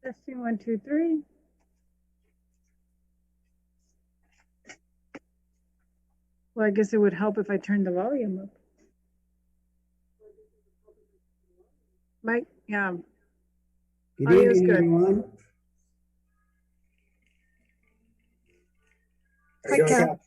Testing 1, 2, 3. Well, I guess it would help if I turned the volume up. Mike, yeah. Good Audio's evening, good. everyone. Hi, Cal.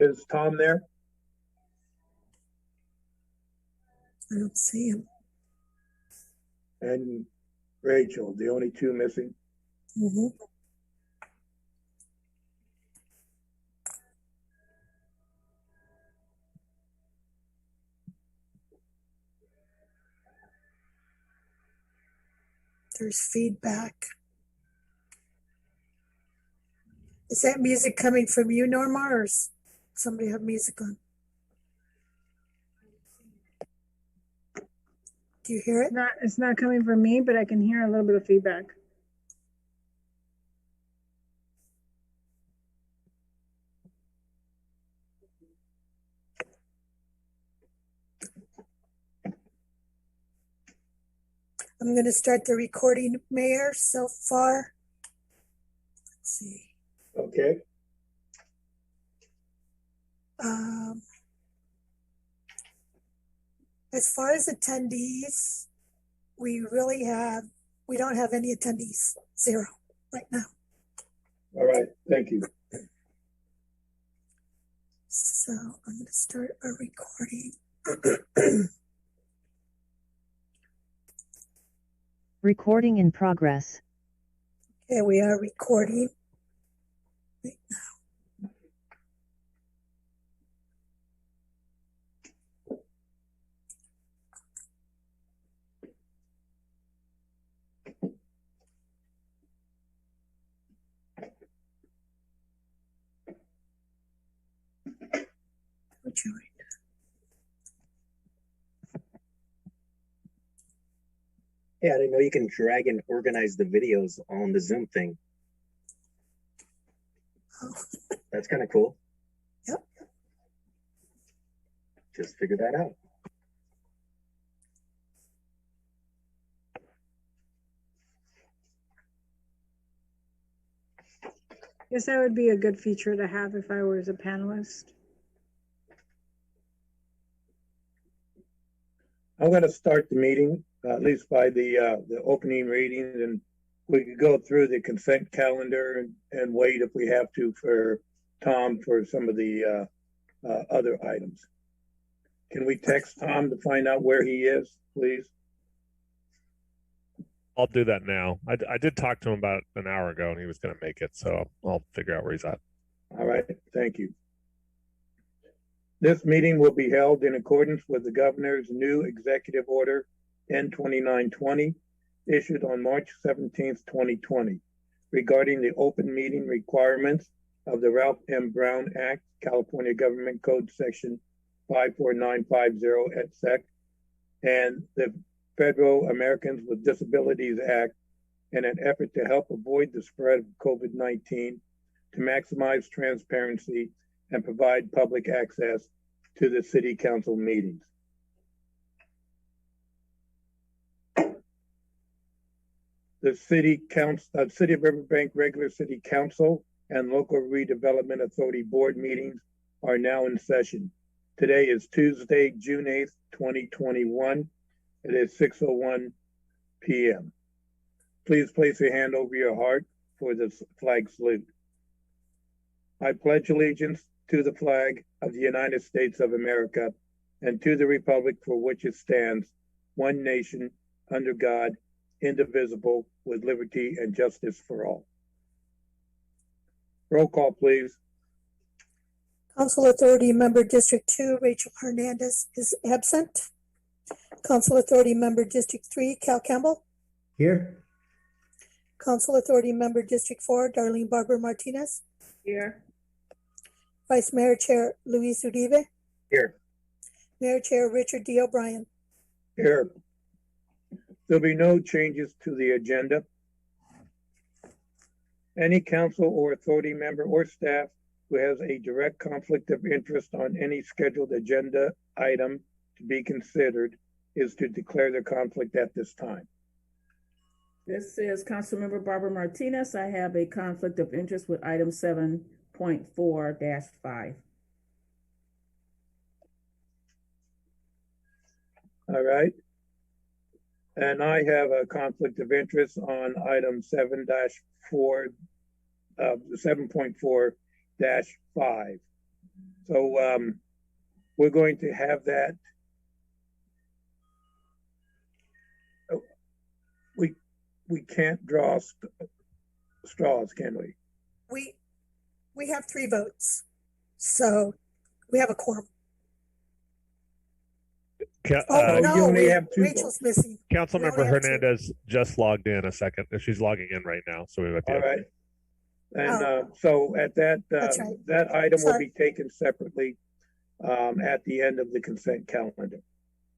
Is Tom there? I don't see him. And Rachel, the only two missing. Mm-hmm. There's feedback. Is that music coming from you, Norma, or does somebody have music on? Do you hear it? It's not coming from me, but I can hear a little bit of feedback. I'm going to start the recording, Mayor, so far. Let's see. Okay. As far as attendees, we don't have any attendees, 0 right now. All right. Thank you. So I'm going to start a recording. Recording in progress. Okay, we are recording right now. Join. Yeah, I didn't know you can drag and organize the videos on the Zoom thing. Oh. That's kind of cool. Yep. Just figured that out. Guess that would be a good feature to have if I was a panelist. I'm going to start the meeting, at least by the opening readings, and we could go through the consent calendar and wait if we have to for Tom for some of the other items. Can we text Tom to find out where he is, please? I'll do that now. I did talk to him about an hour ago, and he was going to make it, so I'll figure out where he's at. All right, thank you. This meeting will be held in accordance with the governor's new executive order N2920, issued on March 17th, 2020, regarding the open meeting requirements of the Ralph M. Brown Act, California Government Code Section 54950 et sec, and the Federal Americans with Disabilities Act, in an effort to help avoid the spread of COVID-19, to maximize transparency and provide public access to the city council meetings. The City of Riverbank regular city council and local redevelopment authority board meetings are now in session. Today is Tuesday, June 8th, 2021. It is 6:01 p.m. Please place your hand over your heart for the flag salute. I pledge allegiance to the flag of the United States of America and to the republic for which it stands, one nation, under God, indivisible, with liberty and justice for all. Roll call, please. Council Authority Member District 2, Rachel Hernandez is absent. Council Authority Member District 3, Cal Campbell. Here. Council Authority Member District 4, Darlene Barber Martinez. Here. Vice Mayor Chair Luis Uribe. Here. Mayor Chair Richard D. O'Brien. Here. There'll be no changes to the agenda. Any council or authority member or staff who has a direct conflict of interest on any scheduled agenda item to be considered is to declare their conflict at this time. This is Councilmember Barbara Martinez. I have a conflict of interest with item 7.4-5. All right. And I have a conflict of interest on item 7.4-5. So we're going to have that. We can't draw straws, can we? We have 3 votes, so we have a quorum. no, you only have 2 Rachel's votes. missing. Councilmember Hernandez just logged in a second. She's logging in right now, so we might be All able right. And so at that, That's right. that item will Sorry. be taken separately at the end of the consent calendar.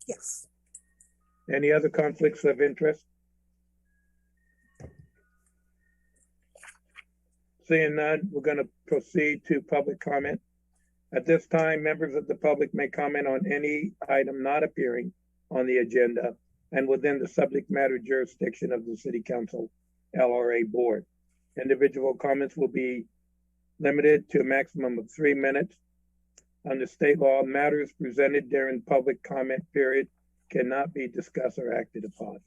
Yes. Any other conflicts of interest? Seeing none, we're going to proceed to public comment. At this time, members of the public may comment on any item not appearing on the agenda and within the subject matter jurisdiction of the City Council LRA Board. Individual comments will be limited to a maximum of 3 minutes. Under state law, matters presented during public comment period cannot be discussed or acted upon.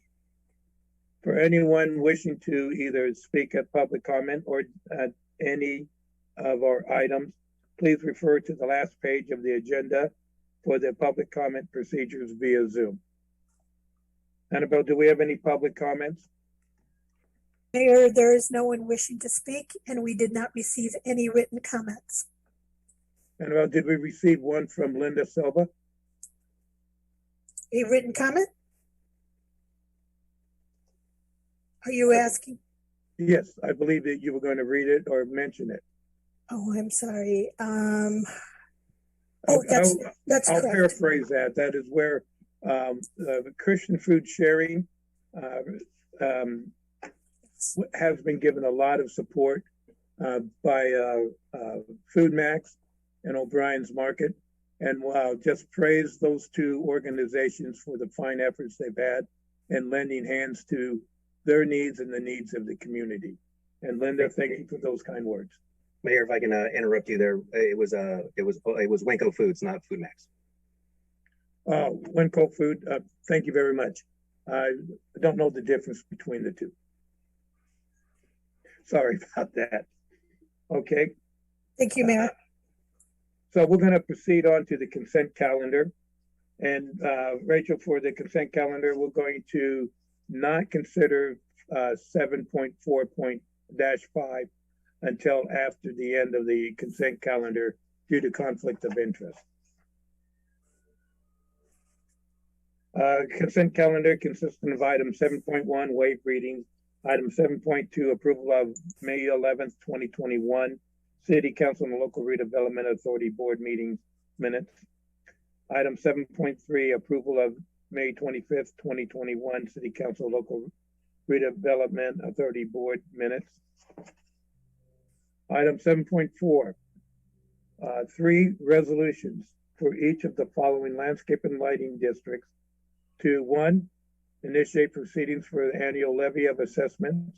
For anyone wishing to either speak at public comment or at any of our items, please refer to the last page of the agenda for the public comment procedures via Zoom. Annabelle, do we have any public comments? Mayor, there is no one wishing to speak, and we did not receive any written comments. Annabelle, did we receive one from Linda Silva? A written comment? Are you asking? Yes, I believe that you were going to read it or mention it. Oh, I'm sorry. I'll That's correct. paraphrase that. That is where the Christian food sharing has been given a lot of support by Food Max and O'Brien's Market. And just praise those 2 organizations for the fine efforts they've had in lending hands to their needs and the needs of the community. And Linda, thank you for those kind words. Mayor, if I can interrupt you there, it was Winco Foods, not Food Max. Winco Food, thank you very much. I don't know the difference between the 2. Sorry about that. Okay. Thank you, Mayor. So we're going to proceed on to the consent calendar. And Rachel, for the consent calendar, we're going to not consider 7.4.-5 until after the end of the consent calendar due to conflict of interest. Consent calendar consisting of item 7.1, waive readings, item 7.2, approval of May 11th, 2021, City Council and Local Redevelopment Authority Board meetings minutes. Item 7.3, approval of May 25th, 2021, City Council Local Redevelopment Authority Board minutes. Item 7.4, 3 resolutions for each of the following landscape and lighting districts to 1, initiate proceedings for the annual levy of assessments.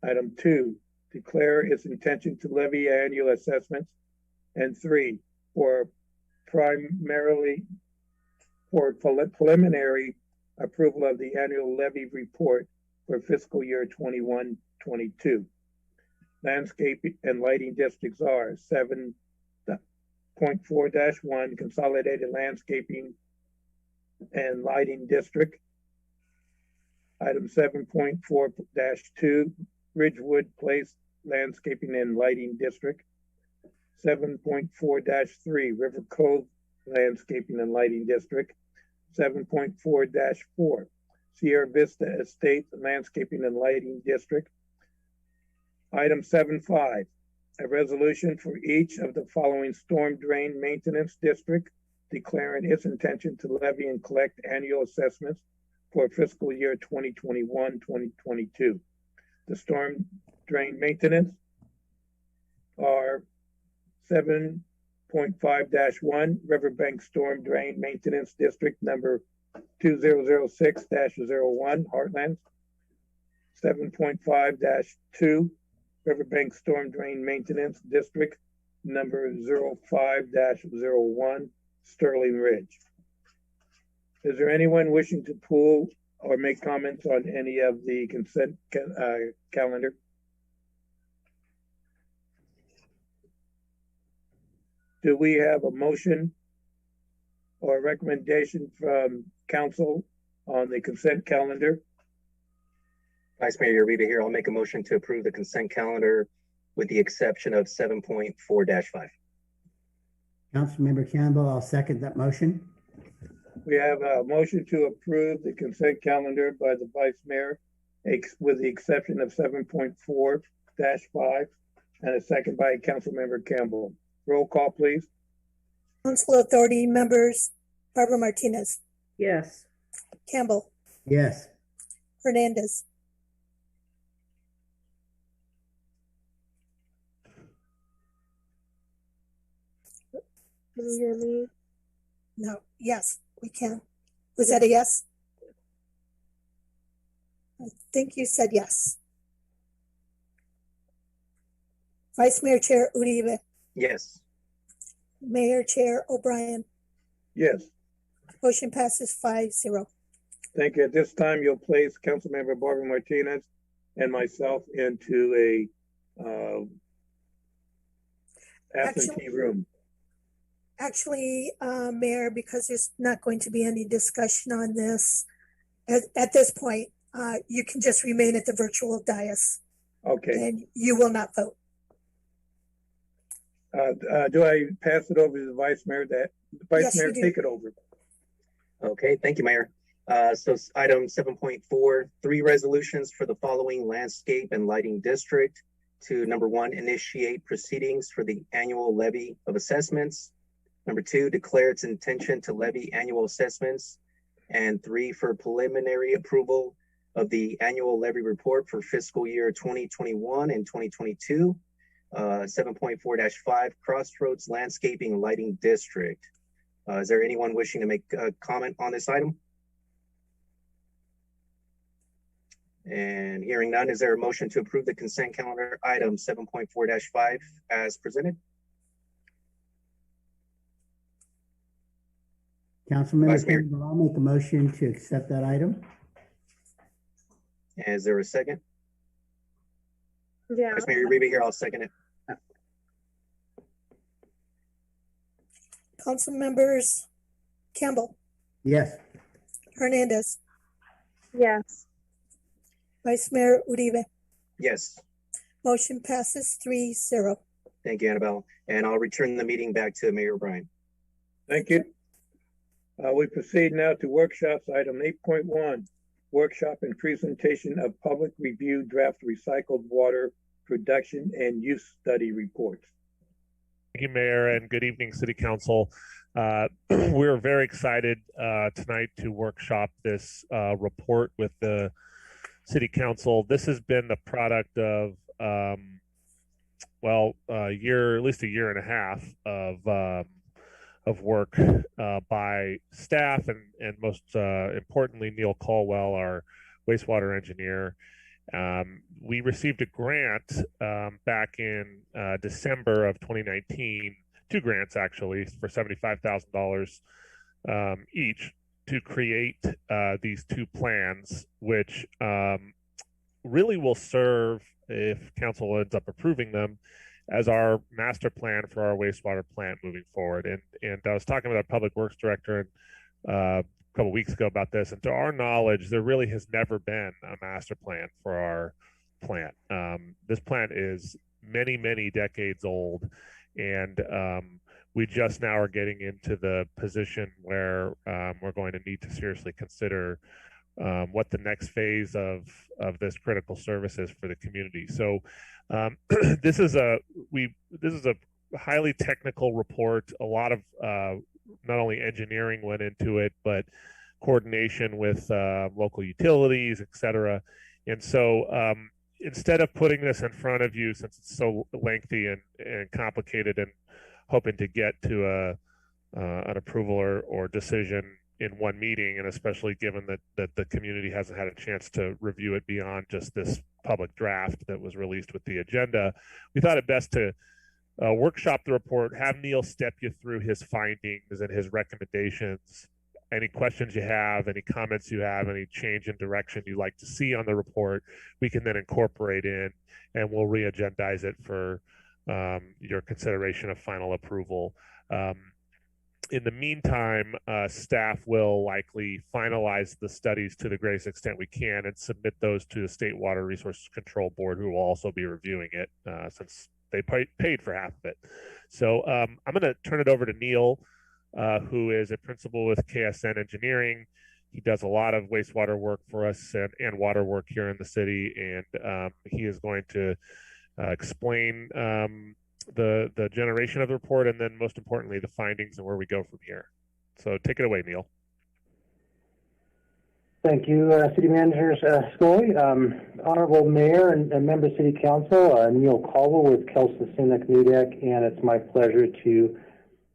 Item 2, declare its intention to levy annual assessments. And 3, for preliminary approval of the annual levy report for fiscal year 21-22. Landscape and lighting districts are 7.4-1, consolidated landscaping and lighting district. Item 7.4-2, Ridgewood Place landscaping and lighting district. 7.4-3, River Cove landscaping and lighting district. 7.4-4, Sierra Vista Estate landscaping and lighting district. Item 7.5, a resolution for each of the following storm drain maintenance district declaring its intention to levy and collect annual assessments for fiscal year 2021-2022. The storm drain maintenance are 7.5-1 Riverbank Storm Drain Maintenance District number 2006-01 Heartland. 7.5-2 Riverbank Storm Drain Maintenance District number 05-01 Sterling Ridge. Is there anyone wishing to pull or make comments on any of the consent calendar? Do we have a motion or a recommendation from council on the consent calendar? Vice Mayor Uribe here. I'll make a motion to approve the consent calendar with the exception of 7.4-5. Councilmember Campbell, I'll second that motion. We have a motion to approve the consent calendar by the Vice Mayor with the exception of 7.4-5 and a second by Councilmember Campbell. Roll call, please. Council Authority members Barbara Martinez, Yes. Campbell, Yes. Hernandez, Can you hear me? no, yes, we can. Was that a yes? I think you said yes. Vice Mayor Chair Uribe, Yes. Mayor Chair O'Brien, Yes. motion passes 5-0. Thank you. At this time, you'll place Councilmember Barbara Martinez and myself into a absentee room. Actually, Mayor, because there's not going to be any discussion on this at this point, you can just remain at the virtual dais Okay. and you will not vote. Do I pass it over to the Vice Mayor? Vice Yes, Mayor, you do. take it over. Okay, thank you, Mayor. So item 7.4, 3 resolutions for the following landscape and lighting district to number 1, initiate proceedings for the annual levy of assessments. Number 2, declare its intention to levy annual assessments. And 3, for preliminary approval of the annual levy report for fiscal year 2021 and 2022. 7.4-5, Crossroads Landscaping and Lighting District. Is there anyone wishing to make a comment on this item? And hearing none, is there a motion to approve the consent calendar item 7.4-5 as presented? Councilmember Vice Mayor. Campbell, I'll make a motion to accept that item. And is there a second? Yeah. Vice Mayor Uribe here, I'll second it. Council members Campbell, Yes. Hernandez, Yes. Vice Mayor Uribe. Yes, Motion passes 3-0. thank you, Annabelle. And I'll return the meeting back to Mayor O'Brien. Thank you. We proceed now to workshops, item 8.1, workshop and presentation of public review draft recycled water production and use study reports. Thank you, Mayor, and good evening, City Council. We're very excited tonight to workshop this report with the City Council. This has been the product of, at least a year and a half of work by staff and most importantly, Neil Caldwell, our wastewater engineer. We received a grant back in December of 2019, 2 grants actually for $75,000 each to create these 2 plans, which really will serve, if council ends up approving them, as our master plan for our wastewater plant moving forward. And I was talking with our public works director a couple weeks ago about this, and to our knowledge, there really has never been a master plan for our plant. This plant is many, many decades old, and we just now are getting into the position where we're going to need to seriously consider what the next phase of this critical service is for the community. So this is a highly technical report. A lot of not only engineering went into it, but coordination with local utilities, et cetera. And so instead of putting this in front of you, since it's so lengthy and complicated, and hoping to get to an approval or decision in one meeting, and especially given that the community hasn't had a chance to review it beyond just this public draft that was released with the agenda, we thought it best to workshop the report, have Neil step you through his findings and his recommendations. Any questions you have, any comments you have, any change in direction you'd like to see on the report, we can then incorporate in, and we'll re-agendize it for your consideration of final approval. In the meantime, staff will likely finalize the studies to the greatest extent we can and submit those to the State Water Resources Control Board, who will also be reviewing it since they paid for half of it. So I'm going to turn it over to Neil, who is a principal with KSN Engineering. He does a lot of wastewater work for us and water work here in the city, and he is going to explain the generation of the report, and then most importantly the findings and where we go from here. So take it away, Neil. Thank you, City Manager Scully. Honorable Mayor and Member City Council, Neil Caldwell with Kelsa Cynic Nudek, and it's my pleasure to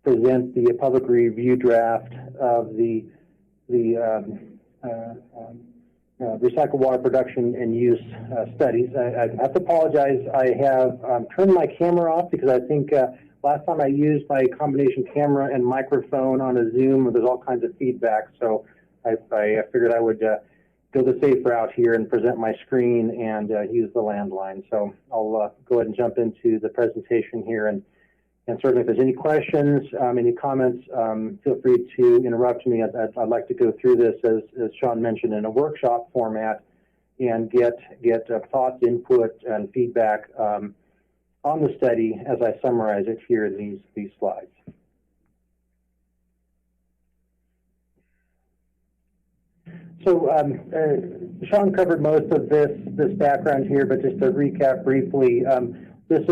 present the public review draft of the recycled water production and use studies. I have to apologize. I have turned my camera off because I think last time I used my combination camera and microphone on a Zoom, there's all kinds of feedback. So I figured I would go the safe route here and present my screen and use the landline. So I'll go ahead and jump into the presentation here. And certainly if there's any questions, any comments, feel free to interrupt me. I'd like to go through this, as Sean mentioned, in a workshop format and get thoughts, input, and feedback on the study as I summarize it here in these slides. So Sean covered most of this background here, but just to recap briefly, this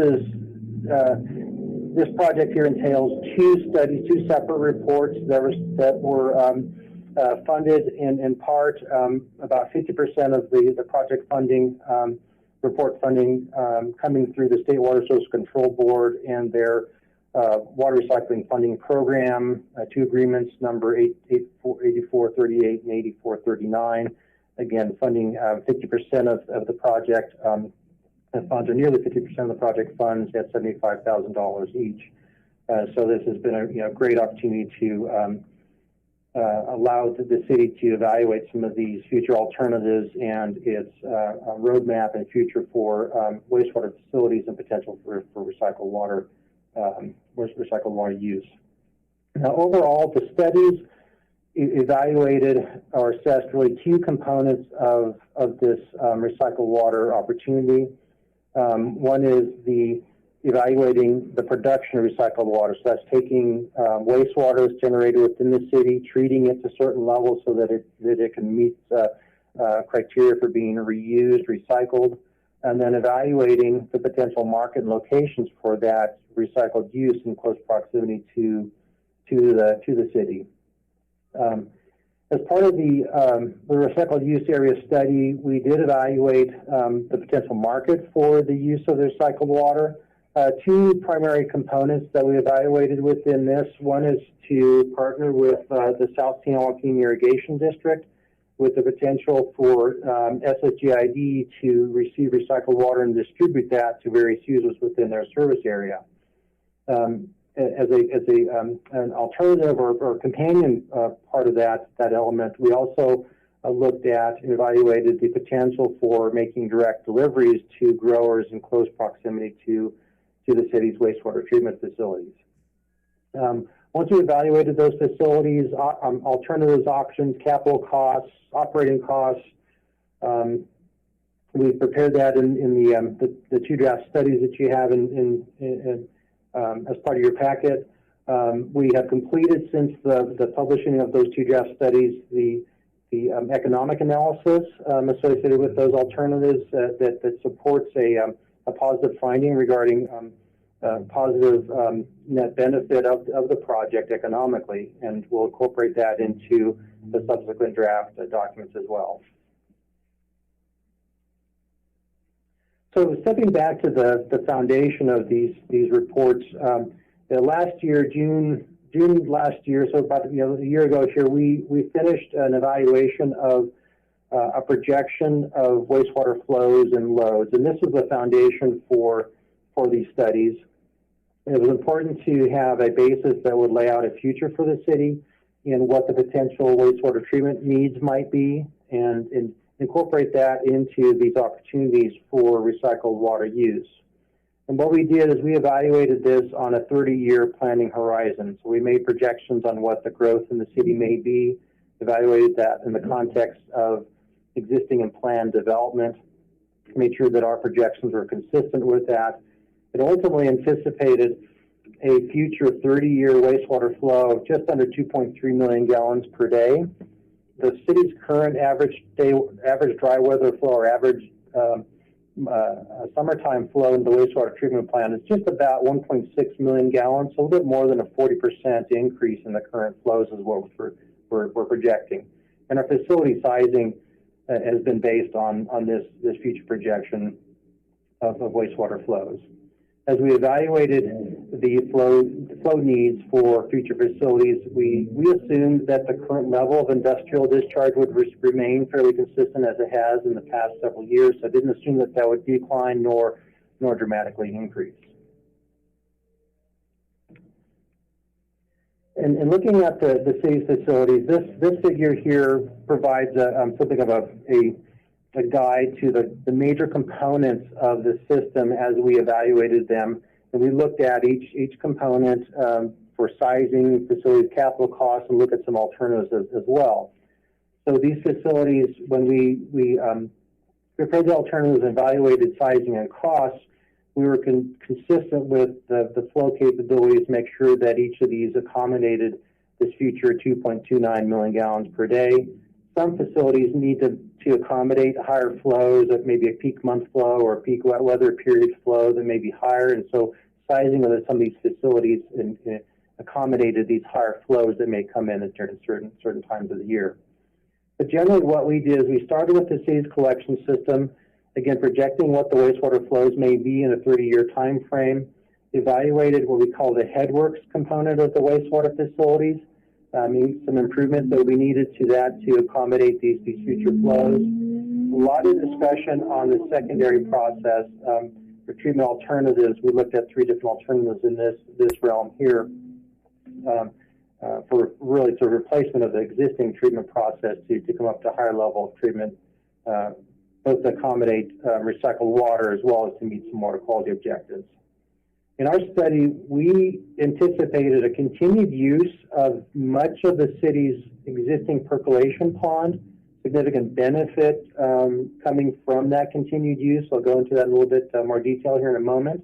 project here entails two studies, two separate reports that were funded in part, about 50% of the project funding, report funding coming through the State Water Resources Control Board and their water recycling funding program, two agreements, number 8438 and 8439. Again, funding 50% of the project. Funds are nearly 50% of the project funds at $75,000 each. So this has been a great opportunity to allow the city to evaluate some of these future alternatives and its roadmap and future for wastewater facilities and potential for recycled water use. Now, overall, the studies evaluated or assessed really two components of this recycled water opportunity. One is evaluating the production of recycled water. So that's taking wastewater that's generated within the city, treating it to certain levels so that it can meet criteria for being reused, recycled, and then evaluating the potential market and locations for that recycled use in close proximity to the city. As part of the recycled use area study, we did evaluate the potential market for the use of the recycled water. Two primary components that we evaluated within this. One is to partner with the South San Joaquin Irrigation District with the potential for SSGID to receive recycled water and distribute that to various users within their service area. As an alternative or companion part of that element, we also looked at and evaluated the potential for making direct deliveries to growers in close proximity to the city's wastewater treatment facilities. Once we evaluated those facilities, alternatives, options, capital costs, operating costs, we prepared that in the two draft studies that you have as part of your packet. We have completed, since the publishing of those two draft studies, the economic analysis associated with those alternatives that supports a positive finding regarding positive net benefit of the project economically, and we'll incorporate that into the subsequent draft documents as well. So stepping back to the foundation of these reports, last year, June last year, so about a year ago here, we finished an evaluation of a projection of wastewater flows and loads, and this was the foundation for these studies. It was important to have a basis that would lay out a future for the city and what the potential wastewater treatment needs might be, and incorporate that into these opportunities for recycled water use. And what we did is we evaluated this on a 30-year planning horizon. So we made projections on what the growth in the city may be, evaluated that in the context of existing and planned development, made sure that our projections were consistent with that. It ultimately anticipated a future 30-year wastewater flow of just under 2.3 million gallons per day. The city's current average dry weather flow, or average summertime flow in the wastewater treatment plant is just about 1.6 million gallons, so a little bit more than a 40% increase in the current flows is what we're projecting. And our facility sizing has been based on this future projection of wastewater flows. As we evaluated the flow needs for future facilities, we assumed that the current level of industrial discharge would remain fairly consistent as it has in the past several years. So I didn't assume that would decline nor dramatically increase. And looking at the city's facilities, this figure here provides something of a guide to the major components of the system as we evaluated them. And we looked at each component for sizing, facilities, capital costs, and look at some alternatives as well. So these facilities, when we prepared the alternatives and evaluated sizing and costs, we were consistent with the flow capabilities, make sure that each of these accommodated this future 2.29 million gallons per day. Some facilities need to accommodate higher flows, that maybe a peak month flow or a peak wet weather period flow that may be higher, and so sizing of some of these facilities accommodated these higher flows that may come in at certain times of the year. But generally what we did is we started with the city's collection system, again projecting what the wastewater flows may be in a 30-year time frame, evaluated what we call the headworks component of the wastewater facilities, some improvements that we needed to that to accommodate these future flows. A lot of discussion on the secondary process for treatment alternatives. We looked at 3 different alternatives in this realm here for really the replacement of the existing treatment process to come up to a higher level of treatment, both to accommodate recycled water as well as to meet some water quality objectives. In our study, we anticipated a continued use of much of the city's existing percolation pond, significant benefit coming from that continued use. I'll go into that in a little bit more detail here in a moment.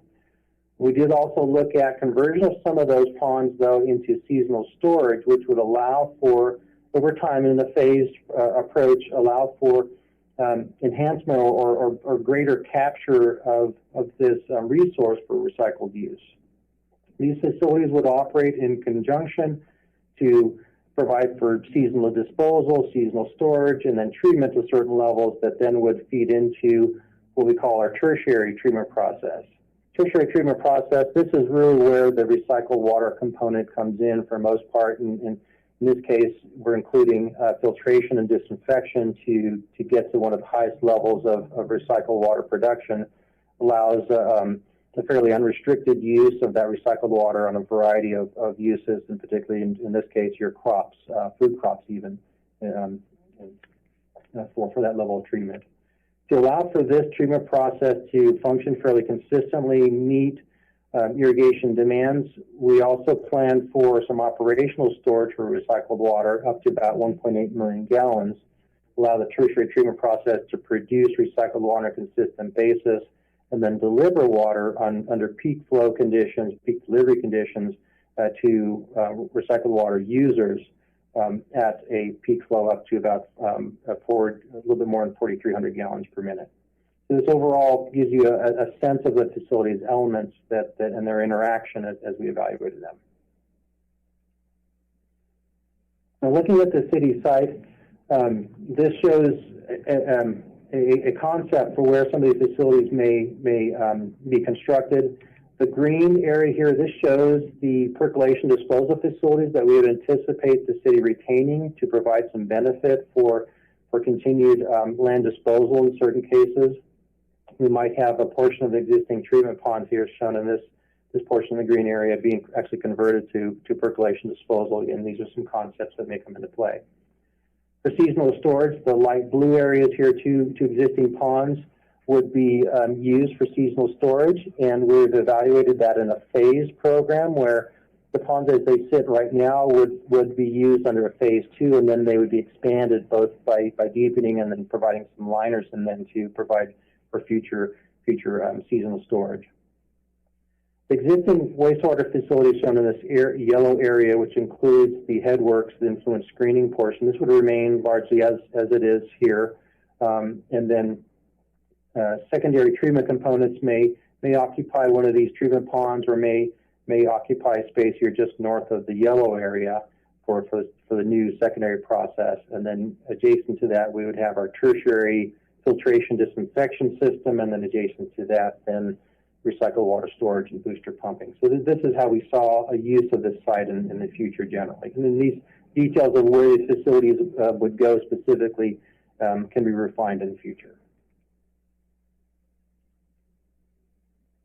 We did also look at conversion of some of those ponds, though, into seasonal storage, which would allow for, over time in the phased approach, allow for enhancement or greater capture of this resource for recycled use. These facilities would operate in conjunction to provide for seasonal disposal, seasonal storage, and then treatment to certain levels that then would feed into what we call our tertiary treatment process. Tertiary treatment process, this is really where the recycled water component comes in for most part, and in this case, we're including filtration and disinfection to get to one of the highest levels of recycled water production, allows a fairly unrestricted use of that recycled water on a variety of uses, and particularly in this case, your crops, food crops even, for that level of treatment. To allow for this treatment process to function fairly consistently, meet irrigation demands, we also plan for some operational storage for recycled water up to about 1.8 million gallons, allow the tertiary treatment process to produce recycled water on a consistent basis, and then deliver water under peak flow conditions, peak delivery conditions to recycled water users at a peak flow up to about a little bit more than 4,300 gallons per minute. So this overall gives you a sense of the facility's elements and their interaction as we evaluated them. Now, looking at the city site, this shows a concept for where some of these facilities may be constructed. The green area here, this shows the percolation disposal facilities that we would anticipate the city retaining to provide some benefit for continued land disposal in certain cases. We might have a portion of the existing treatment ponds here shown in this portion of the green area being actually converted to percolation disposal, and these are some concepts that may come into play. For seasonal storage, the light blue areas here, two existing ponds, would be used for seasonal storage, and we've evaluated that in a phase program where the ponds as they sit right now would be used under a phase 2, and then they would be expanded both by deepening and then providing some liners and then to provide for future seasonal storage. The existing wastewater facilities shown in this yellow area, which includes the headworks, the influent screening portion, this would remain largely as it is here, and then secondary treatment components may occupy one of these treatment ponds or may occupy space here just north of the yellow area for the new secondary process. And then adjacent to that, we would have our tertiary filtration disinfection system, and then adjacent to that, then recycled water storage and booster pumping. So this is how we saw a use of this site in the future generally. And then these details of where these facilities would go specifically can be refined in the future.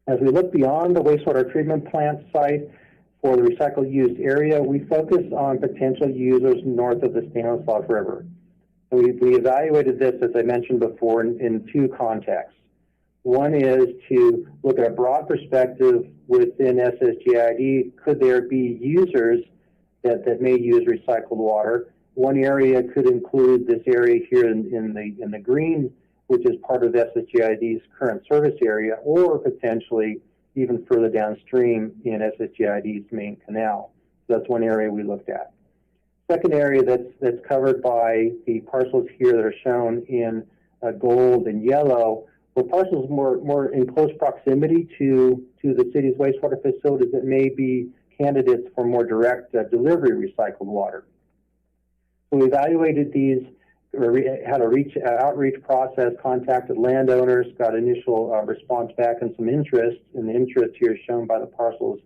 As we look beyond the wastewater treatment plant site for the recycled use area, we focus on potential users north of the Stanislaus River. And we evaluated this, as I mentioned before, in two contexts. One is to look at a broad perspective within SSGID. Could there be users that may use recycled water? One area could include this area here in the green, which is part of SSGID's current service area, or potentially even further downstream in SSGID's main canal. So that's one area we looked at. Second area that's covered by the parcels here that are shown in gold and yellow were parcels more in close proximity to the city's wastewater facilities that may be candidates for more direct delivery of recycled water. So we evaluated these, had a outreach process, contacted landowners, got initial response back and some interest, and the interest here is shown by the parcels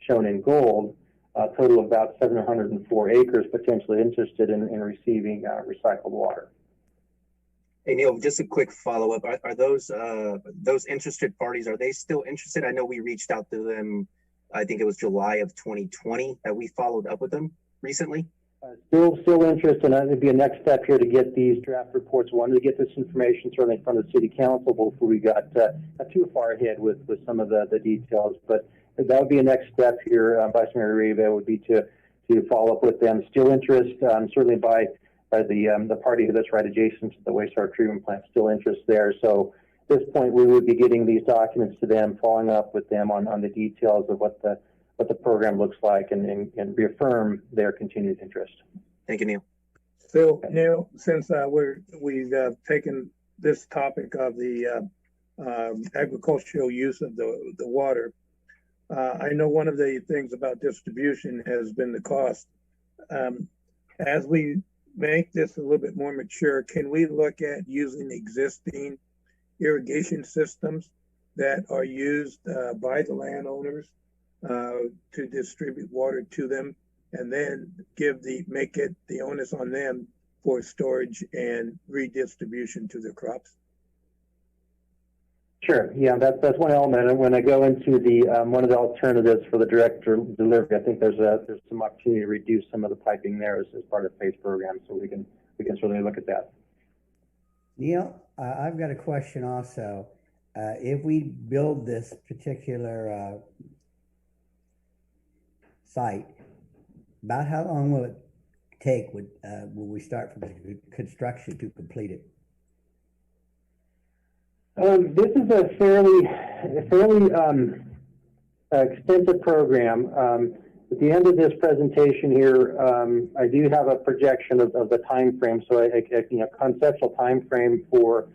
shown in gold. A total of about 704 acres potentially interested in receiving recycled water. Hey Neil, just a quick follow-up. Are those interested parties, are they still interested? I know we reached out to them, I think it was July of 2020 that we followed up with them recently. Still interested, and that would be a next step here to get these draft reports. Wanted to get this information certainly in front of the city council before we got too far ahead with some of the details, but that would be a next step here. Vice Mayor Riva would be to follow up with them. Still interest, certainly by the party that's right adjacent to the wastewater treatment plant. Still interest there. So at this point, we would be getting these documents to them, following up with them on the details of what the program looks like, and reaffirm their continued interest. Thank you, Neil. So Neil, since we've taken this topic of the agricultural use of the water. I know one of the things about distribution has been the cost. As we make this a little bit more mature, can we look at using existing irrigation systems that are used by the landowners to distribute water to them, and then make it the onus on them for storage and redistribution to their crops? Sure. Yeah, that's one element. And when I go into the one of the alternatives for the direct delivery, I think there's some opportunity to reduce some of the piping there as part of the phase program. So we can certainly look at that. Neil, I've got a question also. If we build this particular site, about how long will it take? Will we start from the construction to complete it? This is a fairly extensive program. At the end of this presentation here, I do have a projection of the time frame. So a conceptual time frame for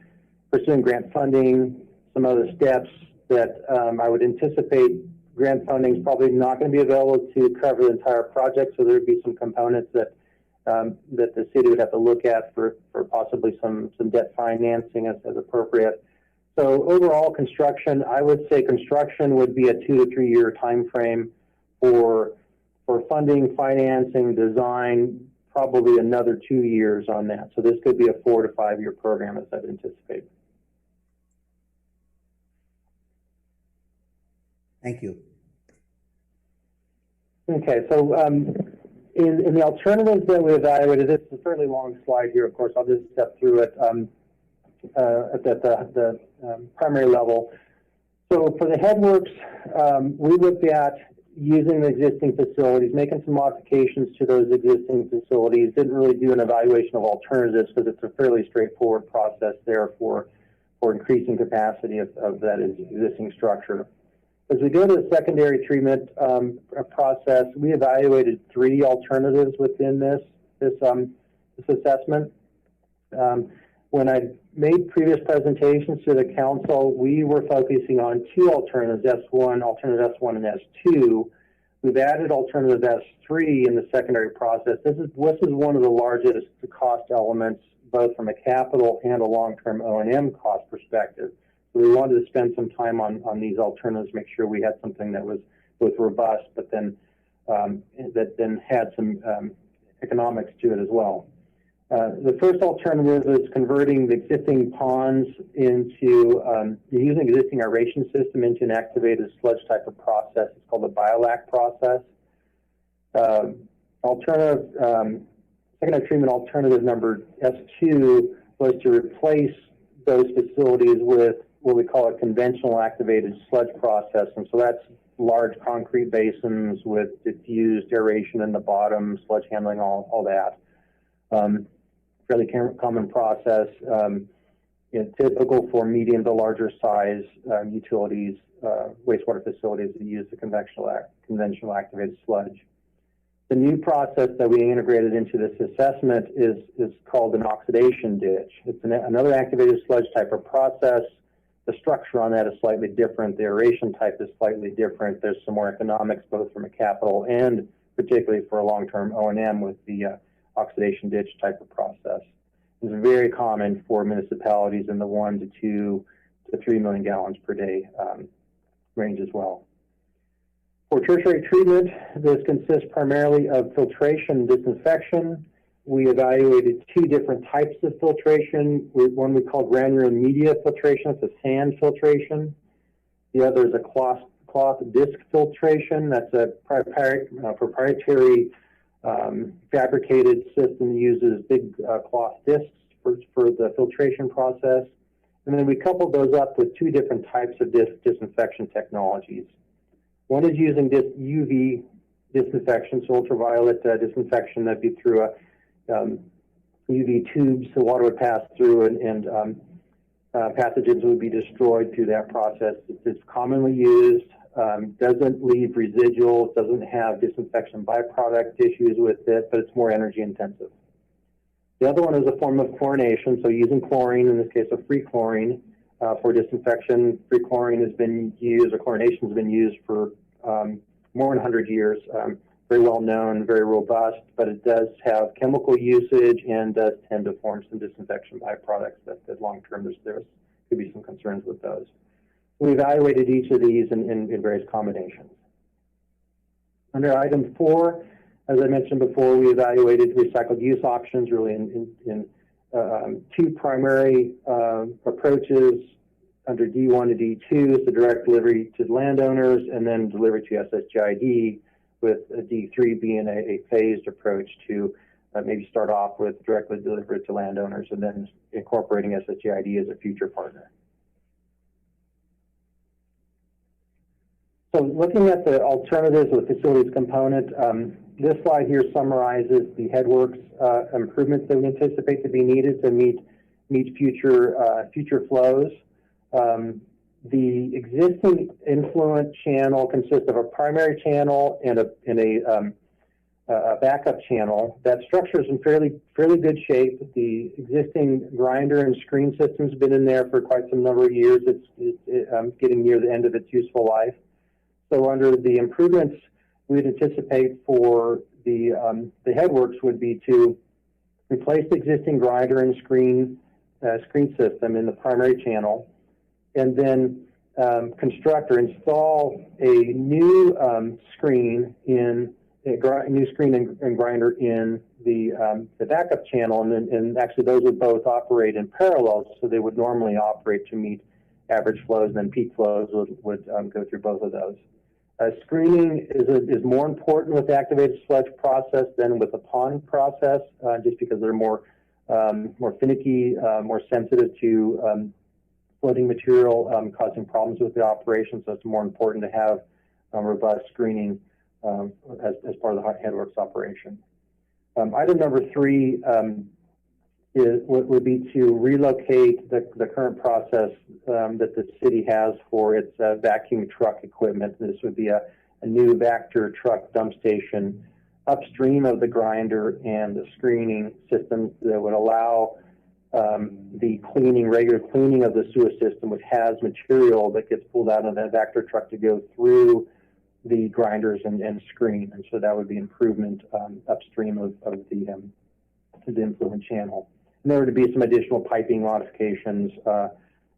pursuing grant funding, some other steps that I would anticipate. Grant funding is probably not going to be available to cover the entire project, so there would be some components that that the city would have to look at for possibly some debt financing as appropriate. So overall construction, I would say construction would be a 2 to 3 year time frame for funding, financing, design, probably another 2 years on that. So this could be a 4 to 5 year program as I'd anticipate. Thank you. Okay, so in the alternatives that we evaluated, this is a fairly long slide here, of course, I'll just step through it at the primary level. So for the headworks, we looked at using the existing facilities, making some modifications to those existing facilities, didn't really do an evaluation of alternatives because it's a fairly straightforward process there for increasing capacity of that existing structure. As we go to the secondary treatment process, we evaluated 3 alternatives within this assessment. When I made previous presentations to the council, we were focusing on 2 alternatives, alternative S1 and S2. We've added alternative S3 in the secondary process. This is one of the largest cost elements, both from a capital and a long-term O&M cost perspective. So we wanted to spend some time on these alternatives, make sure we had something that was both robust, but then that then had some economics to it as well. The first alternative is converting the existing ponds into using existing aeration system into an activated sludge type of process. It's called the biolac process. Secondary treatment alternative number S2 was to replace those facilities with what we call a conventional activated sludge process, and so that's large concrete basins with diffused aeration in the bottom, sludge handling, all that. Fairly common process, typical for medium to larger size utilities, wastewater facilities that use the conventional activated sludge. The new process that we integrated into this assessment is called an oxidation ditch. It's another activated sludge type of process. The structure on that is slightly different. The aeration type is slightly different. There's some more economics, both from a capital and particularly for a long-term O&M with the oxidation ditch type of process. It's very common for municipalities in the 1 to 2 to 3 million gallons per day range as well. For tertiary treatment, this consists primarily of filtration and disinfection. We evaluated 2 different types of filtration. One we call granular media filtration. It's a sand filtration. The other is a cloth disc filtration. That's a proprietary fabricated system that uses big cloth discs for the filtration process. And then we coupled those up with 2 different types of disinfection technologies. One is using this UV disinfection, so ultraviolet disinfection. That'd be through a UV tubes, so water would pass through and pathogens would be destroyed through that process. It's commonly used, doesn't leave residuals, doesn't have disinfection byproduct issues with it, but it's more energy intensive. The other one is a form of chlorination, so using chlorine, in this case of free chlorine, for disinfection. Free chlorine has been used, or chlorination has been used for more than 100 years. Very well known, very robust, but it does have chemical usage and does tend to form some disinfection byproducts that long term there could be some concerns with those. We evaluated each of these in various combinations. Under item 4, as I mentioned before, we evaluated recycled use options really in 2 primary approaches under D1 to D2, so direct delivery to landowners and then delivery to SSGID, with D3 being a phased approach to maybe start off with directly delivered to landowners and then incorporating SSGID as a future partner. So looking at the alternatives with facilities component, this slide here summarizes the headworks improvements that we anticipate to be needed to meet future flows. The existing influent channel consists of a primary channel and a backup channel. That structure is in fairly good shape. The existing grinder and screen system has been in there for quite some number of years. It's getting near the end of its useful life. So under the improvements we'd anticipate for the headworks would be to replace the existing grinder and screen system in the primary channel, and then construct or install a new screen and grinder in the backup channel, and actually those would both operate in parallel, so they would normally operate to meet average flows, and then peak flows would go through both of those. Screening is more important with the activated sludge process than with the pond process, just because they're more finicky, more sensitive to floating material causing problems with the operation. So it's more important to have robust screening as part of the headworks operation. Item number 3 would be to relocate the current process that the city has for its vacuum truck equipment. This would be a new Vector truck dump station upstream of the grinder and the screening systems that would allow the regular cleaning of the sewer system, which has material that gets pulled out of that Vector truck to go through the grinders and screen. And so that would be improvement upstream of the influent channel. And there would be some additional piping modifications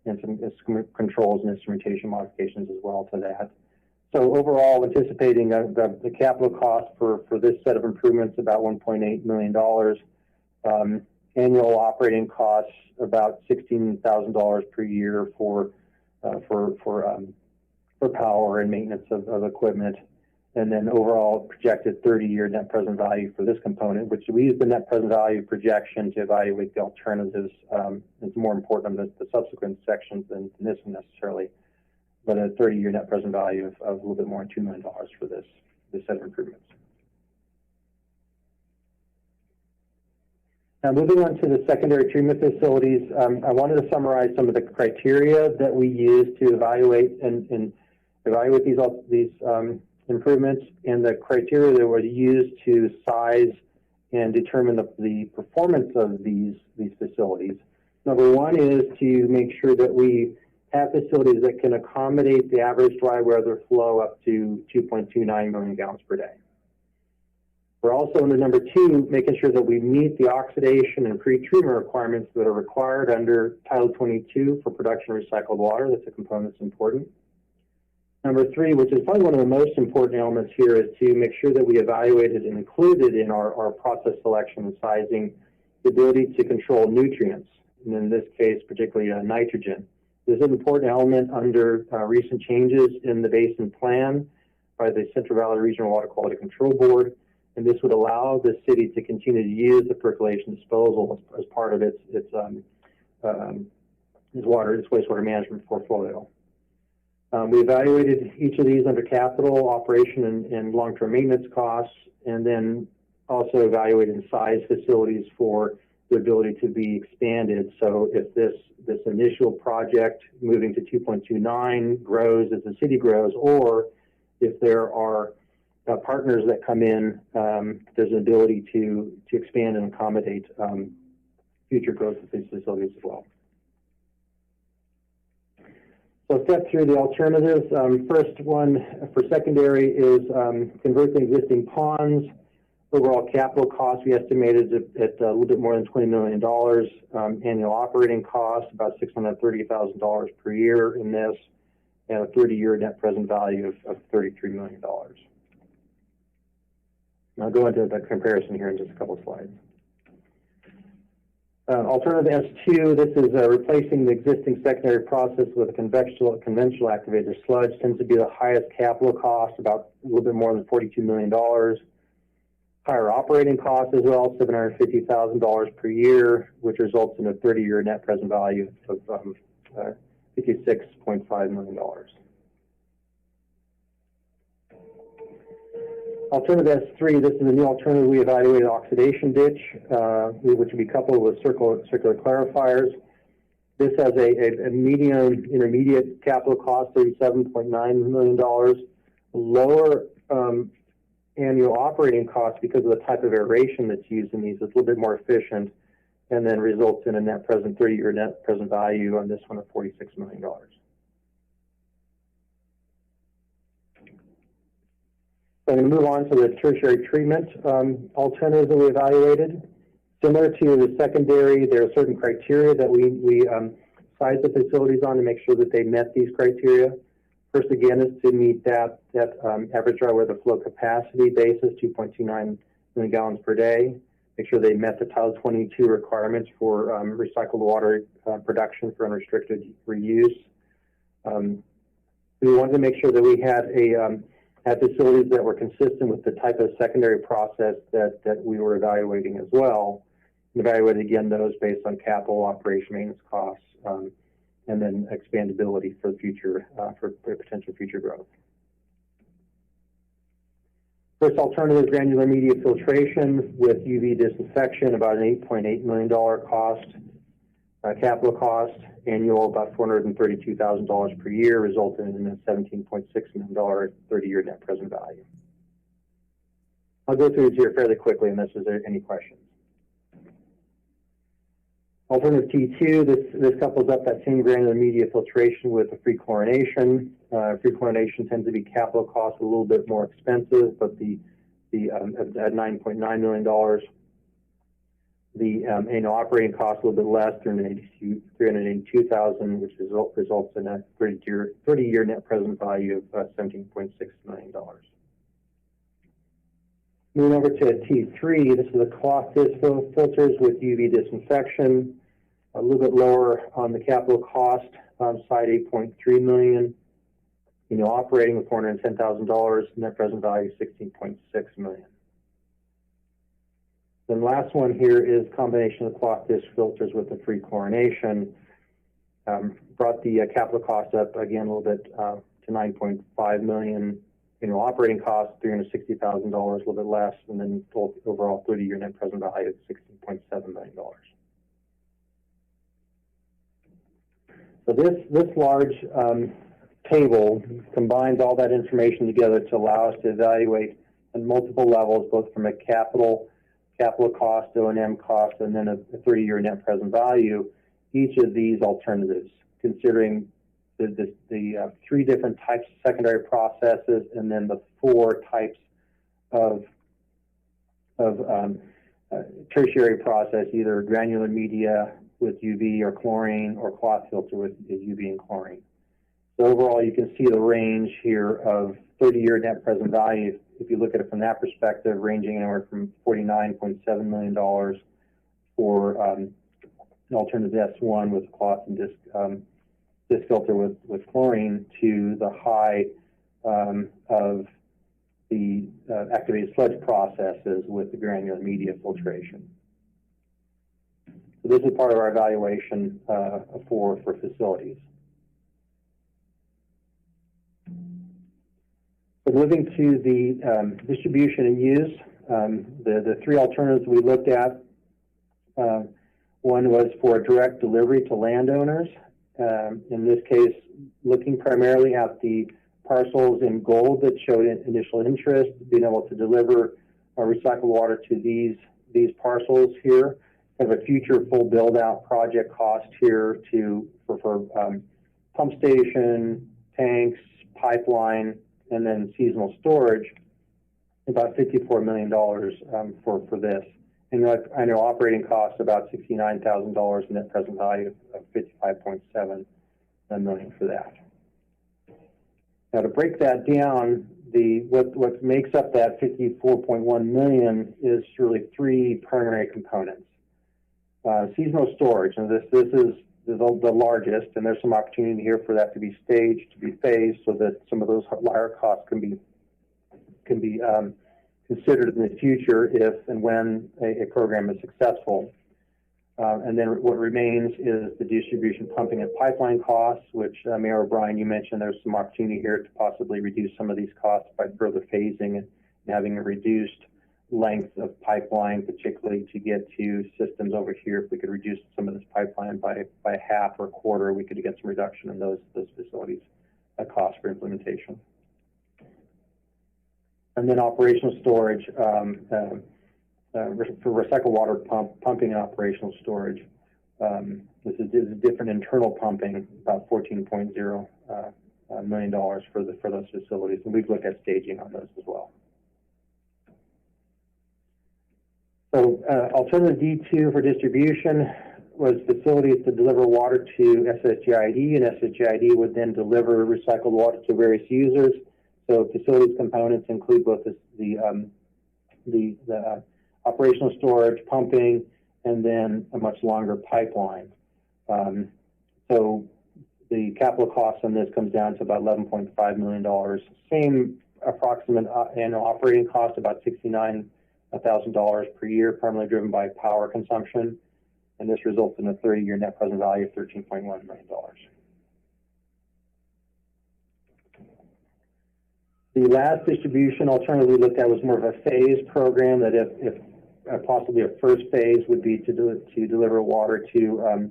and some controls and instrumentation modifications as well to that. So overall, anticipating the capital cost for this set of improvements about $1.8 million. Annual operating costs about $16,000 per year for power and maintenance of equipment. And then overall projected 30-year net present value for this component, which we use the net present value projection to evaluate the alternatives. It's more important than the subsequent sections than this one necessarily, but a 30-year net present value of a little bit more than $2 million for this set of improvements. Now, moving on to the secondary treatment facilities, I wanted to summarize some of the criteria that we use to evaluate these improvements, and the criteria that were used to size and determine the performance of these facilities. Number 1 is to make sure that we have facilities that can accommodate the average dry weather flow up to 2.29 million gallons per day. We're also under number 2, making sure that we meet the oxidation and pre-treatment requirements that are required under Title 22 for production of recycled water. That's a component that's important. Number 3, which is probably one of the most important elements here, is to make sure that we evaluated and included in our process selection and sizing the ability to control nutrients, and in this case, particularly nitrogen. This is an important element under recent changes in the basin plan by the Central Valley Regional Water Quality Control Board, and this would allow the city to continue to use the percolation disposal as part of its wastewater management portfolio. We evaluated each of these under capital, operation, and long-term maintenance costs, and then also evaluated and sized facilities for the ability to be expanded. So if this initial project moving to 2.29 grows as the city grows, or if there are partners that come in, there's an ability to expand and accommodate future growth of these facilities as well. So step through the alternatives. First one for secondary is convert the existing ponds. Overall capital cost we estimated at a little bit more than $20 million. Annual operating cost about $630,000 per year in this, and a 30-year net present value of $33 million. I'll go into the comparison here in just a couple of slides. Alternative S2, this is replacing the existing secondary process with a conventional activated sludge. Tends to be the highest capital cost, about a little bit more than $42 million. Higher operating costs as well, $750,000 per year, which results in a 30-year net present value of $56.5 million. Alternative S3, this is a new alternative. We evaluated oxidation ditch, which would be coupled with circular clarifiers. This has a medium intermediate capital cost, $37.9 million. Lower annual operating costs because of the type of aeration that's used in these. It's a little bit more efficient, and then results in a 30-year net present value on this one of $46 million. I'm going to move on to the tertiary treatment alternatives that we evaluated. Similar to the secondary, there are certain criteria that we sized the facilities on to make sure that they met these criteria. First, again, is to meet that average dry weather flow capacity basis, 2.29 million gallons per day. Make sure they met the Title 22 requirements for recycled water production for unrestricted reuse. We wanted to make sure that we had had facilities that were consistent with the type of secondary process that we were evaluating as well. And evaluated again those based on capital, operation, maintenance costs, and then expandability for future for potential future growth. First alternative, granular media filtration with UV disinfection, about an $8.8 million cost, capital cost, annual about $432,000 per year, resulting in a $17.6 million 30-year net present value. I'll go through these here fairly quickly unless there's any questions. Alternative T2, this couples up that same granular media filtration with the free chlorination. Free chlorination tends to be capital costs a little bit more expensive, but at $9.9 million, the annual operating cost a little bit less, $382,000, which results in a 30-year net present value of $17.6 million. Moving over to T3, this is the cloth disc filters with UV disinfection, a little bit lower on the capital cost side, $8.3 million. Operating with $410,000, net present value $16.6 million. Then last one here is combination of cloth disc filters with the free chlorination. Brought the capital cost up again a little bit to $9.5 million. Operating costs $360,000, a little bit less, and then overall 30-year net present value of $16.7 million. So this large table combines all that information together to allow us to evaluate on multiple levels, both from a capital cost, O&M cost, and then a 30-year net present value, each of these alternatives, considering the three different types of secondary processes and then the four types of tertiary process, either granular media with UV or chlorine or cloth filter with UV and chlorine. So overall, you can see the range here of 30-year net present value, if you look at it from that perspective, ranging anywhere from $49.7 million for an alternative S1 with cloth and disc filter with chlorine to the high of the activated sludge processes with the granular media filtration. So this is part of our evaluation for facilities. So moving to the distribution and use, the three alternatives we looked at, one was for direct delivery to landowners. In this case, looking primarily at the parcels in gold that showed initial interest, being able to deliver recycled water to these parcels here. Kind of a future full build-out project cost here for pump station, tanks, pipeline, and then seasonal storage, about $54 million for this. And annual operating costs about $69,000, net present value of $55.7 million for that. Now to break that down, what makes up that $54.1 million is really three primary components. Seasonal storage, and this is the largest, and there's some opportunity here for that to be staged, to be phased, so that some of those higher costs can be considered in the future if and when a program is successful. And then what remains is the distribution, pumping, and pipeline costs, which Mayor O'Brien, you mentioned there's some opportunity here to possibly reduce some of these costs by further phasing and having a reduced length of pipeline, particularly to get to systems over here. If we could reduce some of this pipeline by half or a quarter, we could get some reduction in those facilities' cost for implementation. And then operational storage for recycled water pumping and operational storage. This is different internal pumping, about $14.0 million for those facilities, and we've looked at staging on those as well. So alternative D2 for distribution was facilities to deliver water to SSGID, and SSGID would then deliver recycled water to various users. So facilities components include both the operational storage, pumping, and then a much longer pipeline. So the capital cost on this comes down to about $11.5 million. Same approximate annual operating cost, about $69,000 per year, primarily driven by power consumption. And this results in a 30-year net present value of $13.1 million. The last distribution alternative we looked at was more of a phased program that if possibly a first phase would be to deliver water to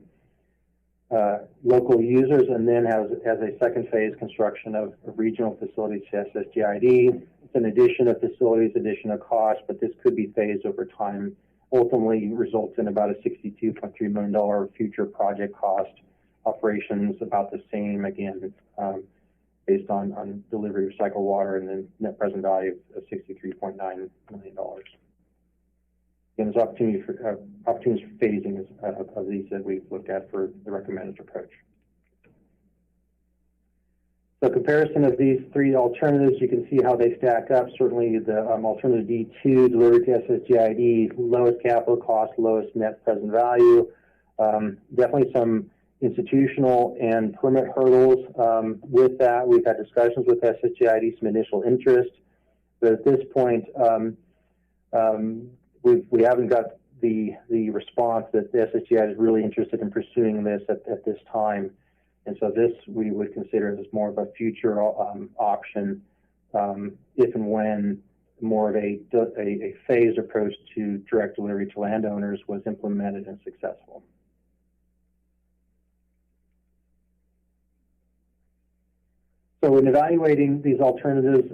local users, and then as a second phase construction of regional facilities to SSGID. It's an addition of facilities, addition of cost, but this could be phased over time. Ultimately results in about a $62.3 million future project cost. Operations about the same, again, based on delivery of recycled water, and then net present value of $63.9 million. Again, there's opportunities for phasing of these that we've looked at for the recommended approach. So comparison of these three alternatives, you can see how they stack up. Certainly the alternative D2, delivery to SSGID, lowest capital cost, lowest net present value. Definitely some institutional and permit hurdles with that. We've had discussions with SSGID, some initial interest, but at this point, we haven't got the response that the SSGI is really interested in pursuing this at this time. And so this we would consider as more of a future option if and when more of a phased approach to direct delivery to landowners was implemented and successful. So in evaluating these alternatives,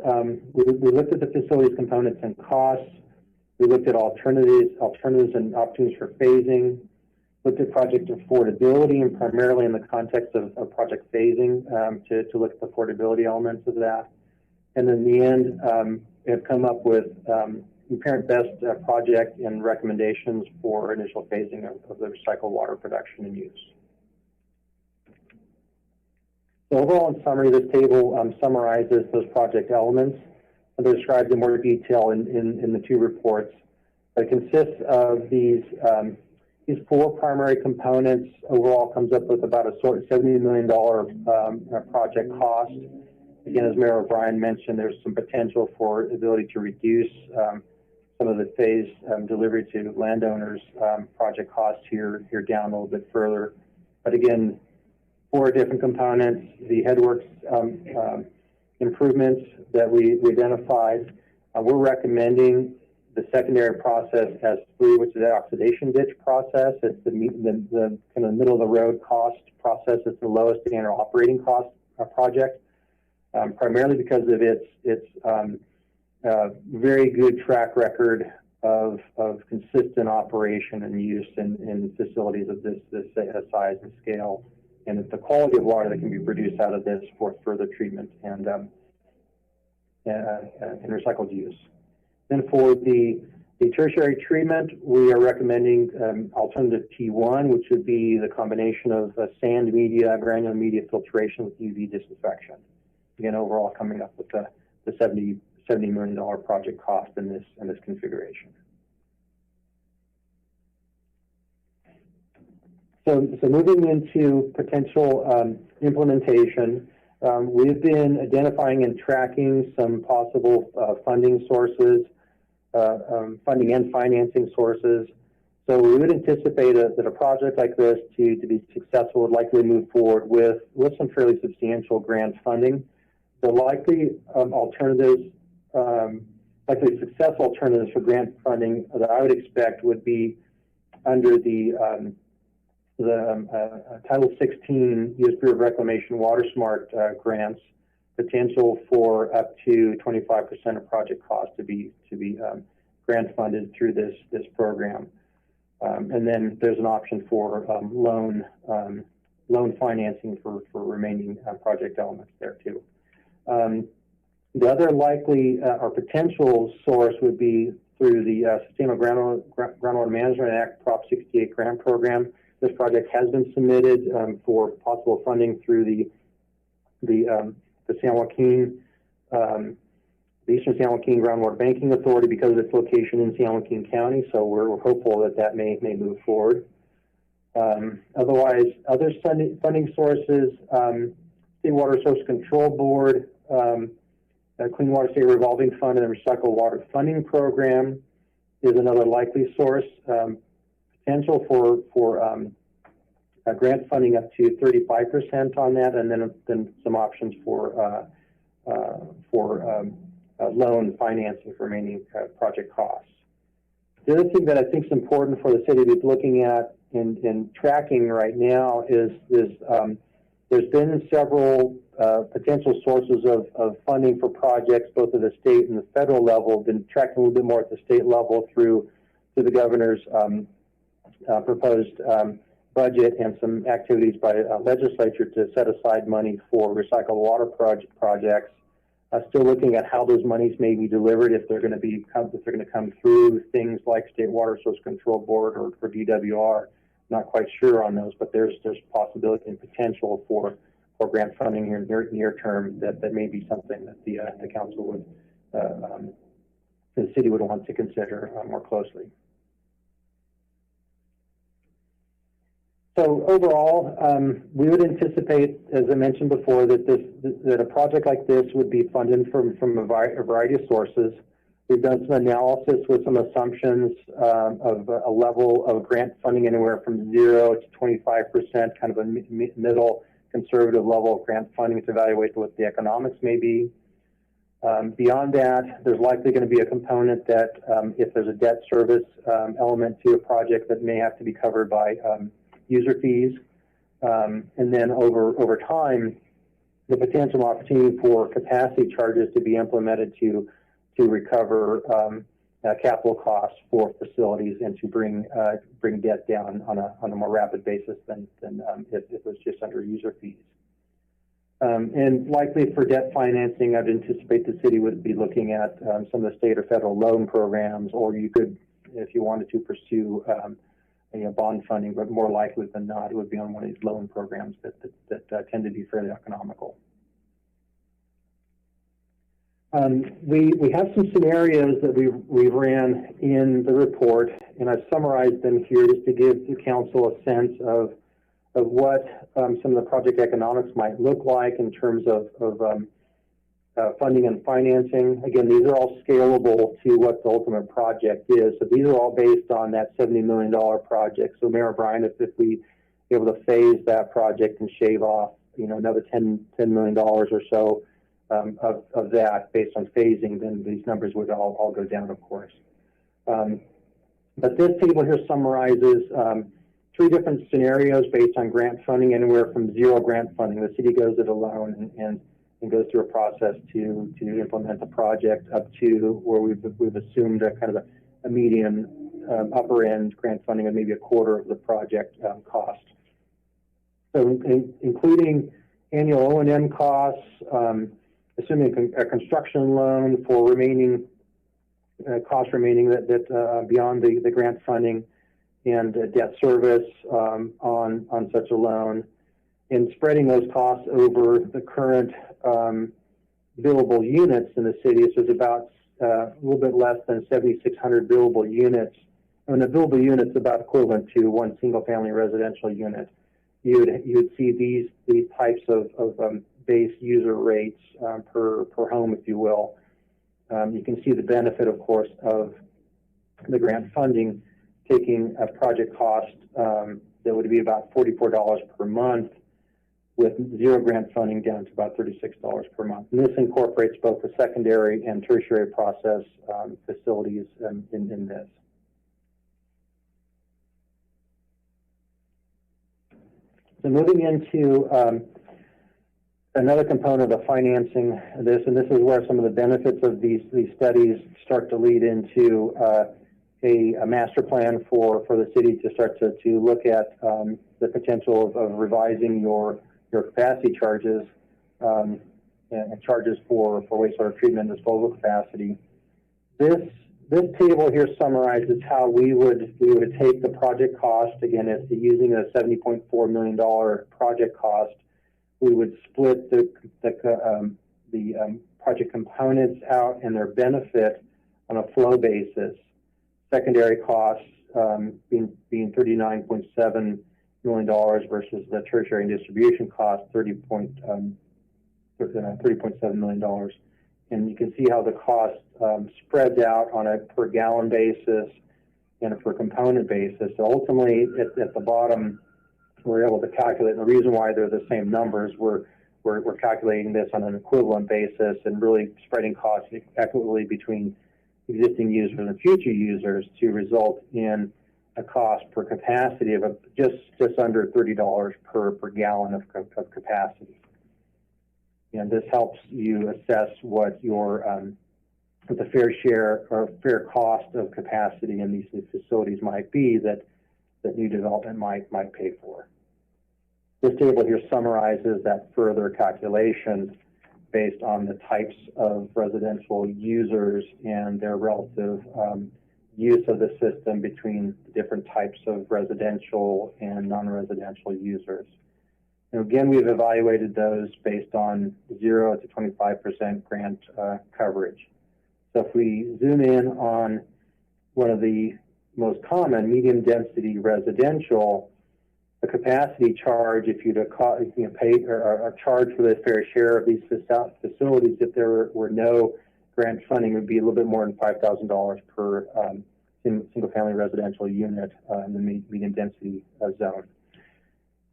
we looked at the facilities components and costs. We looked at alternatives and opportunities for phasing, looked at project affordability, and primarily in the context of project phasing to look at the affordability elements of that. And in the end, have come up with apparent best project and recommendations for initial phasing of the recycled water production and use. So overall, in summary, this table summarizes those project elements. They're described in more detail in the two reports. It consists of these four primary components. Overall, comes up with about a $70 million project cost. Again, as Mayor O'Brien mentioned, there's some potential for ability to reduce some of the phased delivery to landowners project costs here down a little bit further. But again, four different components: the headworks improvements that we identified. We're recommending the secondary process as three, which is the oxidation ditch process. It's the kind of middle of the road cost process. It's the lowest annual operating cost project, primarily because of its very good track record of consistent operation and use in facilities of this size and scale, and it's the quality of water that can be produced out of this for further treatment and recycled use. Then for the tertiary treatment, we are recommending alternative T1, which would be the combination of sand media, granular media filtration with UV disinfection. Again, overall coming up with the $70 million project cost in this configuration. So moving into potential implementation, we've been identifying and tracking some possible funding sources, funding and financing sources. So we would anticipate that a project like this to be successful would likely move forward with some fairly substantial grant funding. The likely alternatives, likely successful alternatives for grant funding that I would expect would be under the Title 16 U.S. Bureau of Reclamation Water Smart grants, potential for up to 25% of project cost to be grant funded through this program, and then there's an option for loan financing for remaining project elements there too. The other likely or potential source would be through the Sustainable Groundwater Management Act Prop 68 grant program. This project has been submitted for possible funding through the San Joaquin, the Eastern San Joaquin Groundwater Banking Authority because of its location in San Joaquin County. So we're hopeful that that may move forward. Otherwise, other funding sources, State Water Resource Control Board, Clean Water State Revolving Fund, and the Recycled Water Funding Program is another likely source. Potential for grant funding up to 35% on that, and then some options for loan financing for remaining project costs. The other thing that I think is important for the city to be looking at and tracking right now is there's been several potential sources of funding for projects, both at the state and the federal level. Been tracking a little bit more at the state level through the governor's proposed budget and some activities by legislature to set aside money for recycled water projects. Still looking at how those monies may be delivered, if they're going to come through things like State Water Resource Control Board or DWR. Not quite sure on those, but there's possibility and potential for grant funding here near term that may be something that the council would, the city would want to consider more closely. So overall, we would anticipate, as I mentioned before, that a project like this would be funded from a variety of sources. We've done some analysis with some assumptions of a level of grant funding anywhere from 0 to 25%, kind of a middle conservative level of grant funding to evaluate what the economics may be. Beyond that, there's likely going to be a component that if there's a debt service element to a project that may have to be covered by user fees. And then over time, the potential opportunity for capacity charges to be implemented to recover capital costs for facilities and to bring debt down on a more rapid basis than if it was just under user fees. And likely for debt financing, I'd anticipate the city would be looking at some of the state or federal loan programs, or you could, if you wanted to pursue bond funding, but more likely than not, it would be on one of these loan programs that tend to be fairly economical. We have some scenarios that we ran in the report, and I've summarized them here just to give the council a sense of what some of the project economics might look like in terms of funding and financing. Again, these are all scalable to what the ultimate project is. So these are all based on that $70 million project. So Mayor Bryan, if we be able to phase that project and shave off, another $10 million or so of that based on phasing, then these numbers would all go down, of course. But this table here summarizes 3 different scenarios based on grant funding, anywhere from 0 grant funding. The city goes it alone and goes through a process to implement the project, up to where we've assumed a kind of a median upper end grant funding of maybe a quarter of the project cost. So including annual O&M costs, assuming a construction loan for remaining costs remaining that beyond the grant funding, and debt service on such a loan, and spreading those costs over the current billable units in the city. So it's about a little bit less than 7,600 billable units. And a billable unit is about equivalent to one single-family residential unit. You would see these types of base user rates per home, if you will. You can see the benefit, of course, of the grant funding, taking a project cost that would be about $44 per month with 0 grant funding down to about $36 per month. And this incorporates both the secondary and tertiary process facilities in this. So moving into another component of financing this, and this is where some of the benefits of these studies start to lead into a master plan for the city to start to look at the potential of revising your capacity charges. and charges for wastewater treatment and disposal capacity. This table here summarizes how we would take the project cost. Again, it's using a $70.4 million project cost. We would split the project components out and their benefit on a flow basis. Secondary costs being $39.7 million versus the tertiary and distribution cost $30.7 million. And you can see how the cost spreads out on a per gallon basis and a per component basis. So ultimately, at the bottom, we're able to calculate, and the reason why they're the same numbers, we're calculating this on an equivalent basis and really spreading costs equitably between existing users and future users to result in a cost per capacity of just under $30 per gallon of capacity. And this helps you assess what the fair share or fair cost of capacity in these new facilities might be that new development might pay for. This table here summarizes that further calculation based on the types of residential users and their relative use of the system between different types of residential and non-residential users. And again, we've evaluated those based on 0 to 25% grant coverage. So if we zoom in on one of the most common, medium density residential, the capacity charge, if you'd pay or charge for the fair share of these facilities, if there were no grant funding, would be a little bit more than $5,000 per single-family residential unit in the medium density zone.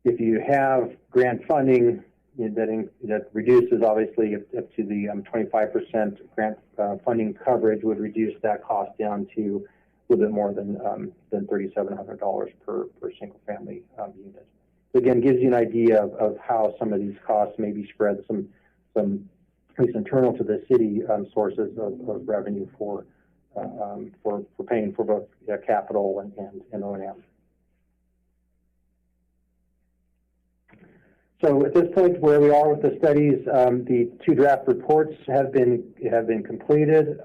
If you have grant funding that reduces, obviously, up to the 25% grant funding coverage, would reduce that cost down to a little bit more than $3,700 per single-family unit. So again, gives you an idea of how some of these costs may be spread, some at least internal to the city sources of revenue for paying for both capital and O&M. So at this point, where we are with the studies, the 2 draft reports have been completed.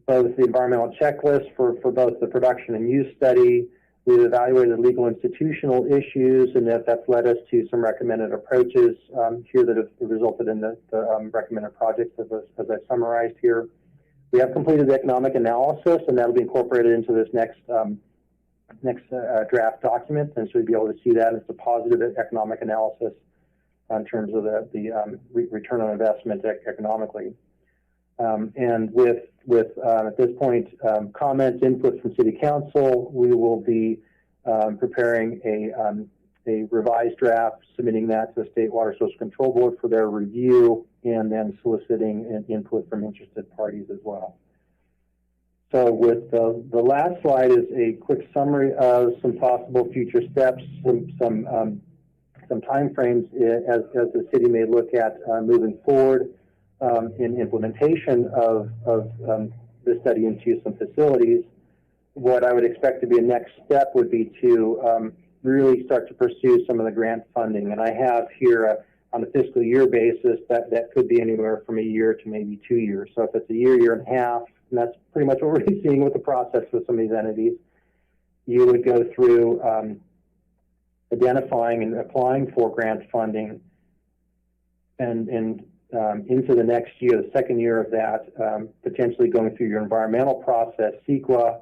Both the environmental checklist for both the production and use study. We've evaluated legal institutional issues, and that's led us to some recommended approaches here that have resulted in the recommended projects as I've summarized here. We have completed the economic analysis, and that'll be incorporated into this next draft document, and so we'll be able to see that as a positive economic analysis in terms of the return on investment economically. And with at this point, comments, input from City Council, we will be preparing a revised draft, submitting that to the State Water Social Control Board for their review, and then soliciting input from interested parties as well. So with the last slide is a quick summary of some possible future steps, some time frames as the city may look at moving forward in implementation of the study into some facilities. What I would expect to be a next step would be to really start to pursue some of the grant funding. And I have here on a fiscal year basis that could be anywhere from a year to maybe 2 years. So if it's a year and a half, and that's pretty much what we're seeing with the process with some of these entities, you would go through identifying and applying for grant funding, and into the next year, the second year of that, potentially going through your environmental process, CEQA,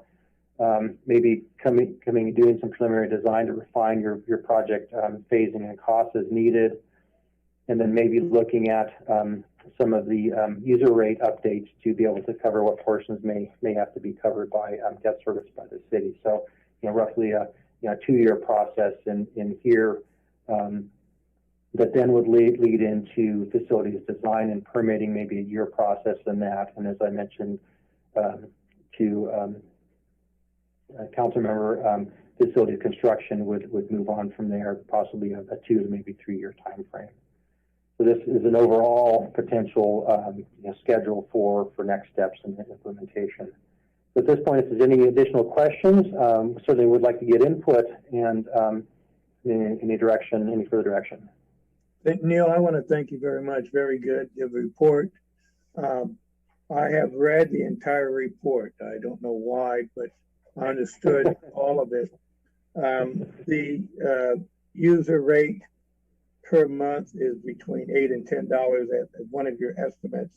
maybe coming and doing some preliminary design to refine your project phasing and costs as needed, and then maybe looking at some of the user rate updates to be able to cover what portions may have to be covered by debt service by the city. So, roughly a 2-year process in here that then would lead into facilities design and permitting, maybe a year process in that. And as I mentioned to council member, facility construction would move on from there, possibly a 2 to maybe 3-year time frame. So this is an overall potential schedule for next steps in implementation. So at this point, if there's any additional questions, certainly would like to get input and in any further direction. Neil, I want to thank you very much. Very good. Your report. I have read the entire report. I don't know why, but I understood all of it. The user rate per month is between $8 and $10 at one of your estimates.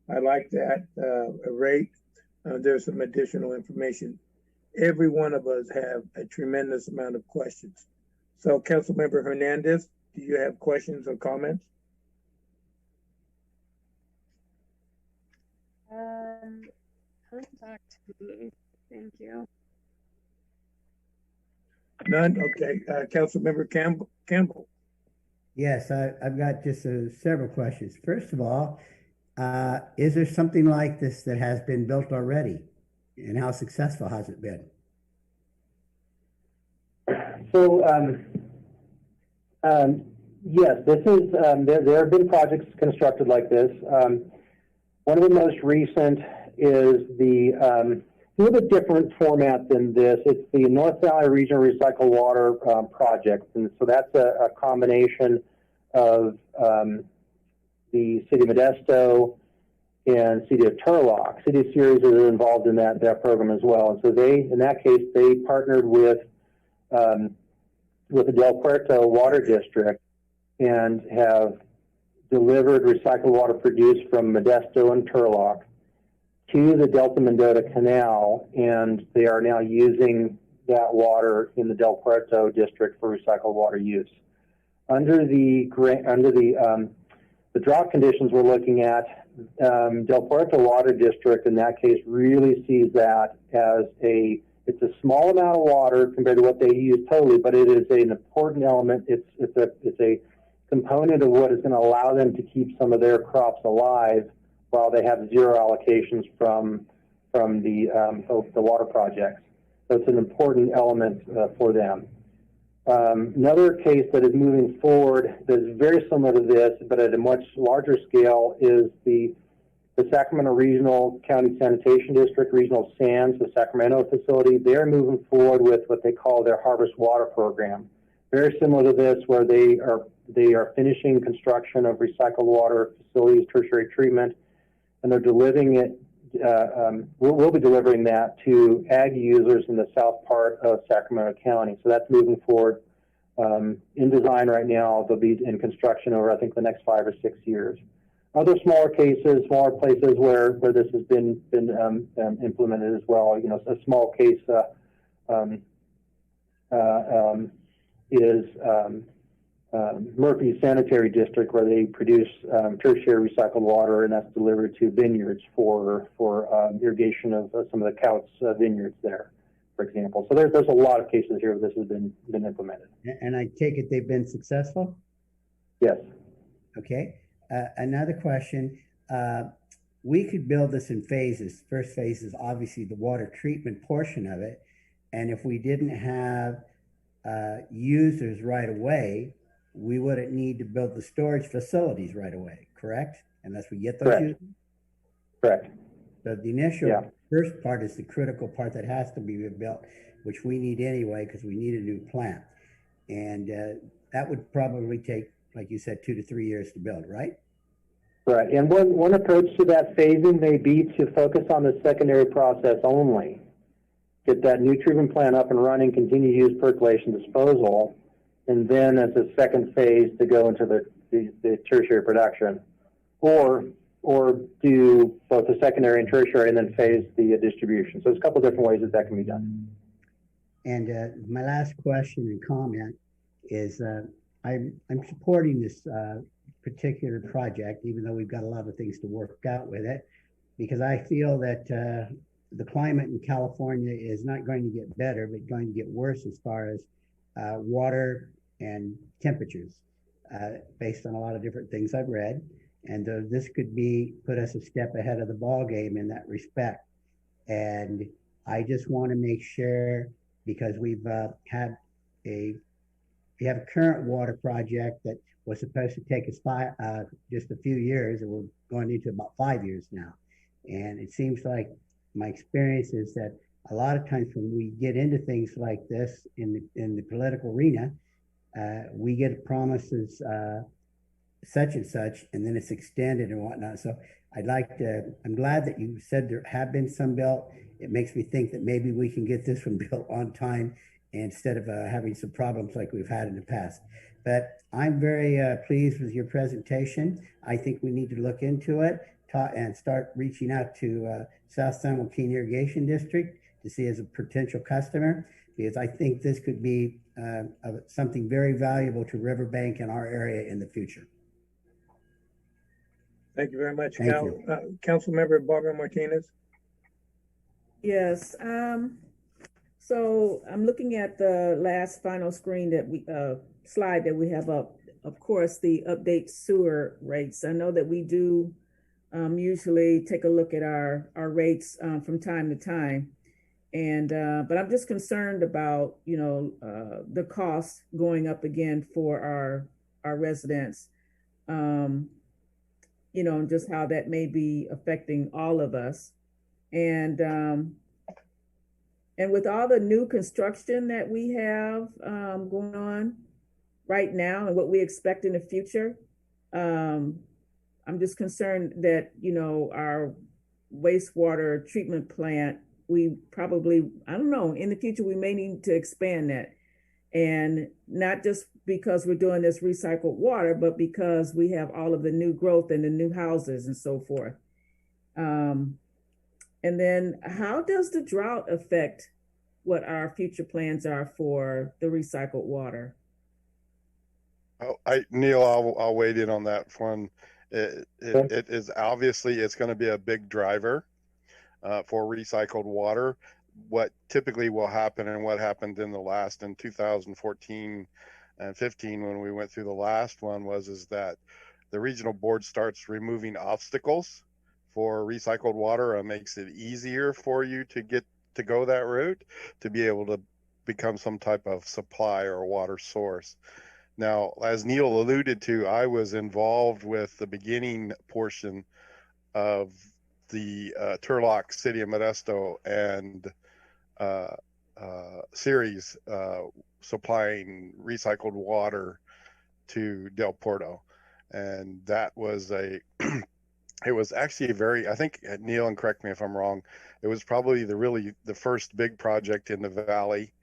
I like that rate. There's some additional information. Every one of us have a tremendous amount of questions. So, Councilmember Hernandez, do you have questions or comments? Back to me. Thank you. None? Okay. Councilmember Campbell. Yes, I've got just several questions. First of all, is there something like this that has been built already? And how successful has it been? So, yes, this is, there have been projects constructed like this. One of the most recent is a little bit different format than this. It's the North Valley Regional Recycled Water Project. And so that's a combination of the City of Modesto and City of Turlock. City of Ceres is involved in that program as well. And so in that case, they partnered with the Del Puerto Water District and have delivered recycled water produced from Modesto and Turlock to the Delta Mendota Canal, and they are now using that water in the Del Puerto district for recycled water use. Under the drought conditions we're looking at, Del Puerto Water District in that case really sees that as it's a small amount of water compared to what they use totally, but it is an important element. It's a component of what is going to allow them to keep some of their crops alive while they have zero allocations from the water projects. So it's an important element for them. Another case that is moving forward that is very similar to this, but at a much larger scale, is the Sacramento Regional County Sanitation District, Regional SANS, the Sacramento facility. They're moving forward with what they call their Harvest Water Program. Very similar to this, where they are finishing construction of recycled water facilities, tertiary treatment, and they're delivering it. We'll be delivering that to ag users in the south part of Sacramento County. So that's moving forward in design right now. They'll be in construction over, I think, the next 5 or 6 years. Other smaller places where this has been implemented as well. You know, a small case is Murphy Sanitary District, where they produce tertiary recycled water, and that's delivered to vineyards for irrigation of some of the Couts vineyards there, for example. So there's a lot of cases here where this has been implemented. And I take it they've been successful? Yes. Okay. Another question. We could build this in phases. First phase is obviously the water treatment portion of it. And if we didn't have users right away, we wouldn't need to build the storage facilities right away, correct? Unless we get those Correct. users? Correct. So the initial first part is the critical part that has to be built, which we need anyway because we need a new plant. And that would probably take, like you said, 2 to 3 years to build, right? Right. And one approach to that phasing may be to focus on the secondary process only. Get that new treatment plant up and running, continue to use percolation disposal, and then as a second phase to go into the tertiary production, or do both the secondary and tertiary and then phase the distribution. So there's a couple of different ways that can be done. And my last question and comment is I'm supporting this particular project, even though we've got a lot of things to work out with it, because I feel that the climate in California is not going to get better, but going to get worse as far as water and temperatures, based on a lot of different things I've read. And this could put us a step ahead of the ball game in that respect. And I just want to make sure, because we have a current water project that was supposed to take us just a few years, and we're going into about 5 years now. And it seems like my experience is that a lot of times when we get into things like this in the political arena, we get promises such and such, and then it's extended and whatnot. So I'm glad that you said there have been some built. It makes me think that maybe we can get this one built on time instead of having some problems like we've had in the past. But I'm very pleased with your presentation. I think we need to look into it and start reaching out to South San Joaquin Irrigation District to see as a potential customer, because I think this could be something very valuable to Riverbank and our area in the future. Thank you very much. Thank you. Councilmember Barbara Martinez. Yes. So I'm looking at the last final screen that we slide that we have up. Of course, the update sewer rates. I know that we do usually take a look at our rates from time to time, and but I'm just concerned about the cost going up again for our residents. Just how that may be affecting all of us, and with all the new construction that we have going on right now and what we expect in the future, I'm just concerned that, our wastewater treatment plant, we probably, I don't know, in the future, we may need to expand that. And not just because we're doing this recycled water, but because we have all of the new growth and the new houses and so forth. And then how does the drought affect what our future plans are for the recycled water? Oh, Neil, I'll wade in on that one. It is obviously, it's going to be a big driver for recycled water. What typically will happen, and what happened in 2014 and 15 when we went through the last one, is that the regional board starts removing obstacles for recycled water and makes it easier for you to go that route, to be able to become some type of supply or water source. Now, as Neil alluded to, I was involved with the beginning portion of the Turlock, City of Modesto, and series supplying recycled water to Del Porto. And that was it was actually I think, Neil, and correct me if I'm wrong, it was probably the first big project in the valley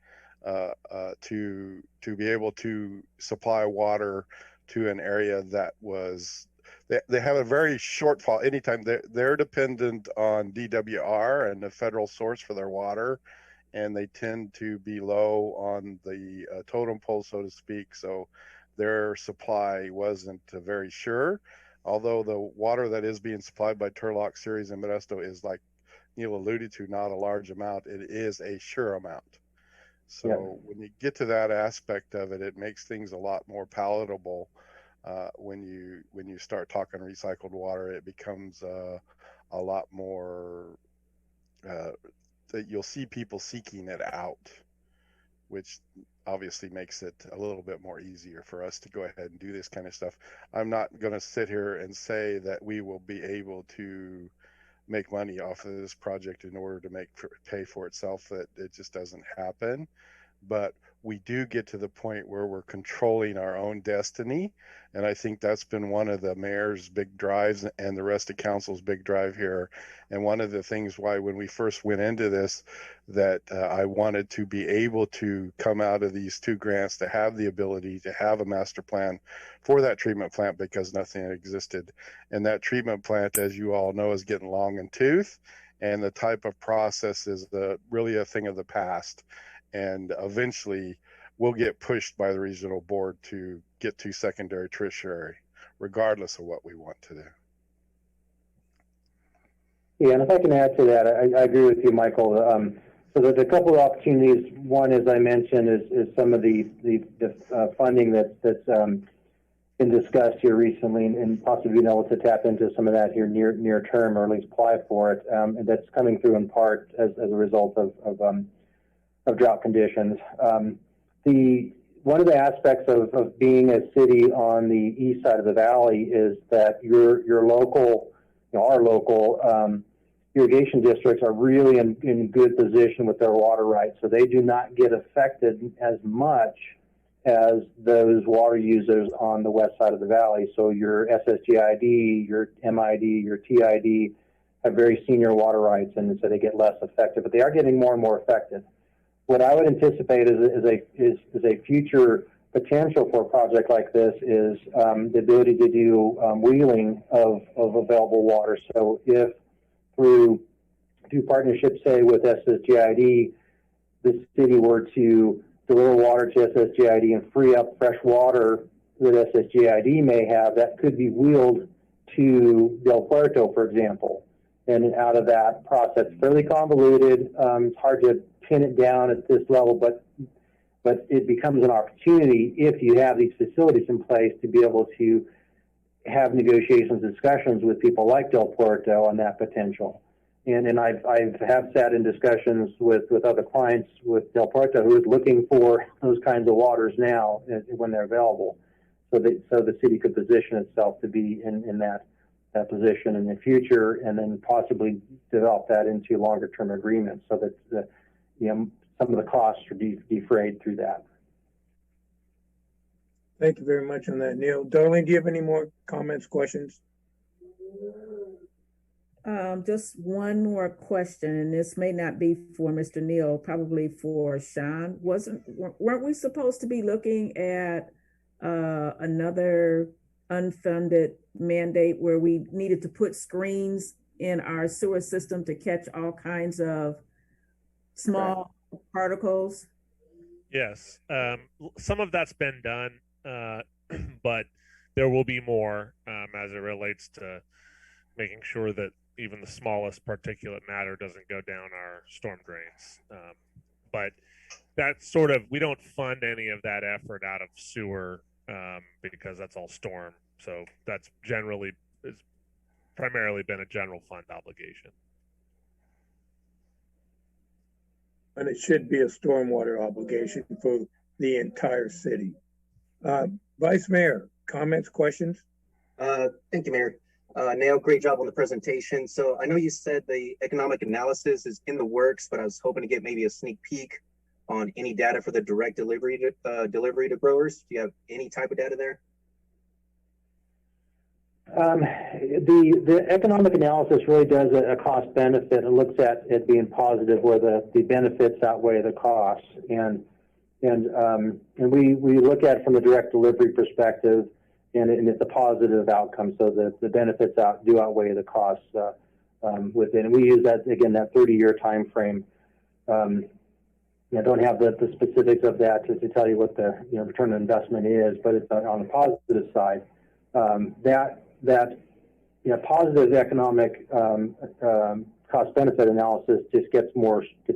to be able to supply water to an area that was, they have a very shortfall. Anytime they're dependent on DWR and the federal source for their water, and they tend to be low on the totem pole, so to speak. So their supply wasn't very sure. Although the water that is being supplied by Turlock, Ceres, and Modesto is, like Neil alluded to, not a large amount. It is a sure amount. So when you get to that aspect of it, it makes things a lot more palatable. When you start talking recycled water, it becomes a lot more that you'll see people seeking it out, which obviously makes it a little bit more easier for us to go ahead and do this kind of stuff. I'm not going to sit here and say that we will be able to make money off of this project in order to pay for itself. That it just doesn't happen. But we do get to the point where we're controlling our own destiny. And I think that's been one of the mayor's big drives and the rest of council's big drive here. And one of the things why, when we first went into this, that I wanted to be able to come out of these two grants to have the ability to have a master plan for that treatment plant, because nothing existed. And that treatment plant, as you all know, is getting long in tooth. And the type of process is really a thing of the past. And eventually we'll get pushed by the regional board to get to secondary, tertiary, regardless of what we want to do. Yeah, and if I can add to that, I agree with you, Michael. So there's a couple of opportunities. One, as I mentioned, is some of the funding that's been discussed here recently, and possibly being able to tap into some of that here near term, or at least apply for it. And that's coming through in part as a result of drought conditions. One of the aspects of being a city on the east side of the valley is that your local, our local irrigation districts are really in good position with their water rights, so they do not get affected as much as those water users on the west side of the valley. So your SSGID, your MID, your TID have very senior water rights, and so they get less effective, but they are getting more and more effective. What I would anticipate is a future potential for a project like this is the ability to do wheeling of available water. So if through partnerships, say with SSGID, the city were to deliver water to SSGID and free up fresh water that SSGID may have, that could be wheeled to Del Puerto, for example. And out of that process, fairly convoluted. It's hard to pin it down at this level, but it becomes an opportunity if you have these facilities in place to be able to have negotiations, discussions with people like Del Puerto on that potential. And I've sat in discussions with other clients with Del Puerto who is looking for those kinds of waters now when they're available, so the city could position itself to be in that position in the future, and then possibly develop that into longer term agreements so that some of the costs are defrayed through that. Thank you very much on that, Neil. Darlene, do you have any more comments, questions? Just one more question, and this may not be for Mr. Neil, probably for Sean. Weren't we supposed to be looking at another unfunded mandate where we needed to put screens in our sewer system to catch all kinds of small particles? Yes, some of that's been done, but there will be more as it relates to making sure that even the smallest particulate matter doesn't go down our storm drains. But that's we don't fund any of that effort out of sewer because that's all storm. So that's primarily been a general fund obligation. And it should be a stormwater obligation for the entire city. Vice Mayor, comments, questions? Thank you, Mayor. Neil, great job on the presentation. So I know you said the economic analysis is in the works, but I was hoping to get maybe a sneak peek on any data for the direct delivery to growers. Do you have any type of data there? The economic analysis really does a cost benefit and looks at it being positive where the benefits outweigh the costs. And we look at it from the direct delivery perspective, and it's a positive outcome. So the benefits do outweigh the costs within. And we use that, again, that 30-year time frame. I don't have the specifics of that to tell you what the return on investment is, but it's on the positive side. That positive economic cost benefit analysis just gets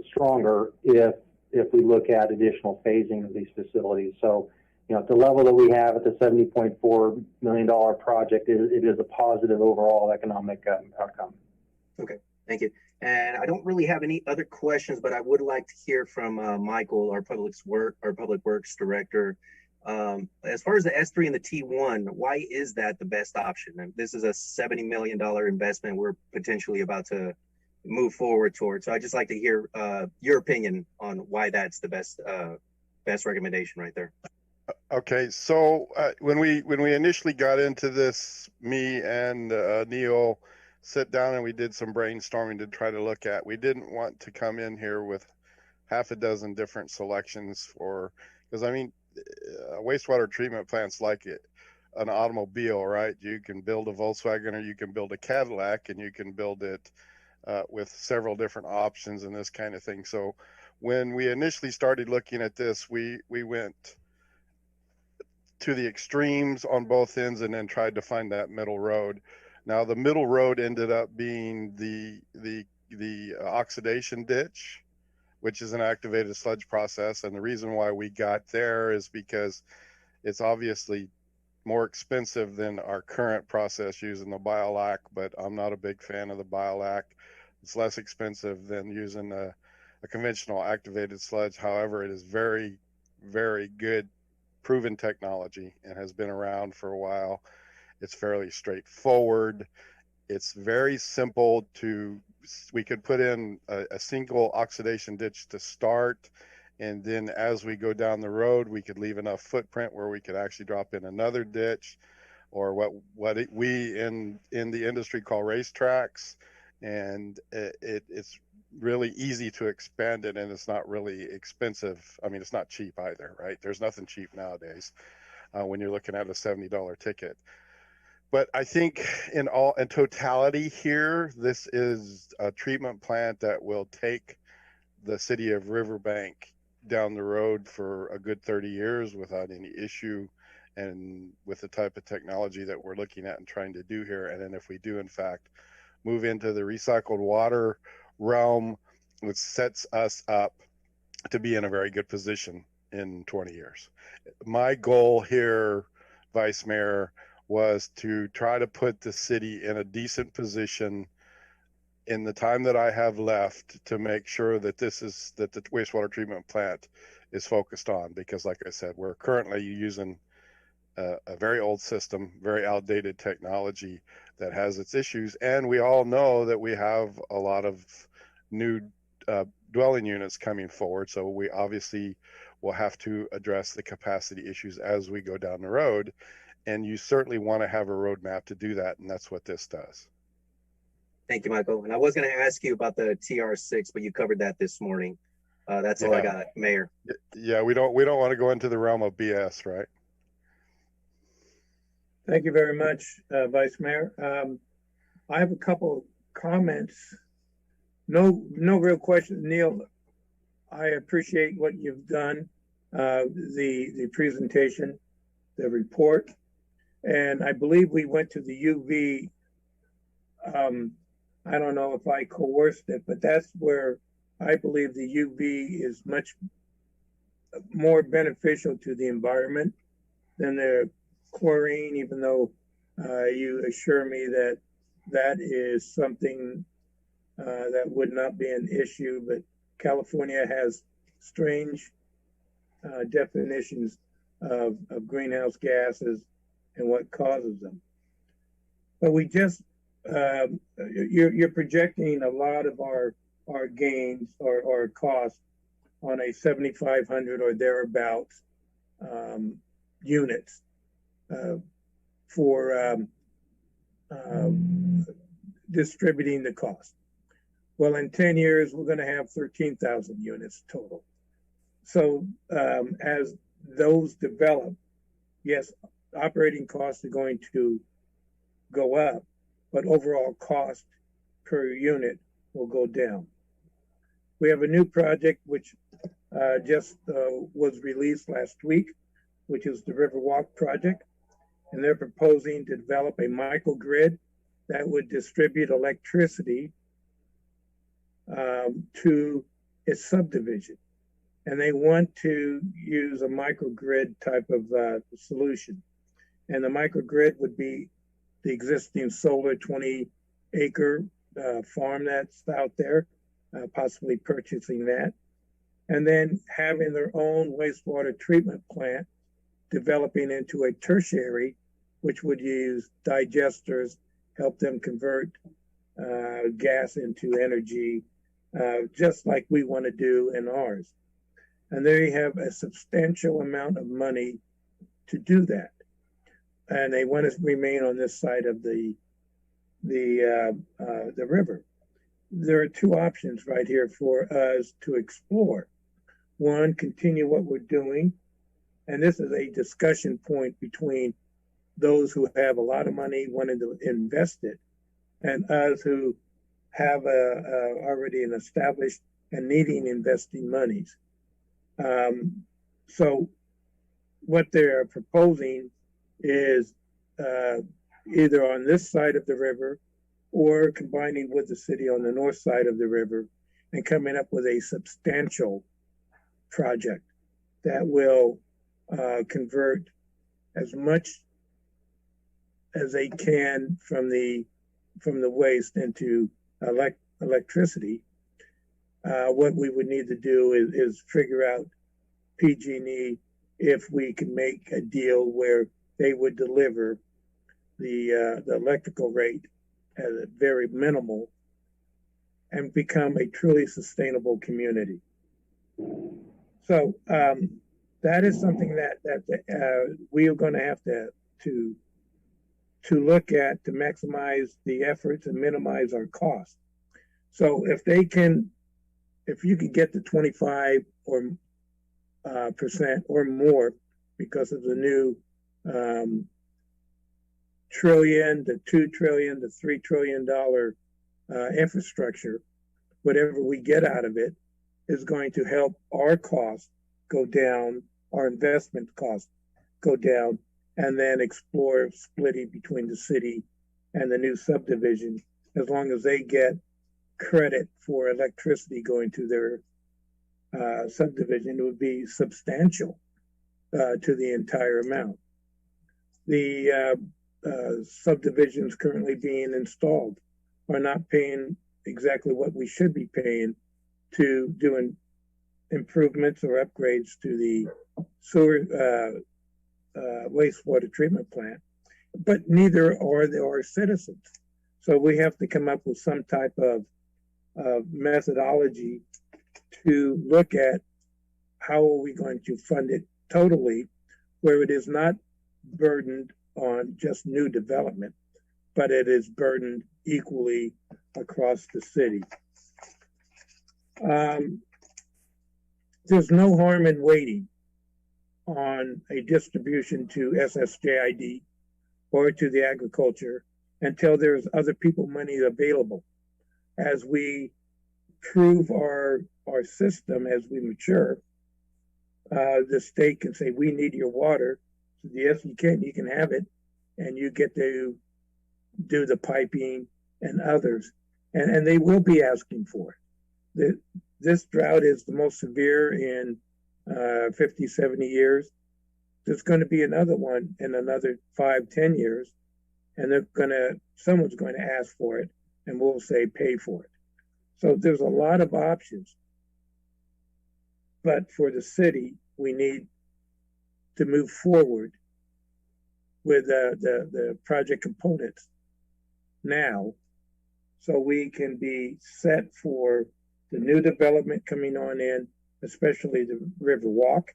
stronger if we look at additional phasing of these facilities. So, at the level that we have at the $70.4 million project, it is a positive overall economic outcome. Okay, thank you. And I don't really have any other questions, but I would like to hear from Michael, our public works director. As far as the S3 and the T1, why is that the best option? And this is a $70 million investment we're potentially about to move forward towards. So I'd just like to hear your opinion on why that's the best recommendation right there. Okay, so when we initially got into this, me and Neil sit down and we did some brainstorming to try to look at. We didn't want to come in here with half a dozen different selections because I mean, wastewater treatment plants like an automobile, right? You can build a Volkswagen or you can build a Cadillac, and you can build it with several different options and this kind of thing. So when we initially started looking at this, we went to the extremes on both ends and then tried to find that middle road. Now the middle road ended up being the oxidation ditch, which is an activated sludge process. And the reason why we got there is because it's obviously more expensive than our current process using the biolac, but I'm not a big fan of the biolac. It's less expensive than using a conventional activated sludge. However, it is very, very good, proven technology and has been around for a while. It's fairly straightforward. It's very simple we could put in a single oxidation ditch to start, And then as we go down the road, we could leave enough footprint where we could actually drop in another ditch, or we in the industry call racetracks. And it's really easy to expand it, and it's not really expensive. I mean, it's not cheap either, right? There's nothing cheap nowadays when you're looking at a $70 ticket. But I think in totality here, this is a treatment plant that will take the city of Riverbank down the road for a good 30 years without any issue, and with the type of technology that we're looking at and trying to do here. And then if we do in fact move into the recycled water realm, which sets us up to be in a very good position in 20 years. My goal here, Vice Mayor, was to try to put the city in a decent position in the time that I have left to make sure that the wastewater treatment plant is focused on, because like I said, we're currently using a very old system, very outdated technology that has its issues. And we all know that we have a lot of new dwelling units coming forward. So we obviously will have to address the capacity issues as we go down the road. And you certainly want to have a roadmap to do that. And that's what this does. Thank you, Michael. And I was going to ask you about the TR6, but you covered that this morning. That's all I got, Mayor. Yeah, we don't want to go into the realm of BS, right? Thank you very much, Vice Mayor. I have a couple comments. No real questions. Neil, I appreciate what you've done, the presentation, the report, and I believe we went to the UV. I don't know if I coerced it, but that's where I believe the UV is much more beneficial to the environment than the chlorine, even though you assure me that that is something that would not be an issue. But California has strange definitions of greenhouse gases and what causes them. But we just, you're projecting a lot of our gains or costs on a 7,500 or thereabouts units for distributing the cost. Well, in 10 years, we're going to have 13,000 units total. So as those develop, yes, operating costs are going to go up, but overall cost per unit will go down. We have a new project which just was released last week, which is the Riverwalk project. And they're proposing to develop a microgrid that would distribute electricity to its subdivision. And they want to use a microgrid type of solution. And the microgrid would be the existing solar 20-acre farm that's out there, possibly purchasing that. And then having their own wastewater treatment plant, developing into a tertiary, which would use digesters, help them convert gas into energy, just like we want to do in ours. And they have a substantial amount of money to do that. And they want to remain on this side of the river. There are two options right here for us to explore. One, continue what we're doing. And this is a discussion point between those who have a lot of money wanting to invest it and us who have already an established and needing investing monies. So what they're proposing is either on this side of the river or combining with the city on the north side of the river and coming up with a substantial project that will convert as much as they can from the waste into electricity. What we would need to do is figure out PG&E if we can make a deal where they would deliver the electrical rate at a very minimal and become a truly sustainable community. So that is something that we are going to have to look at to maximize the efforts and minimize our costs. So if you could get to 25 or percent or more because of the new trillion, the $2 trillion, the $3 trillion infrastructure, whatever we get out of it is going to help our costs go down, our investment costs go down, and then explore splitting between the city and the new subdivision, as long as they get credit for electricity going to their subdivision, it would be substantial to the entire amount. The subdivisions currently being installed are not paying exactly what we should be paying to doing improvements or upgrades to the sewer wastewater treatment plant, but neither are our citizens. So we have to come up with some type of methodology to look at how are we going to fund it totally, where it is not burdened on just new development, but it is burdened equally across the city. There's no harm in waiting on a distribution to SSJID or to the agriculture until there's other people money available. As we prove our system, as we mature, the state can say, we need your water. So yes, you can have it, and you get to do the piping and others. And they will be asking for it. This drought is the most severe in 50, 70 years. There's going to be another one in another 5, 10 years, and someone's going to ask for it, and we'll say pay for it. So there's a lot of options. But for the city, we need to move forward with the project components now, so we can be set for the new development coming on in, especially the River Walk,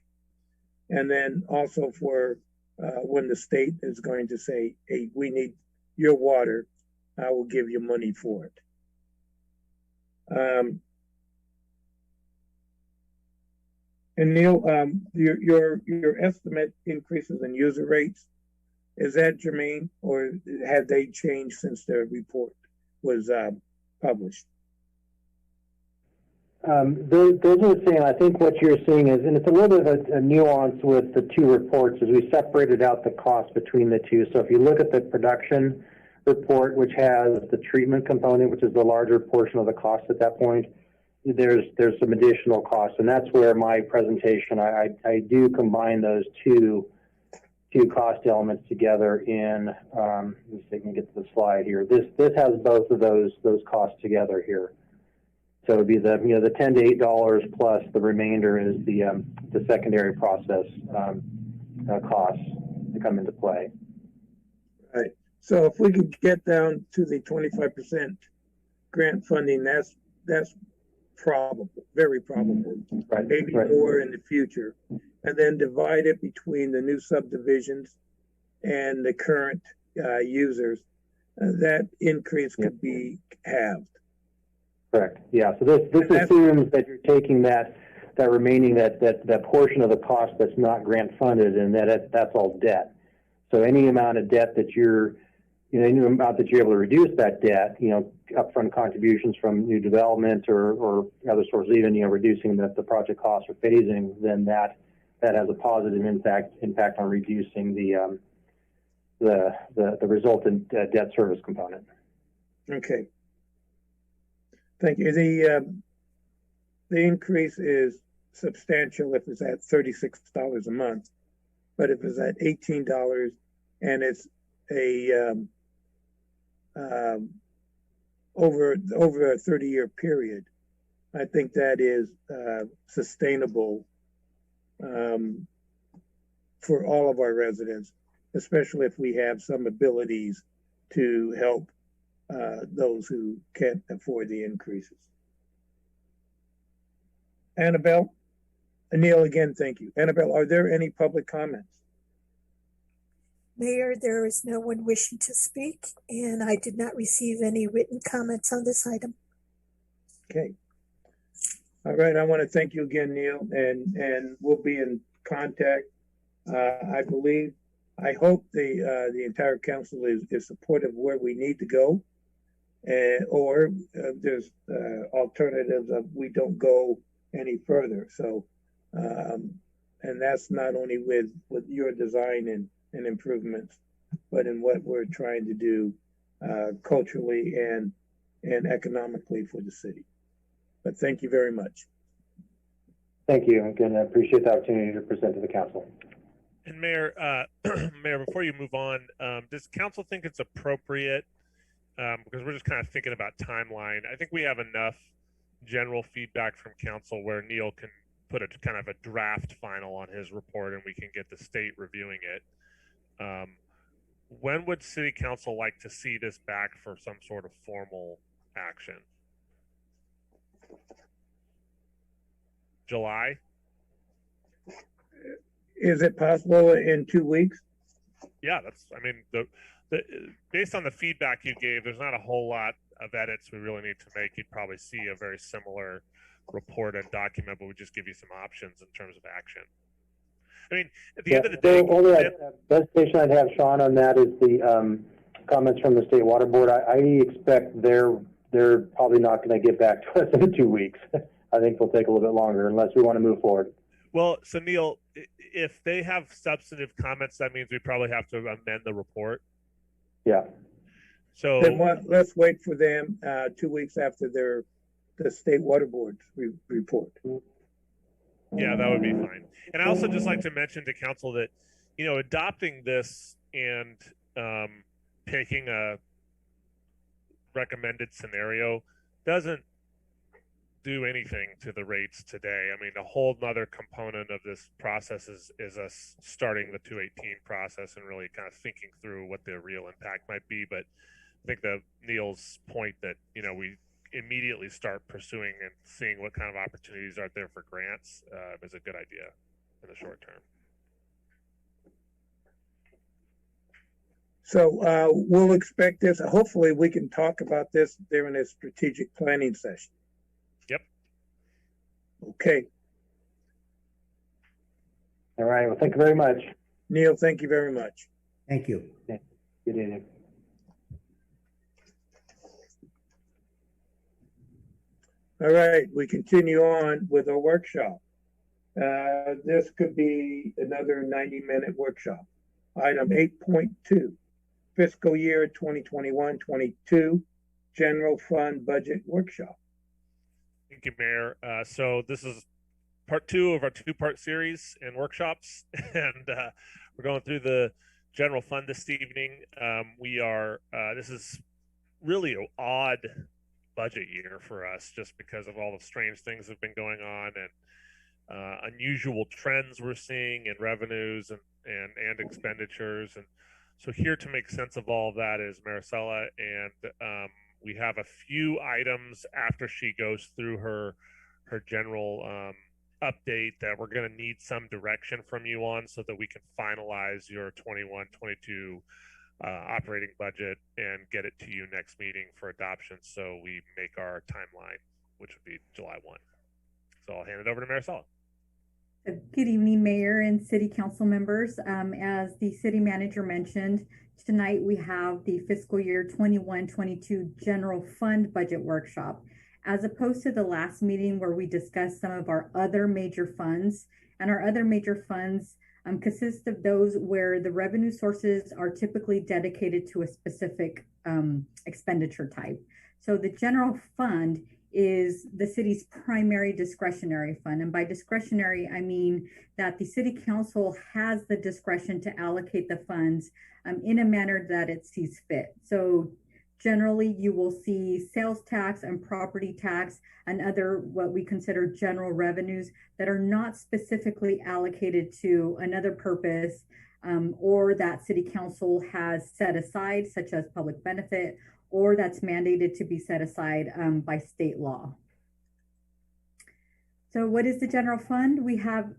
and then also for when the state is going to say, hey, we need your water, I will give you money for it. And Neil, your estimate increases in user rates, is that germane, or have they changed since the report was published? Those are the same. I think what you're seeing is, and it's a little bit of a nuance with the two reports, is we separated out the cost between the two. So if you look at the production report, which has the treatment component, which is the larger portion of the cost at that point, there's some additional costs, and that's where my presentation, I do combine those two cost elements together in, let me see if I can get to the slide here. This has both of those costs together here. So it would be the $10 to $8 plus the remainder is the secondary process costs that come into play. Right. So if we could get down to the 25% grant funding, that's probable, very probable. Right. Maybe more in the future, and then divide it between the new subdivisions and the current users. That increase could be halved. Correct. Yeah. So this assumes that you're taking that remaining that portion of the cost that's not grant funded, and that's all debt. So any amount of debt that any amount that you're able to reduce that debt, upfront contributions from new development or other sources, even reducing the project costs or phasing, then that has a positive impact on reducing the resultant debt service component. Okay. Thank you. The increase is substantial if it's at $36 a month, but if it's at $18 and it's over a 30-year period, I think that is sustainable for all of our residents, especially if we have some abilities to help those who can't afford the increases. Annabelle, Neil, again, thank you. Annabelle, are there any public comments? Mayor, there is no one wishing to speak, and I did not receive any written comments on this item. Okay. All right, I want to thank you again, Neil, and we'll be in contact. I hope the entire council is supportive of where we need to go, or there's alternatives of we don't go any further. So, and that's not only with your design and improvements, but in what we're trying to do culturally and economically for the city. But thank you very much. Thank you. Again, I appreciate the opportunity to present to the council. And Mayor, Mayor, before you move on, does council think it's appropriate? Because we're just kind of thinking about timeline. I think we have enough general feedback from council where Neil can put a kind of a draft final on his report, and we can get the state reviewing it. When would city council like to see this back for some sort of formal action? July? Is it possible in 2 weeks? Yeah, I mean, based on the feedback you gave, there's not a whole lot of edits we really need to make. You'd probably see a very similar report and document, but we just give you some options in terms of action. I mean, at the end of the day, only hesitation I'd have, Sean, on that is the comments from the State Water Board. I expect they're probably not going to get back to us in 2 weeks. I think they'll take a little bit longer unless we want to move forward. Well, so Neil, if they have substantive comments, that means we probably have to amend the report. Yeah. So then let's wait for them 2 weeks after the State Water Board's report. Yeah, that would be fine. And I also just like to mention to council that, you know, adopting this and picking a recommended scenario doesn't do anything to the rates today. I mean, a whole nother component of this process is us starting the 218 process and really kind of thinking through what the real impact might be. But I think Neil's point that, you know, we immediately start pursuing and seeing what kind of opportunities are there for grants is a good idea in the short term. So we'll expect this. Hopefully we can talk about this during a strategic planning session. Yep. Okay. All right. Well, thank you very much. Neil, thank you very much. Thank you. Yeah. Good evening. All right, we continue on with our workshop. This could be another 90-minute workshop. Item 8.2, fiscal year 2021-22, general fund budget workshop. Thank you, Mayor. So this is part 2 of our 2-part series and workshops, and we're going through the general fund this evening. This is really an odd budget year for us just because of all the strange things that have been going on and unusual trends we're seeing in revenues and expenditures. And so here to make sense of all of that is Maricela, and we have a few items after she goes through her general update that we're going to need some direction from you on so that we can finalize your 21-22 operating budget and get it to you next meeting for adoption, so we make our timeline, which would be July 1. So I'll hand it over to Maricela. Good evening, Mayor and City Council members. As the City Manager mentioned, tonight we have the fiscal year 21-22 General Fund Budget Workshop. As opposed to the last meeting where we discussed some of our other major funds, and our other major funds consist of those where the revenue sources are typically dedicated to a specific expenditure type. So the general fund is the city's primary discretionary fund. And by discretionary, I mean that the City Council has the discretion to allocate the funds in a manner that it sees fit. So generally, you will see sales tax and property tax and other what we consider general revenues that are not specifically allocated to another purpose or that City Council has set aside, such as public benefit, or that's mandated to be set aside by state law. So what is the general fund? We have,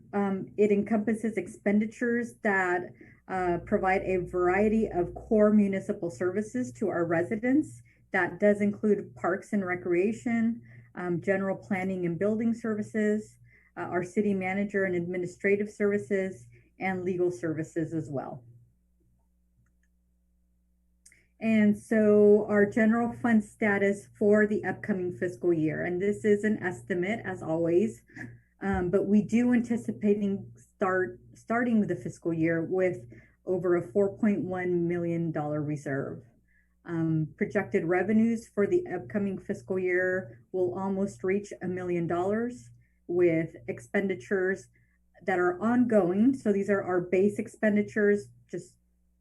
it encompasses expenditures that provide a variety of core municipal services to our residents. That does include parks and recreation, general planning and building services, our city manager and administrative services, and legal services as well. And so our general fund status for the upcoming fiscal year, and this is an estimate as always, but we do anticipating starting with the fiscal year with over a $4.1 million reserve. Projected revenues for the upcoming fiscal year will almost reach $1 million, with expenditures that are ongoing. So these are our base expenditures, just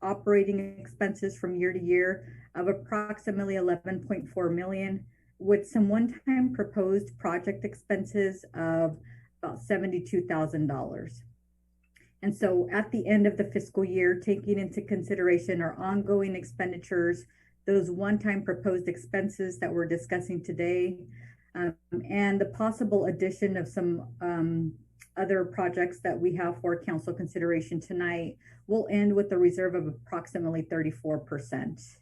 operating expenses from year to year, of approximately 11.4 million, with some one-time proposed project expenses of about $72,000. And so at the end of the fiscal year, taking into consideration our ongoing expenditures, those one-time proposed expenses that we're discussing today, and the possible addition of some other projects that we have for council consideration tonight, will end with a reserve of approximately 34%.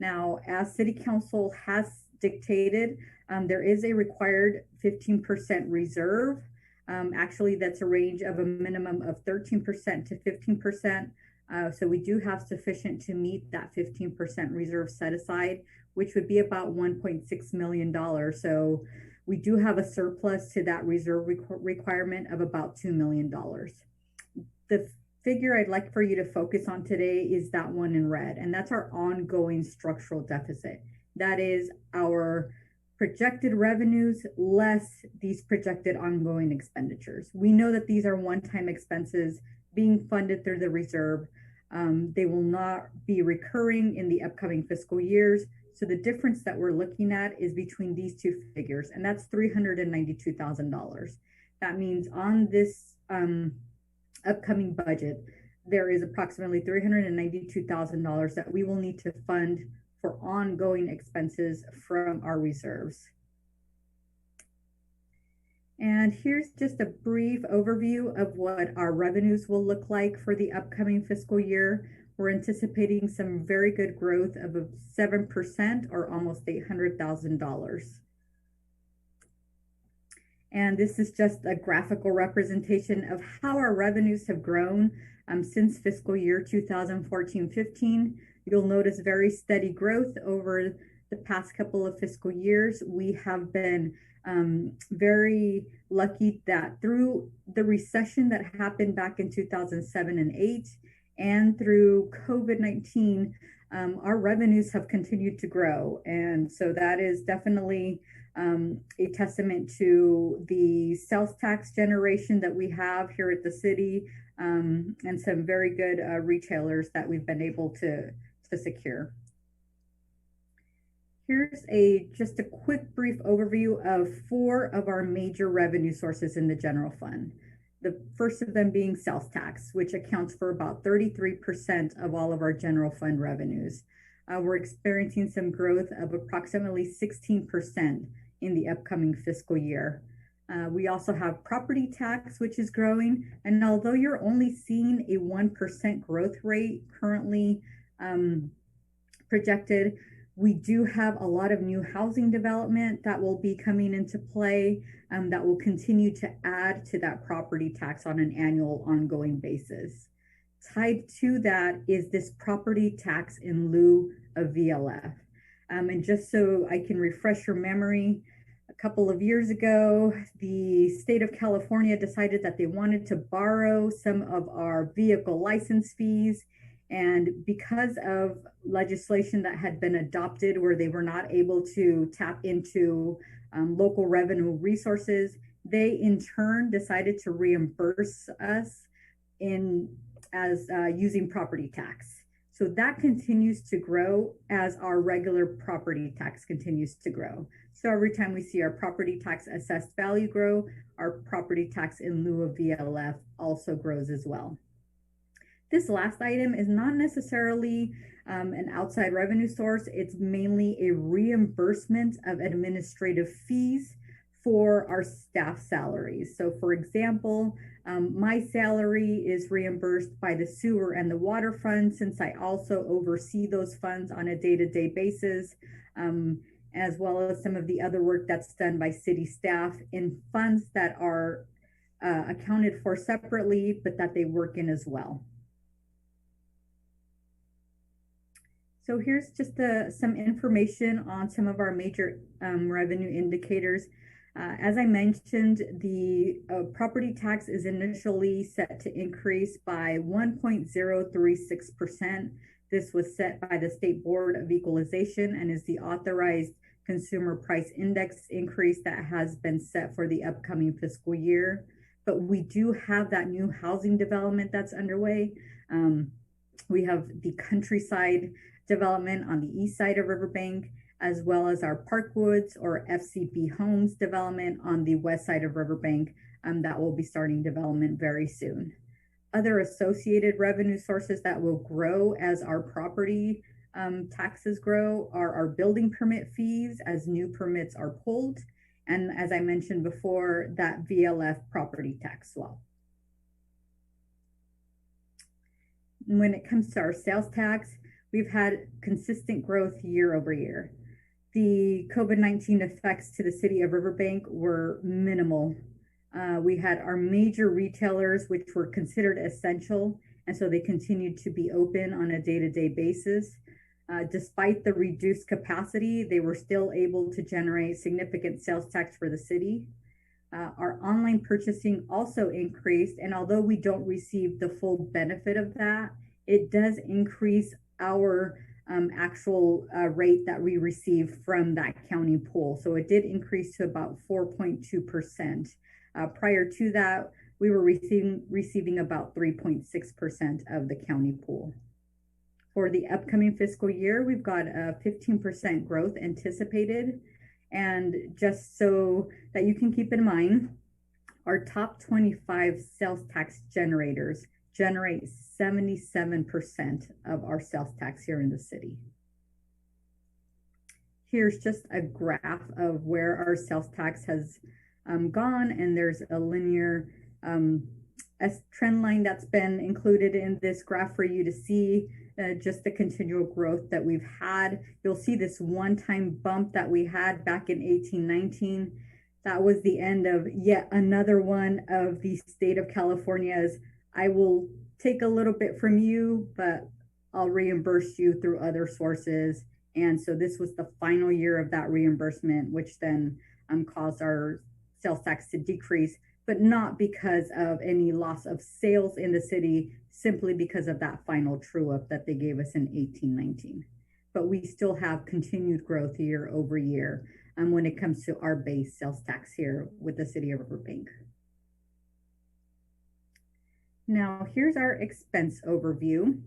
Now, as City Council has dictated, there is a required 15% reserve. Actually, that's a range of a minimum of 13% to 15%. So we do have sufficient to meet that 15% reserve set aside, which would be about $1.6 million. So we do have a surplus to that reserve requirement of about $2 million. The figure I'd like for you to focus on today is that one in red, and that's our ongoing structural deficit. That is our projected revenues less these projected ongoing expenditures. We know that these are one-time expenses being funded through the reserve. They will not be recurring in the upcoming fiscal years. So the difference that we're looking at is between these two figures, and that's $392,000. That means on this upcoming budget, there is approximately $392,000 that we will need to fund for ongoing expenses from our reserves. And here's just a brief overview of what our revenues will look like for the upcoming fiscal year. We're anticipating some very good growth of 7% or almost $800,000. And this is just a graphical representation of how our revenues have grown since fiscal year 2014-15. You'll notice very steady growth over the past couple of fiscal years. We have been very lucky that through the recession that happened back in 2007 and 8, and through COVID-19, our revenues have continued to grow. And so that is definitely a testament to the sales tax generation that we have here at the city, and some very good retailers that we've been able to secure. Here's just a quick brief overview of 4 of our major revenue sources in the general fund. The first of them being sales tax, which accounts for about 33% of all of our general fund revenues. We're experiencing some growth of approximately 16% in the upcoming fiscal year. We also have property tax, which is growing. And although you're only seeing a 1% growth rate currently projected, we do have a lot of new housing development that will be coming into play, that will continue to add to that property tax on an annual ongoing basis. Tied to that is this property tax in lieu of VLF. And just so I can refresh your memory, a couple of years ago, the state of California decided that they wanted to borrow some of our vehicle license fees. And because of legislation that had been adopted where they were not able to tap into local revenue resources, they in turn decided to reimburse us as using property tax. So that continues to grow as our regular property tax continues to grow. So every time we see our property tax assessed value grow, our property tax in lieu of VLF also grows as well. This last item is not necessarily an outside revenue source. It's mainly a reimbursement of administrative fees for our staff salaries. So for example, my salary is reimbursed by the sewer and the water fund, since I also oversee those funds on a day-to-day basis, as well as some of the other work that's done by city staff in funds that are accounted for separately, but that they work in as well. So here's just some information on some of our major revenue indicators. As I mentioned, the property tax is initially set to increase by 1.036%. This was set by the State Board of Equalization and is the authorized consumer price index increase that has been set for the upcoming fiscal year. But we do have that new housing development that's underway. We have the Countryside development on the east side of Riverbank, as well as our Parkwoods or FCB Homes development on the west side of Riverbank that will be starting development very soon. Other associated revenue sources that will grow as our property taxes grow are our building permit fees as new permits are pulled, and as I mentioned before, that VLF property tax swap. When it comes to our sales tax, we've had consistent growth year over year. The COVID-19 effects to the city of Riverbank were minimal. We had our major retailers, which were considered essential, and so they continued to be open on a day-to-day basis. Despite the reduced capacity, they were still able to generate significant sales tax for the city. Our online purchasing also increased, and although we don't receive the full benefit of that, it does increase our actual rate that we receive from that county pool. So it did increase to about 4.2%. Prior to that, we were receiving about 3.6% of the county pool. For the upcoming fiscal year, we've got a 15% growth anticipated. And just so that you can keep in mind, our top 25 sales tax generators generate 77% of our sales tax here in the city. Here's just a graph of where our sales tax has gone, and there's a linear trend line that's been included in this graph for you to see just the continual growth that we've had. You'll see this one-time bump that we had back in 1819. That was the end of yet another one of the state of California's I will take a little bit from you, but I'll reimburse you through other sources. And so this was the final year of that reimbursement, which then caused our sales tax to decrease, but not because of any loss of sales in the city, simply because of that final true up that they gave us in 1819. But we still have continued growth year over year when it comes to our base sales tax here with the city of Riverbank. Now, here's our expense overview.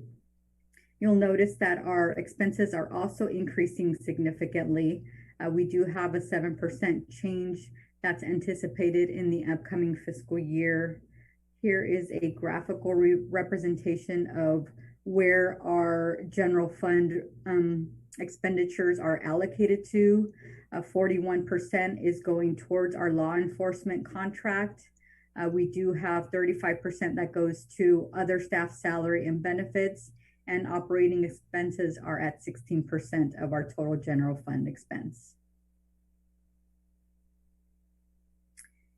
You'll notice that our expenses are also increasing significantly. We do have a 7% change that's anticipated in the upcoming fiscal year. Here is a graphical representation of where our general fund expenditures are allocated to. 41% is going towards our law enforcement contract. We do have 35% that goes to other staff salary and benefits, and operating expenses are at 16% of our total general fund expense.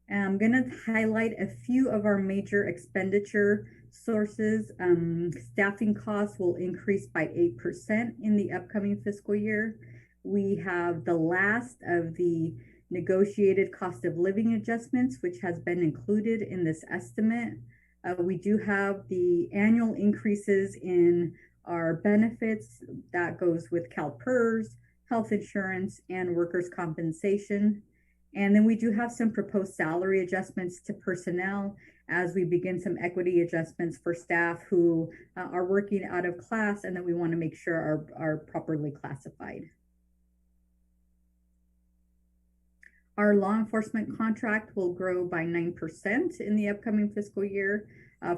I'm going to highlight a few of our major expenditure sources. Staffing costs will increase by 8% in the upcoming fiscal year. We have the last of the negotiated cost of living adjustments, which has been included in this estimate. We do have the annual increases in our benefits that goes with CalPERS, health insurance, and workers' compensation. And then we do have some proposed salary adjustments to personnel as we begin some equity adjustments for staff who are working out of class and that we want to make sure are properly classified. Our law enforcement contract will grow by 9% in the upcoming fiscal year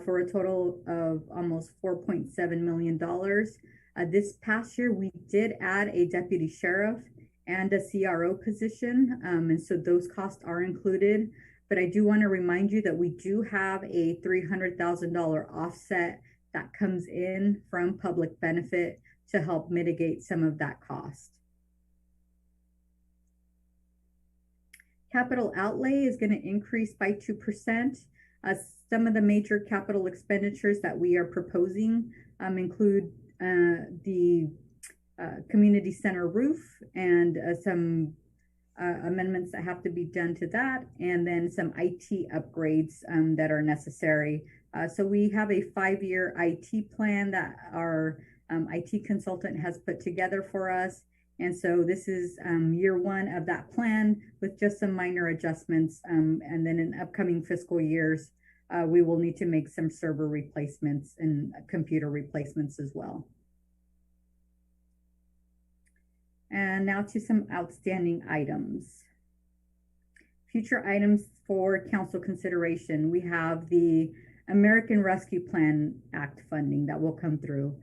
for a total of almost $4.7 million. This past year, we did add a deputy sheriff, and a CRO position. And so those costs are included. But I do want to remind you that we do have a $300,000 offset that comes in from public benefit to help mitigate some of that cost. Capital outlay is going to increase by 2%. Some of the major capital expenditures that we are proposing include the community center roof and some amendments that have to be done to that, and then some IT upgrades that are necessary. So we have a 5-year IT plan that our IT consultant has put together for us. And so this is year 1 of that plan with just some minor adjustments. And then in upcoming fiscal years, we will need to make some server replacements and computer replacements as well. And now to some outstanding items. Future items for council consideration. We have the American Rescue Plan Act funding that will come through.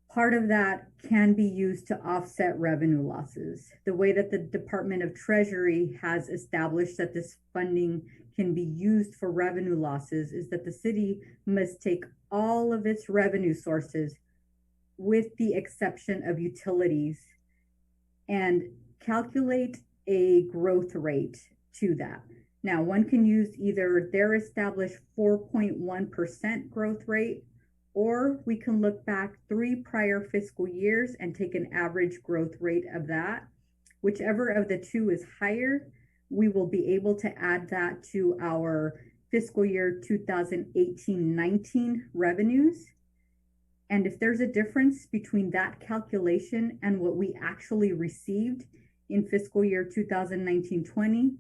Part of that can be used to offset revenue losses. The way that the Department of Treasury has established that this funding can be used for revenue losses is that the city must take all of its revenue sources, with the exception of utilities, and calculate a growth rate to that. Now, one can use either their established 4.1% growth rate, or we can look back 3 prior fiscal years and take an average growth rate of that. Whichever of the two is higher, we will be able to add that to our fiscal year 2018-19 revenues. And if there's a difference between that calculation and what we actually received in fiscal year 2019-20,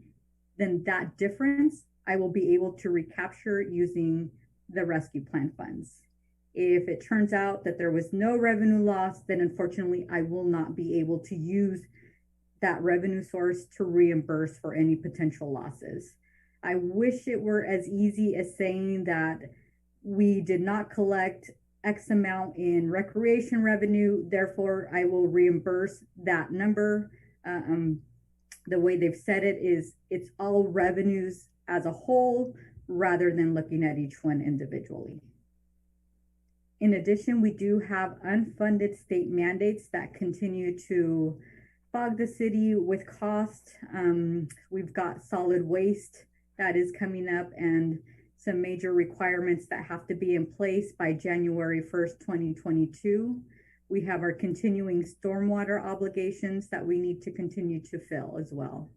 then that difference I will be able to recapture using the rescue plan funds. If it turns out that there was no revenue loss, then unfortunately I will not be able to use that revenue source to reimburse for any potential losses. I wish it were as easy as saying that we did not collect X amount in recreation revenue, therefore I will reimburse that number. The way they've said it is it's all revenues as a whole rather than looking at each one individually. In addition, we do have unfunded state mandates that continue to fog the city with cost. We've got solid waste that is coming up and some major requirements that have to be in place by January 1st, 2022. We have our continuing stormwater obligations that we need to continue to fill as well.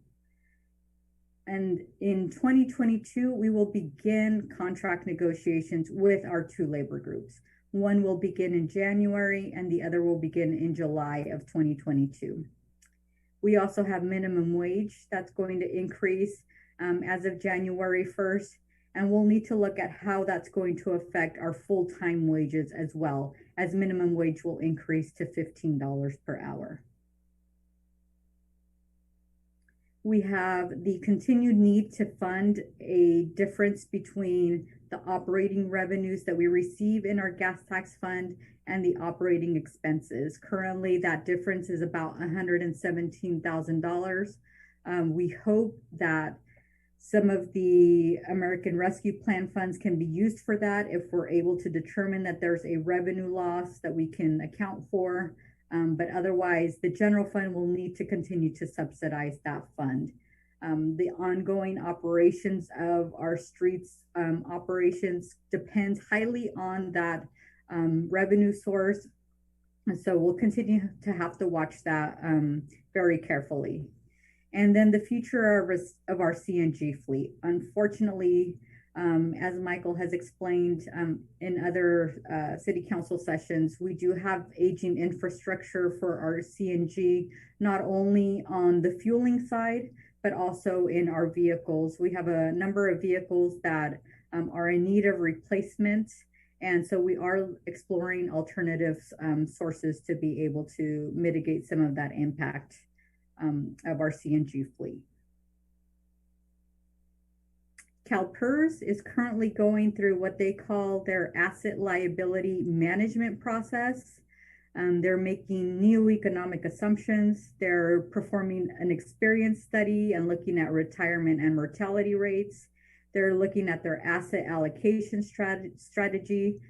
And in 2022, we will begin contract negotiations with our 2 labor groups. One will begin in January and the other will begin in July of 2022. We also have minimum wage that's going to increase as of January 1st. And we'll need to look at how that's going to affect our full-time wages as well, as minimum wage will increase to $15 per hour. We have the continued need to fund a difference between the operating revenues that we receive in our gas tax fund and the operating expenses. Currently, that difference is about $117,000. We hope that some of the American Rescue Plan funds can be used for that if we're able to determine that there's a revenue loss that we can account for. But otherwise, the general fund will need to continue to subsidize that fund. The ongoing operations of our streets operations depends highly on that revenue source. And so we'll continue to have to watch that very carefully. And then the future of our CNG fleet. Unfortunately, as Michael has explained in other city council sessions, we do have aging infrastructure for our CNG, not only on the fueling side, but also in our vehicles. We have a number of vehicles that are in need of replacement. And so we are exploring alternative sources to be able to mitigate some of that impact of our CNG fleet. CalPERS is currently going through what they call their asset liability management process. They're making new economic assumptions. They're performing an experience study and looking at retirement and mortality rates. They're looking at their asset allocation strategy.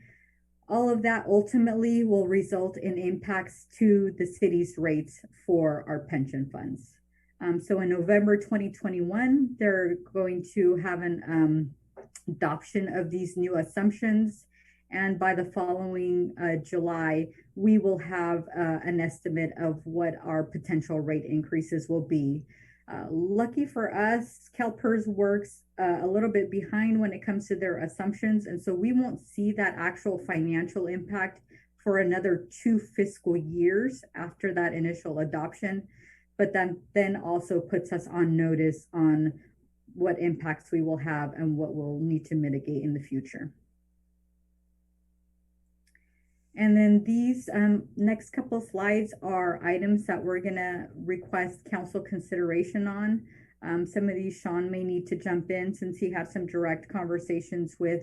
All of that ultimately will result in impacts to the city's rates for our pension funds. So in November 2021, they're going to have an adoption of these new assumptions. And by the following July, we will have an estimate of what our potential rate increases will be. Lucky for us, CalPERS works a little bit behind when it comes to their assumptions. And so we won't see that actual financial impact for another 2 fiscal years after that initial adoption. But then also puts us on notice on what impacts we will have and what we'll need to mitigate in the future. And then these next couple of slides are items that we're gonna request council consideration on. Some of these Sean may need to jump in since he had some direct conversations with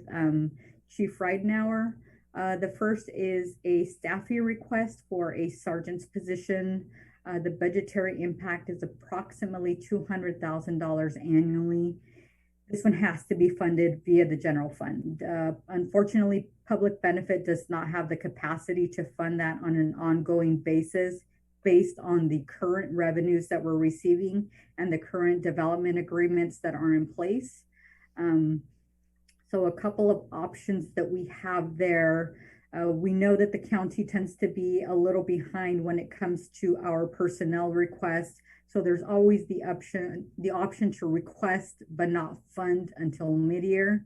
Chief Ridenour. The first is a staffing request for a sergeant's position. The budgetary impact is approximately $200,000 annually. This one has to be funded via the general fund. Unfortunately, public benefit does not have the capacity to fund that on an ongoing basis based on the current revenues that we're receiving and the current development agreements that are in place. So a couple of options that we have there. We know that the county tends to be a little behind when it comes to our personnel requests. So there's always the option to request but not fund until mid-year,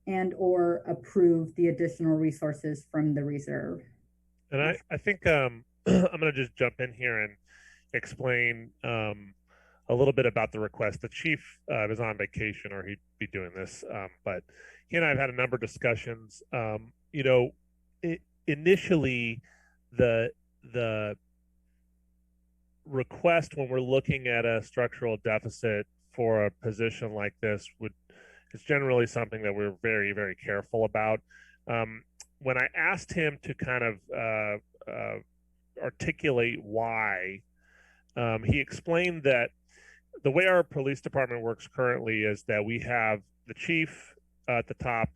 and or approve the additional resources from the reserve. And I think I'm going to just jump in here and explain a little bit about the request. The chief is on vacation, or he'd be doing this, but he and I have had a number of discussions. Initially, the request when we're looking at a structural deficit for a position like this is generally something that we're very, very careful about. When I asked him to kind of articulate why, he explained that the way our police department works currently is that we have the chief at the top,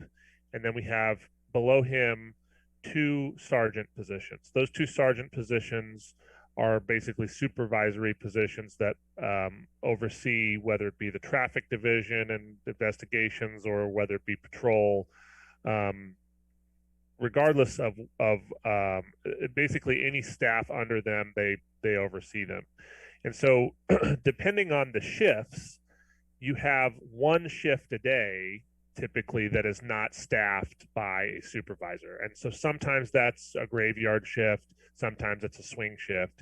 and then we have below him 2 sergeant positions. Those 2 sergeant positions are basically supervisory positions that oversee whether it be the traffic division and investigations or whether it be patrol. Regardless of basically any staff under them, they oversee them. And so depending on the shifts, you have 1 shift a day typically that is not staffed by a supervisor. And so sometimes that's a graveyard shift, sometimes it's a swing shift.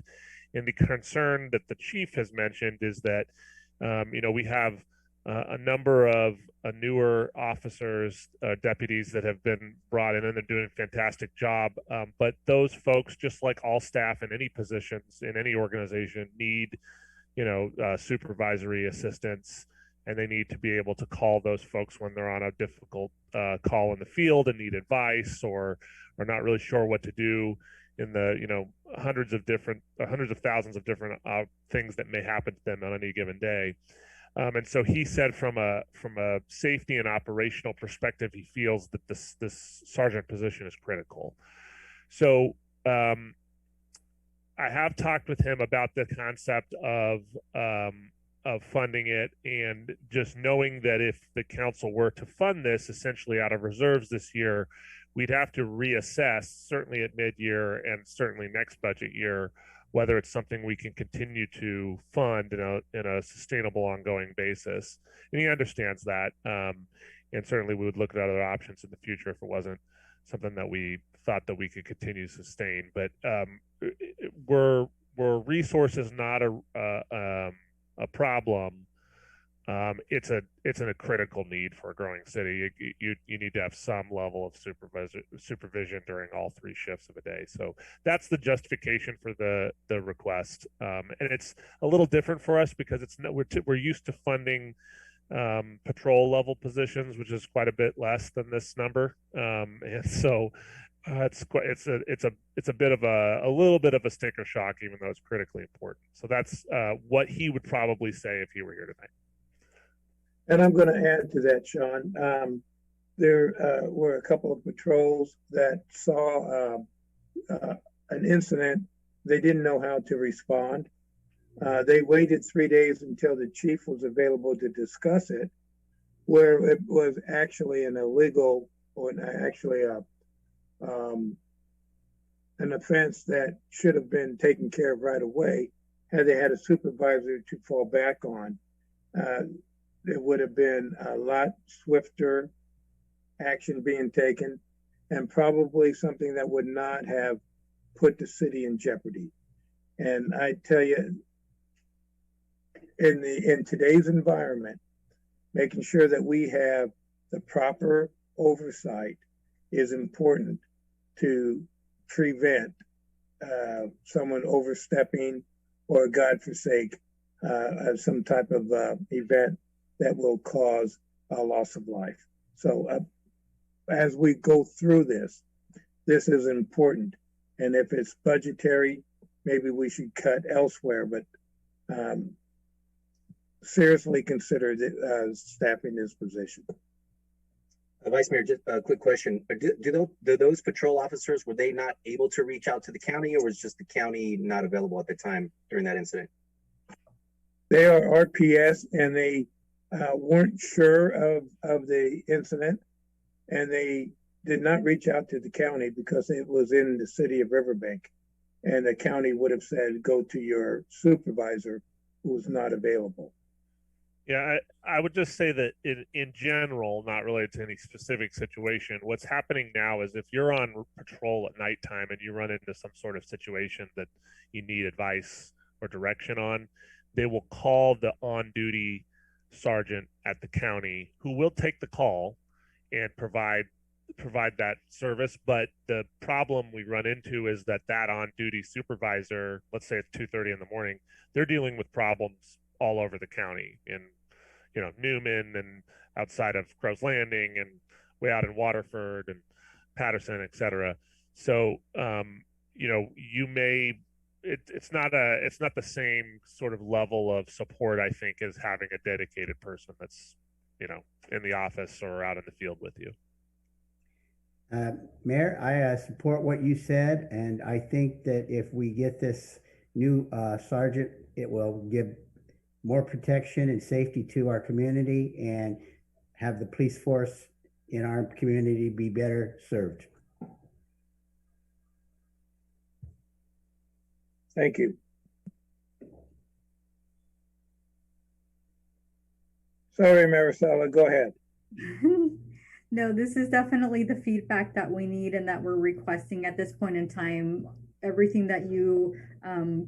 And the concern that the chief has mentioned is that, we have a number of newer officers, deputies that have been brought in, and they're doing a fantastic job. But those folks, just like all staff in any positions in any organization, need, supervisory assistance, and they need to be able to call those folks when they're on a difficult call in the field and need advice or are not really sure what to do in the hundreds of thousands of different things that may happen to them on any given day. And so he said from a safety and operational perspective, he feels that this sergeant position is critical. So I have talked with him about the concept of funding it, and just knowing that if the council were to fund this essentially out of reserves this year, we'd have to reassess, certainly at mid-year and certainly next budget year, whether it's something we can continue to fund in a sustainable ongoing basis. And he understands that. And certainly we would look at other options in the future if it wasn't something that we thought that we could continue to sustain. But were resources not a problem, it's a critical need for a growing city. You need to have some level of supervision during all 3 shifts of a day. So that's the justification for the request, and it's a little different for us because we're used to funding patrol level positions, which is quite a bit less than this number, and so It's a bit of a little bit of a sticker shock, even though it's critically important. So that's what he would probably say if he were here tonight. And I'm going to add to that, Sean. There were a couple of patrols that saw an incident. They didn't know how to respond. They waited 3 days until the chief was available to discuss it, where it was actually an illegal or actually an offense that should have been taken care of right away. Had they had a supervisor to fall back on, there would have been a lot swifter action being taken, and probably something that would not have put the city in jeopardy. And I tell you, in today's environment, making sure that we have the proper oversight is important to prevent someone overstepping or, God forsake, some type of event that will cause a loss of life. So as we go through this is important. And if it's budgetary, maybe we should cut elsewhere, but seriously consider staffing this position. Vice Mayor, just a quick question. Do those patrol officers, were they not able to reach out to the county, or was just the county not available at the time during that incident? They are RPS, and they weren't sure of the incident, and they did not reach out to the county because it was in the city of Riverbank, and the county would have said, go to your supervisor who was not available. Yeah, I would just say that in general, not related to any specific situation, what's happening now is if you're on patrol at nighttime and you run into some sort of situation that you need advice or direction on, they will call the on-duty sergeant at the county, who will take the call and provide that service. But the problem we run into is that on-duty supervisor, let's say it's 2:30 in the morning, they're dealing with problems all over the county, in Newman and outside of Crow's Landing and way out in Waterford and Patterson, etc. So you may it's not the same sort of level of support, I think, as having a dedicated person that's in the office or out in the field with you. Mayor, I support what you said, and I think that if we get this new sergeant, it will give more protection and safety to our community and have the police force in our community be better served. Thank you. Sorry, Maricela, go ahead. No, this is definitely the feedback that we need and that we're requesting at this point in time. Everything that you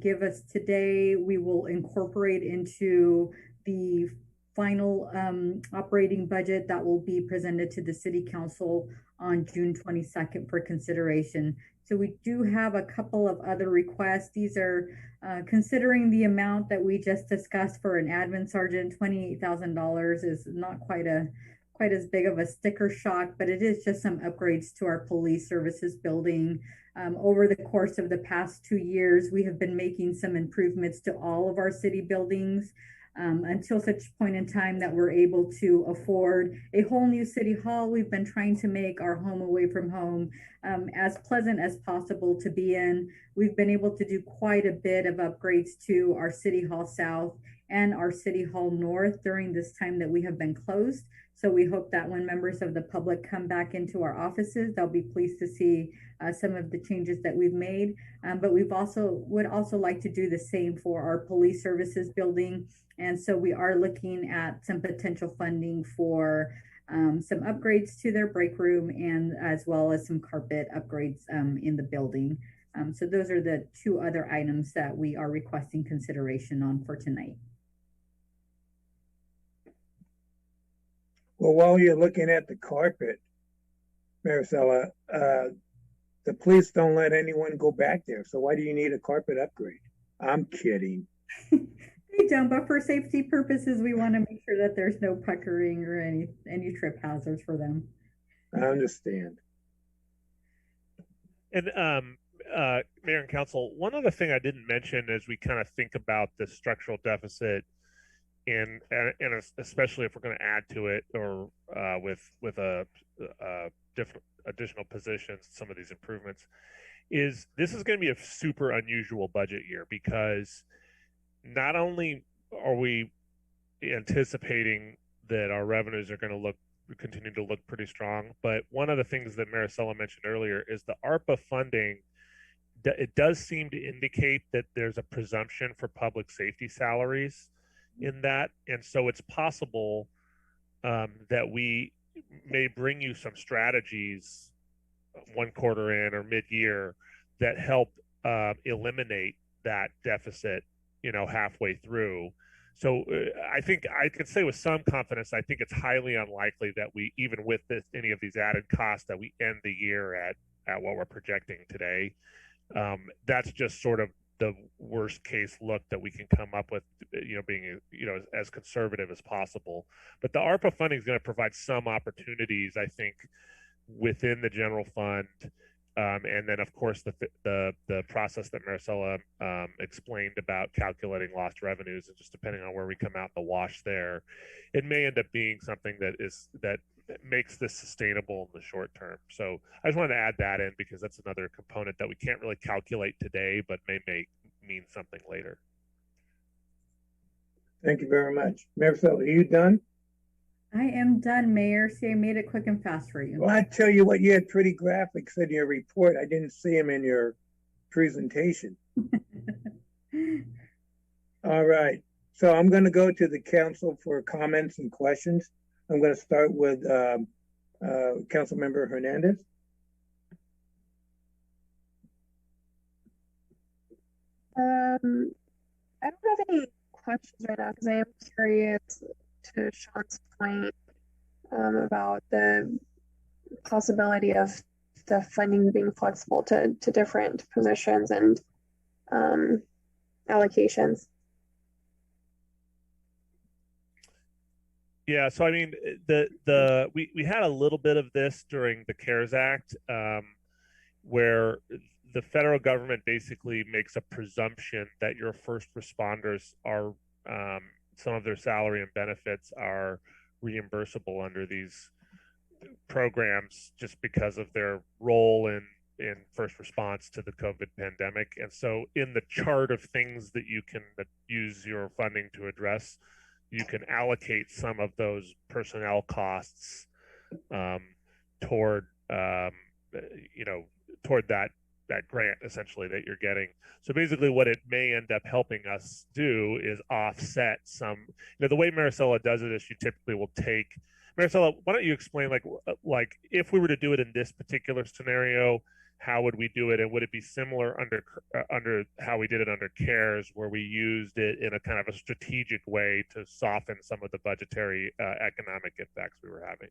give us today, we will incorporate into the final operating budget that will be presented to the City Council on June 22nd for consideration. So we do have a couple of other requests. These are considering the amount that we just discussed for an admin sergeant. $28,000 is not quite as big of a sticker shock, but it is just some upgrades to our police services building. Over the course of the past 2 years, we have been making some improvements to all of our city buildings until such point in time that we're able to afford a whole new city hall. We've been trying to make our home away from home as pleasant as possible to be in. We've been able to do quite a bit of upgrades to our City Hall South and our City Hall North during this time that we have been closed. So we hope that when members of the public come back into our offices, they'll be pleased to see some of the changes that we've made. But would also like to do the same for our police services building. And so we are looking at some potential funding for some upgrades to their break room, and as well as some carpet upgrades in the building. So those are the two other items that we are requesting consideration on for tonight. Well, while you're looking at the carpet, Maricela, the police don't let anyone go back there. So why do you need a carpet upgrade? I'm kidding. They don't, but for safety purposes, we want to make sure that there's no puckering or any trip hazards for them. I understand. And Mayor and Council, one other thing I didn't mention as we kind of think about the structural deficit, and especially if we're going to add to it or with a different additional positions, some of these improvements, is this is going to be a super unusual budget year because not only are we anticipating that our revenues are going to continue to look pretty strong, but one of the things that Maricela mentioned earlier is the ARPA funding. It does seem to indicate that there's a presumption for public safety salaries in that, and so it's possible that we may bring you some strategies one quarter in or mid-year that help eliminate that deficit, halfway through. So I think I could say with some confidence, I think it's highly unlikely that we, even with any of these added costs, that we end the year at what we're projecting today. That's just sort of the worst case look that we can come up with, being, as conservative as possible. But the ARPA funding is going to provide some opportunities, I think, within the general fund. And then, of course, the process that Maricela explained about calculating lost revenues, and just depending on where we come out in the wash there, it may end up being something that makes this sustainable in the short term. So I just wanted to add that in because that's another component that we can't really calculate today, but may mean something later. Thank you very much. Maricela, are you done? I am done, Mayor. See, I made it quick and fast for you. Well, I tell you what, you had pretty graphics in your report. I didn't see them in your presentation. All right. So I'm going to go to the council for comments and questions. I'm going to start with Councilmember Hernandez. I don't have any questions right now because I am curious to Sean's point about the possibility of the funding being flexible to different positions and allocations. Yeah, so I mean, we had a little bit of this during the CARES Act, where the federal government basically makes a presumption that your first responders are some of their salary and benefits are reimbursable under these programs just because of their role in first response to the COVID pandemic. And so in the chart of things that you can use your funding to address, you can allocate some of those personnel costs toward toward that grant essentially that you're getting. So basically what it may end up helping us do is offset some, the way Maricela does it is she typically will take, Maricela, why don't you explain like if we were to do it in this particular scenario, how would we do it? And would it be similar under how we did it under CARES, where we used it in a kind of a strategic way to soften some of the budgetary economic impacts we were having?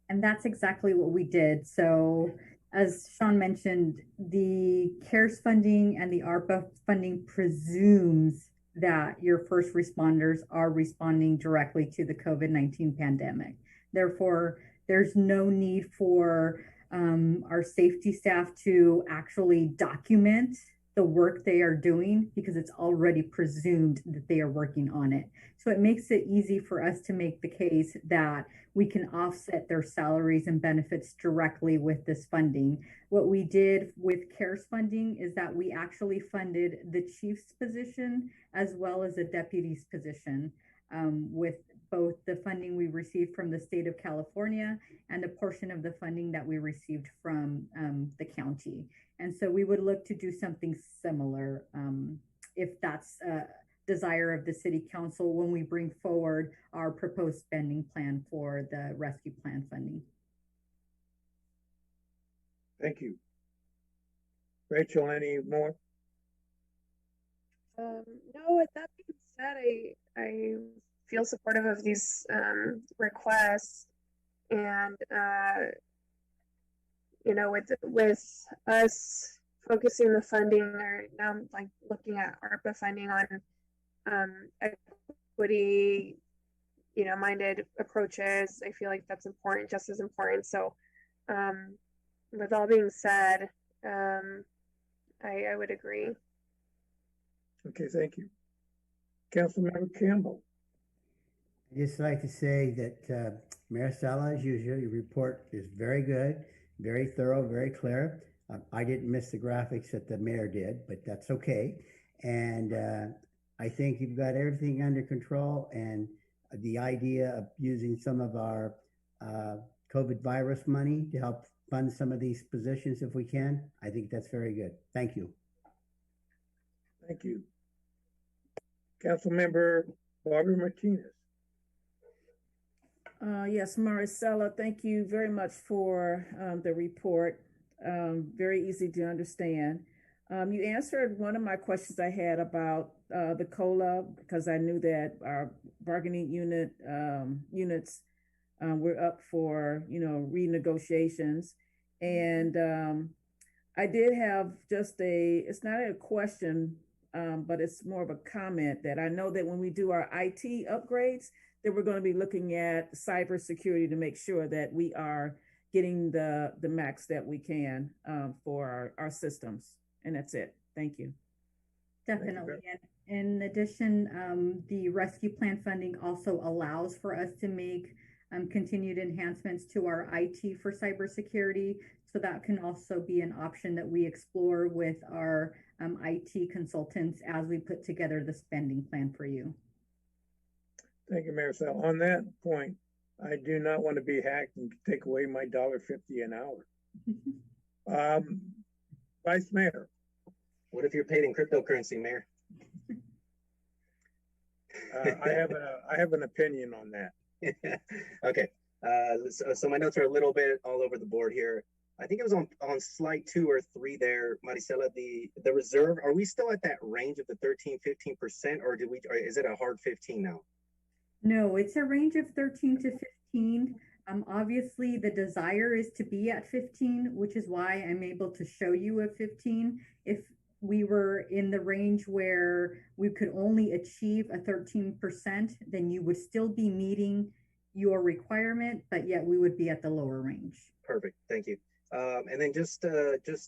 And that's exactly what we did. So as Sean mentioned, the CARES funding and the ARPA funding presumes that your first responders are responding directly to the COVID-19 pandemic. Therefore, there's no need for our safety staff to actually document the work they are doing because it's already presumed that they are working on it. So it makes it easy for us to make the case that we can offset their salaries and benefits directly with this funding. What we did with CARES funding is that we actually funded the chief's position as well as a deputy's position with both the funding we received from the state of California and a portion of the funding that we received from the county. And so we would look to do something similar if that's a desire of the city council when we bring forward our proposed spending plan for the rescue plan funding. Thank you. Rachel, any more? No, with that being said, I feel supportive of these requests, and with us focusing the funding, or now I'm like looking at ARPA funding on equity, minded approaches. I feel like that's important, just as important. So, with all being said, I would agree. Okay, thank you. Councilmember Campbell. I'd just like to say that Mayor Sala, as usual, your report is very good, very thorough, very clear. I didn't miss the graphics that the mayor did, but that's okay. And I think you've got everything under control. And the idea of using some of our COVID virus money to help fund some of these positions if we can, I think that's very good. Thank you. Thank you. Councilmember Barbara Martinez. Yes, Maricela, thank you very much for the report. Very easy to understand. You answered one of my questions I had about the COLA, because I knew that our bargaining units were up for, renegotiations. And I did have just it's not a question, but it's more of a comment that I know that when we do our IT upgrades, that we're going to be looking at cybersecurity to make sure that we are getting the max that we can for our systems. And that's it. Thank you. Definitely. And in addition, the rescue plan funding also allows for us to make continued enhancements to our IT for cybersecurity. So that can also be an option that we explore with our IT consultants as we put together the spending plan for you. Thank you, Mayor Sal. On that point, I do not want to be hacked and take away my $1.50 an hour. Vice Mayor. What if you're paid in cryptocurrency, Mayor? I have an opinion on that. Okay. So my notes are a little bit all over the board here. I think it was on slide 2 or 3 there, Maricela, the reserve. Are we still at that range of the 13-15%, or is it a hard 15 now? No, it's a range of 13 to 15. Obviously, the desire is to be at 15, which is why I'm able to show you a 15. If we were in the range where we could only achieve a 13%, then you would still be meeting your requirement, but yet we would be at the lower range. Perfect. Thank you. And then just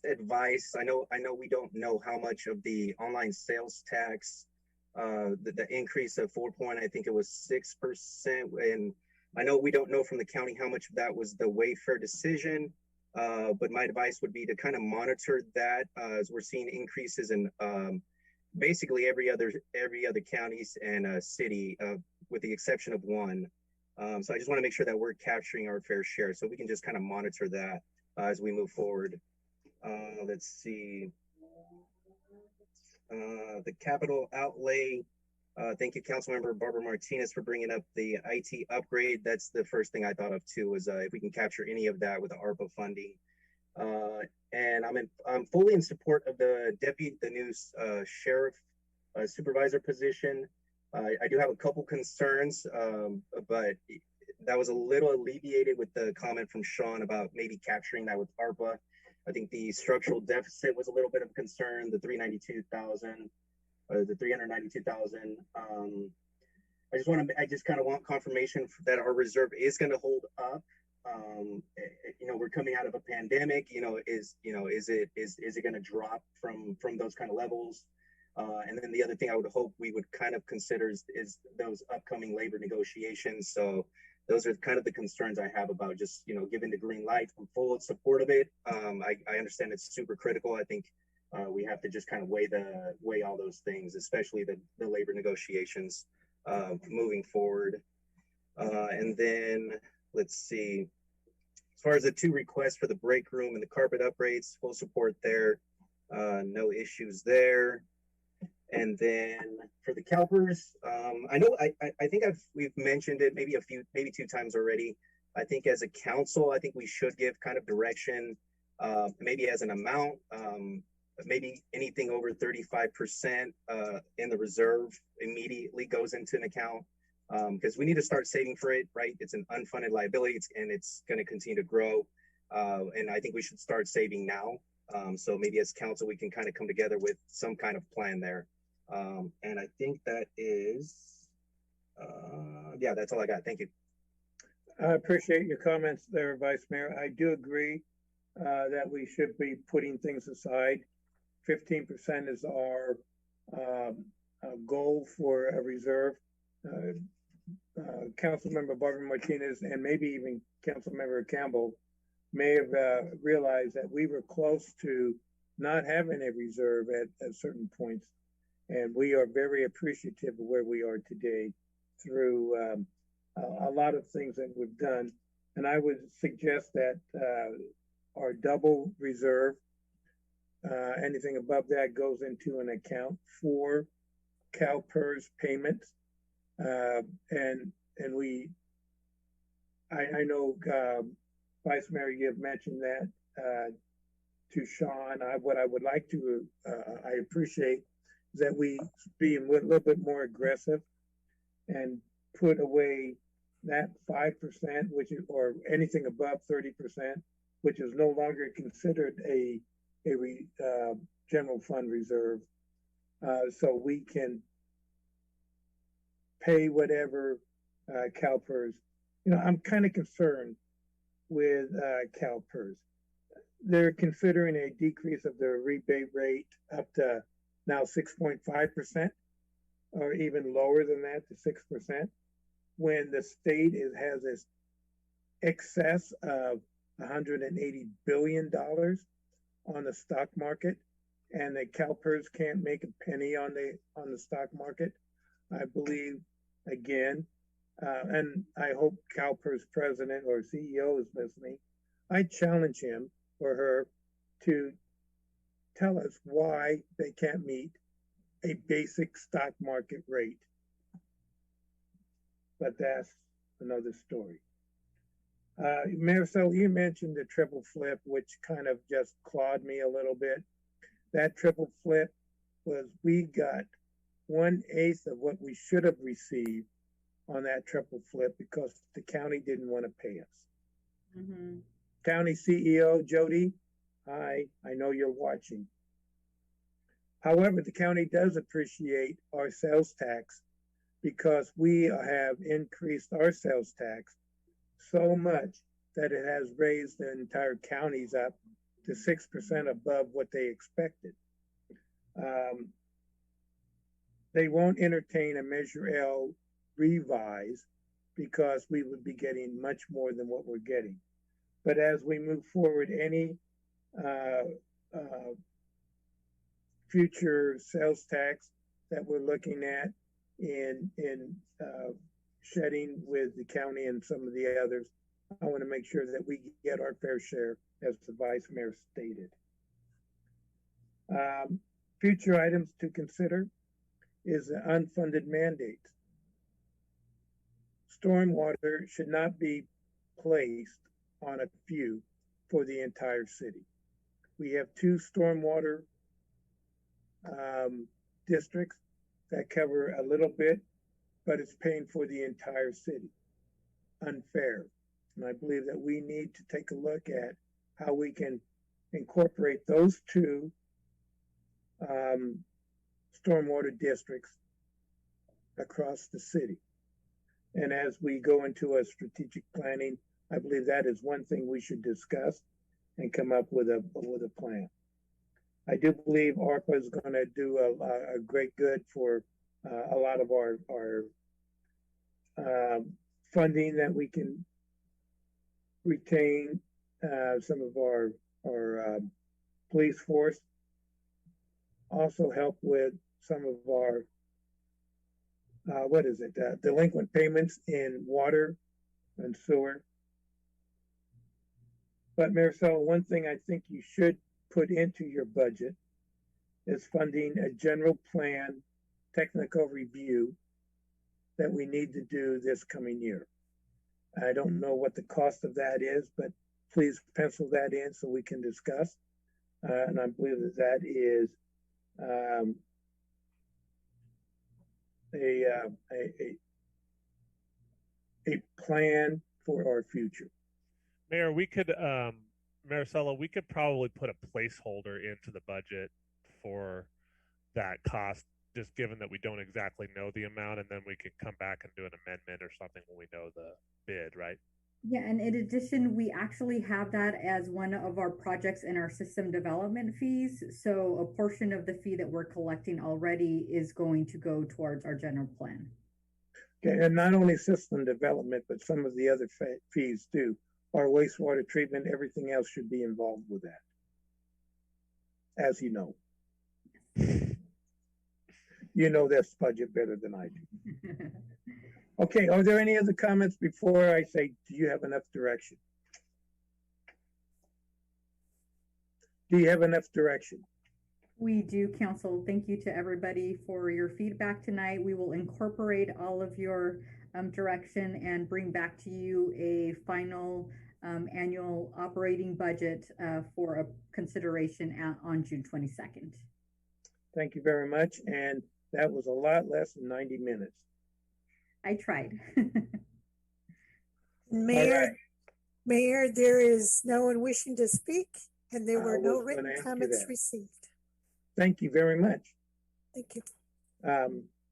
advice. I know we don't know how much of the online sales tax, the increase of I think it was 6%. And I know we don't know from the county how much of that was the Wayfair decision. But my advice would be to kind of monitor that as we're seeing increases in basically every other counties and city, with the exception of one. So I just want to make sure that we're capturing our fair share. So we can just kind of monitor that as we move forward. Let's see. The capital outlay. Thank you, Councilmember Barbara Martinez, for bringing up the IT upgrade. That's the first thing I thought of too, was if we can capture any of that with the ARPA funding. And I'm fully in support of the new sheriff supervisor position. I do have a couple concerns, but that was a little alleviated with the comment from Sean about maybe capturing that with ARPA. I think the structural deficit was a little bit of a concern, the 392,000. The 392,000. I just kind of want confirmation that our reserve is going to hold up. We're coming out of a pandemic. Is it going to drop from those kind of levels? And then the other thing I would hope we would kind of consider is those upcoming labor negotiations. So those are kind of the concerns I have about just giving the green light. I'm full support of it. I understand it's super critical. I think. We have to just kind of weigh all those things, especially the labor negotiations moving forward. And then let's see, as far as the 2 requests for the break room and the carpet upgrades, full support there. No issues there. And then for the CalPERS, I think we've mentioned it maybe 2 times already. I think as a council, I think we should give kind of direction, maybe as an amount. Maybe anything over 35% in the reserve immediately goes into an account, because we need to start saving for it, right? It's an unfunded liability, and it's going to continue to grow. And I think we should start saving now. So maybe as council, we can kind of come together with some kind of plan there. And I think that is, that's all I got. Thank you. I appreciate your comments there, Vice Mayor. I do agree. that we should be putting things aside. 15% is our goal for a reserve. Councilmember Barbara Martinez and maybe even Councilmember Campbell may have realized that we were close to not having a reserve at certain points. And we are very appreciative of where we are today through a lot of things that we've done. And I would suggest that our double reserve, anything above that goes into an account for CalPERS payments. And I know Vice Mayor, you have mentioned that to Sean. What I would like to, I appreciate is that we be a little bit more aggressive and put away that 5%, which is, or anything above 30%, which is no longer considered a general fund reserve, so we can pay whatever CalPERS. You know, I'm kind of concerned with CalPERS. They're considering a decrease of their rebate rate up to now 6.5%, or even lower than that to 6%, when the state has this excess of $180 billion on the stock market, and the CalPERS can't make a penny on the stock market. I believe, again, and I hope CalPERS president or CEO is listening. I challenge him or her to tell us why they can't meet a basic stock market rate. But that's another story. Maricel, you mentioned the triple flip, which kind of just clawed me a little bit. That triple flip was, we got 1/8 of what we should have received on that triple flip because the county didn't want to pay us. Mm-hmm. County CEO Jody, hi, I know you're watching. However, the county does appreciate our sales tax because we have increased our sales tax so much that it has raised the entire counties up to 6% above what they expected. They won't entertain a Measure L revise because we would be getting much more than what we're getting. But as we move forward, any future sales tax that we're looking at in shedding with the county and some of the others, I want to make sure that we get our fair share, as the Vice Mayor stated. Future items to consider is the unfunded mandates. Stormwater should not be placed on a few for the entire city. We have 2 stormwater districts that cover a little bit, but it's paying for the entire city. Unfair. And I believe that we need to take a look at how we can incorporate those 2 stormwater districts across the city. And as we go into a strategic planning, I believe that is one thing we should discuss and come up with a plan. I do believe ARPA is going to do a great good for a lot of our funding that we can retain, some of our police force, also help with some of our delinquent payments in water and sewer. But Maricel, one thing I think you should put into your budget is funding a general plan technical review that we need to do this coming year. I don't know what the cost of that is, but please pencil that in so we can discuss. And I believe that is a plan for our future. Mayor, we could, Maricela, we could probably put a placeholder into the budget for that cost, just given that we don't exactly know the amount, and then we can come back and do an amendment or something when we know the bid, right? Yeah, and in addition, we actually have that as one of our projects in our system development fees. So a portion of the fee that we're collecting already is going to go towards our general plan. Okay, and not only system development, but some of the other fees too. Our wastewater treatment, everything else should be involved with that, as you know. You know this budget better than I do. Okay, are there any other comments before I say, do you have enough direction? Do you have enough direction? We do, Council. Thank you to everybody for your feedback tonight. We will incorporate all of your direction and bring back to you a final annual operating budget for a consideration on June 22nd. Thank you very much. And that was a lot less than 90 minutes. I tried. Mayor, there is no one wishing to speak, and there were no written comments received. Thank you very much. Thank you.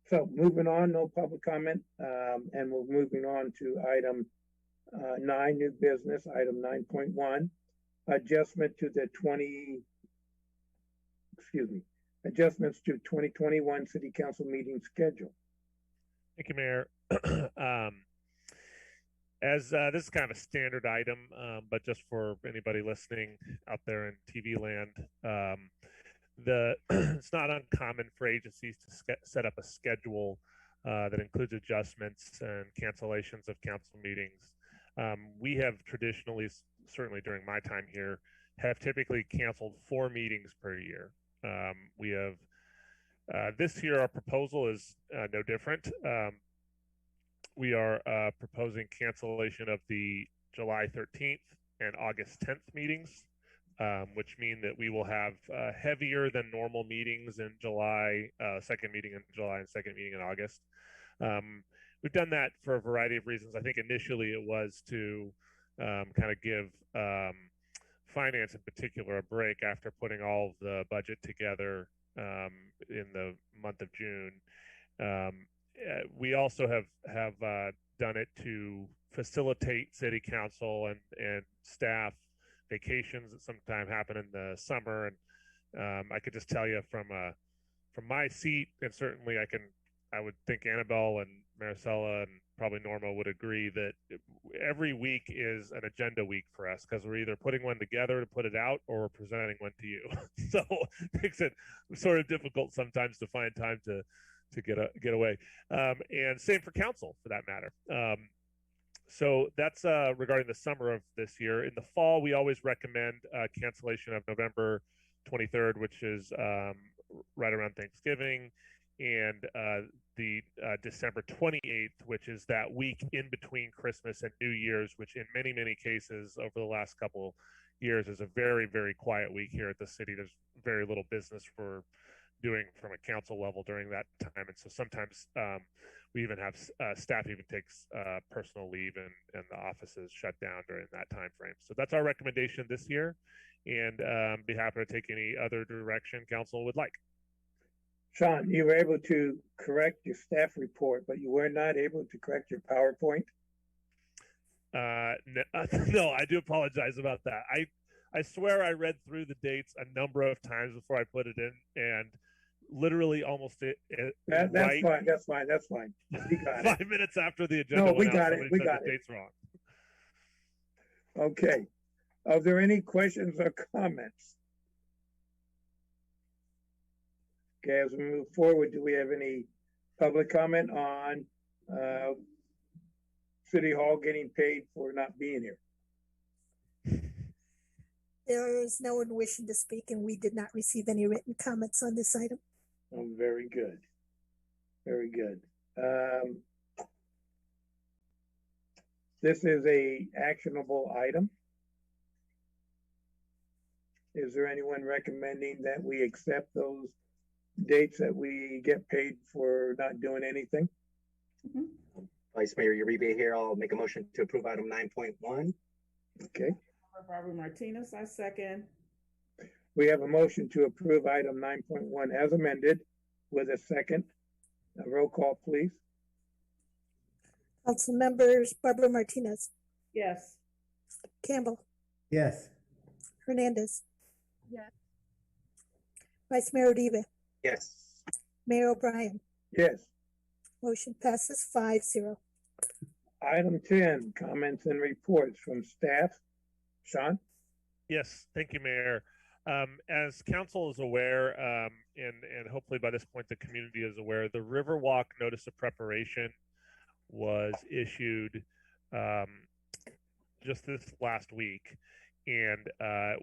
So moving on, no public comment, and we're moving on to item 9, new business, item 9.1, adjustment to the adjustments to 2021 City Council meeting schedule. Thank you, Mayor. As this is kind of a standard item, but just for anybody listening out there in TV land, it's not uncommon for agencies to set up a schedule that includes adjustments and cancellations of council meetings. We have traditionally, certainly during my time here, have typically canceled 4 meetings per year. We have this year, our proposal is no different. We are proposing cancellation of the July 13th and August 10th meetings, which mean that we will have heavier than normal meetings in July, second meeting in July and second meeting in August. We've done that for a variety of reasons. I think initially it was to kind of give finance in particular a break after putting all of the budget together in the month of June. We also have done it to facilitate city council and staff vacations that sometimes happen in the summer. And I could just tell you from my seat, and certainly I would think Annabelle and Maricela and probably Norma would agree that every week is an agenda week for us, because we're either putting one together to put it out or we're presenting one to you. So it makes it sort of difficult sometimes to find time to get away. And same for council for that matter. So that's regarding the summer of this year. In the fall, we always recommend cancellation of November 23rd, which is right around Thanksgiving, and the December 28th, which is that week in between Christmas and New Year's, which in many, many cases over the last couple years is a very, very quiet week here at the city. There's very little business for doing from a council level during that time, and so sometimes we even have staff even takes personal leave, and the offices shut down during that time frame. So that's our recommendation this year, and be happy to take any other direction council would like. Sean, you were able to correct your staff report, but you were not able to correct your PowerPoint? No, I do apologize about that. I swear I read through the dates a number of times before I put it in, and literally almost that's fine. We got 5 minutes after the agenda we got it. We got the dates wrong. Okay. Are there any questions or comments? Okay, as we move forward, do we have any public comment on City Hall getting paid for not being here? There is no one wishing to speak, and we did not receive any written comments on this item. Oh, very good. Very good. This is a actionable item. Is there anyone recommending that we accept those dates that we get paid for not doing anything? Mm-hmm. Vice Mayor Uribe here. I'll make a motion to approve item 9.1. Okay. Barbara Martinez, I second. We have a motion to approve item 9.1 as amended with a second. A roll call, please. Council members, Barbara Martinez. Yes. Campbell, Yes. Hernandez, Yes. Vice Mayor Uribe, Yes. Mayor O'Brien. Yes. Motion passes 5-0. Item 10, comments and reports from staff. Sean? Yes, thank you, Mayor. As council is aware, and hopefully by this point the community is aware, the Riverwalk notice of preparation was issued just this last week, and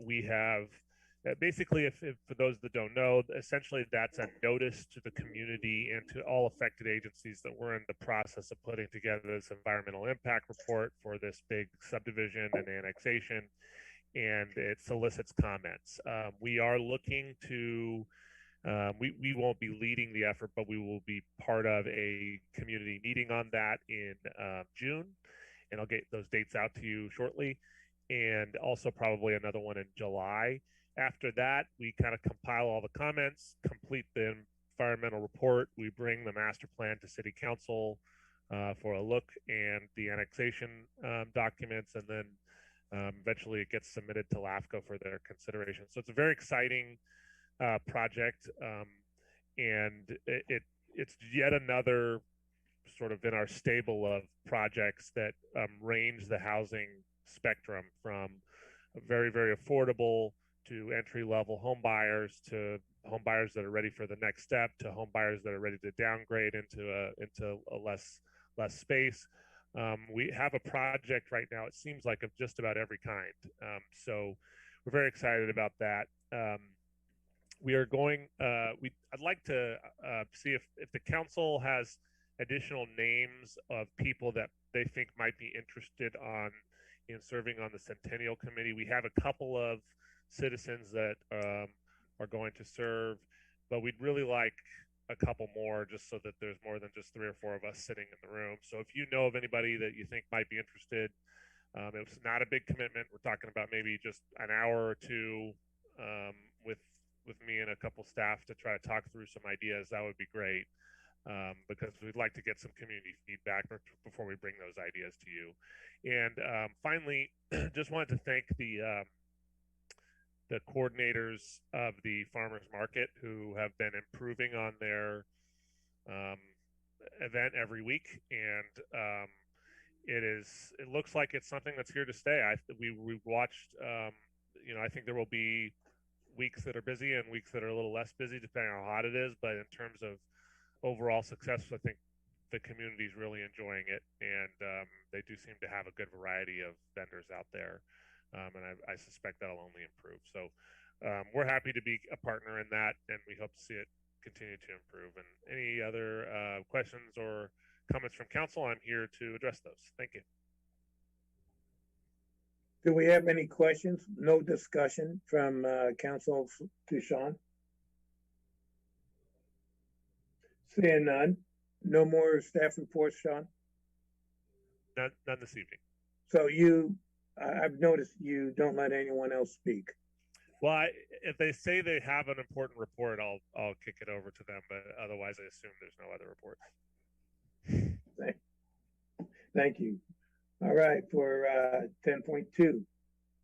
we have basically, if for those that don't know, essentially that's a notice to the community and to all affected agencies that we're in the process of putting together this environmental impact report for this big subdivision and annexation, and it solicits comments. We are looking to, we won't be leading the effort, but we will be part of a community meeting on that in June, and I'll get those dates out to you shortly, and also probably another one in July. After that, we kind of compile all the comments, complete the environmental report. We bring the master plan to city council for a look, and the annexation documents, and then eventually it gets submitted to LAFCO for their consideration. So it's a very exciting project, and it's yet another sort of in our stable of projects that range the housing spectrum from very, very affordable to entry-level home buyers, to home buyers that are ready for the next step, to home buyers that are ready to downgrade into a less space. We have a project right now, it seems like, of just about every kind. So we're very excited about that. We are going, I'd like to see if the council has additional names of people that they think might be interested in serving on the Centennial Committee. We have a couple of citizens that are going to serve, but we'd really like a couple more, just so that there's more than just 3 or 4 of us sitting in the room. So if you know of anybody that you think might be interested, it's not a big commitment. We're talking about maybe just an hour or two with me and a couple staff to try to talk through some ideas. That would be great, because we'd like to get some community feedback before we bring those ideas to you. And finally, just wanted to thank the coordinators of the farmers market, who have been improving on their event every week, and it looks like it's something that's here to stay. We watched, I think there will be weeks that are busy and weeks that are a little less busy depending on how hot it is, but in terms of overall success, I think the community is really enjoying it, and they do seem to have a good variety of vendors out there. And I suspect that'll only improve. So we're happy to be a partner in that, and we hope to see it continue to improve. And any other questions or comments from council, I'm here to address those. Thank you. Do we have any questions? No discussion from council to Sean? Seeing none. No more staff reports, Sean? None this evening. So I've noticed you don't let anyone else speak. Well, if they say they have an important report, I'll kick it over to them. But otherwise, I assume there's no other reports. Thank you. All right, for 10.2,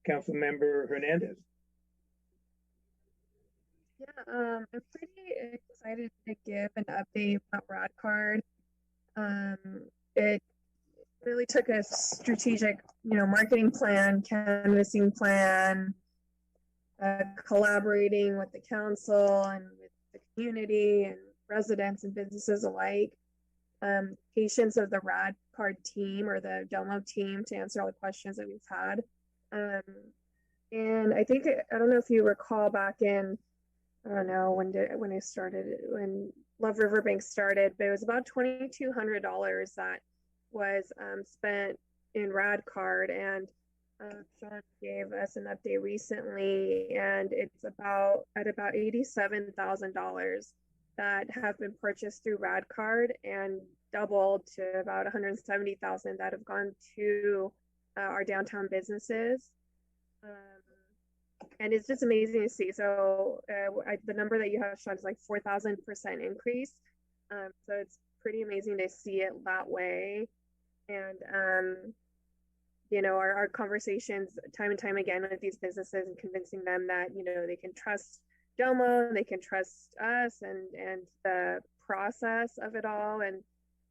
Councilmember Hernandez. Yeah, I'm pretty excited to give an update about RadCard. It really took a strategic, marketing plan, canvassing plan, collaborating with the council and with the community and residents and businesses alike, patience of the RadCard team or the Domo team to answer all the questions that we've had. And I think, I don't know if you recall back in, I don't know, when Love Riverbank started, but it was about $2,200 that was spent in RadCard, and Sean gave us an update recently, and it's about $87,000 that have been purchased through RadCard, and doubled to about $170,000 that have gone to our downtown businesses. And it's just amazing to see. So the number that you have, Sean, is like 4,000% increase. So it's pretty amazing to see it that way. And our conversations time and time again with these businesses and convincing them that, they can trust Domo, they can trust us and the process of it all, and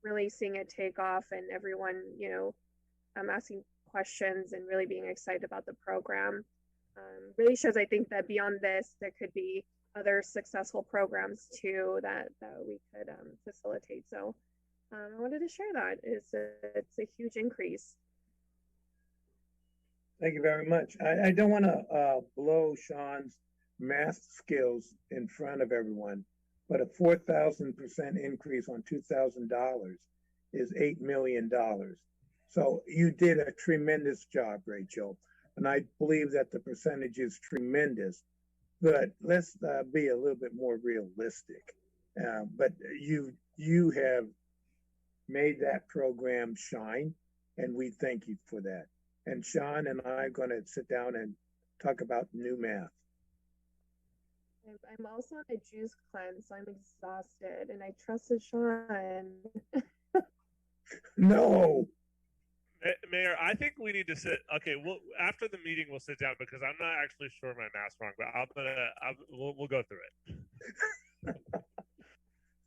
really seeing it take off and everyone, asking questions and really being excited about the program. Really shows, I think, that beyond this, there could be other successful programs too that we could facilitate. So I wanted to share that. It's a huge increase. Thank you very much. I don't want to blow Sean's math skills in front of everyone, but a 4,000% increase on $2,000 is $8 million. So you did a tremendous job, Rachel. And I believe that the percentage is tremendous, but let's be a little bit more realistic. But you have made that program shine, and we thank you for that. And Sean and I are going to sit down and talk about new math. I'm also on a juice cleanse, so I'm exhausted, and I trusted Sean. No. Mayor, I think we need to sit. Okay, well, after the meeting, we'll sit down because I'm not actually sure my math's wrong, but we'll go through it.